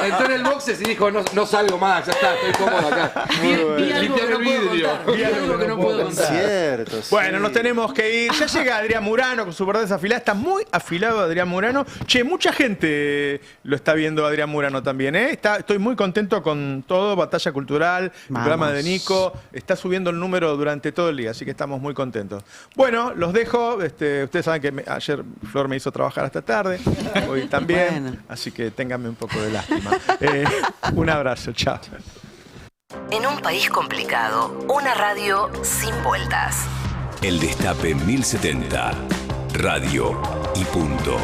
entró en el boxes y dijo, no salgo más, ya está, estoy cómodo acá. Vi algo que Limpiame no el puedo vidrio. contar. Vi algo que no puedo contar. Cierto, Bueno, nos tenemos que ir. Ya llega Adrián Murano con su verdad desafilada. Está muy afilado Adrián Murano. Che, mucha gente lo está viendo Adrián Murano también, ¿eh? Estoy muy contento con todo. Batalla Cultural, el programa de Nico. Está subiendo el número durante todo el día, así que estamos muy contentos. Bueno, los dejo. Ustedes saben que ayer Flor me hizo trabajar hasta tarde. Hoy también. Bueno. Así que ténganme un poco de lástima. Un abrazo. Chao. En un país complicado, una radio sin vueltas. El Destape 1070. Radio y punto.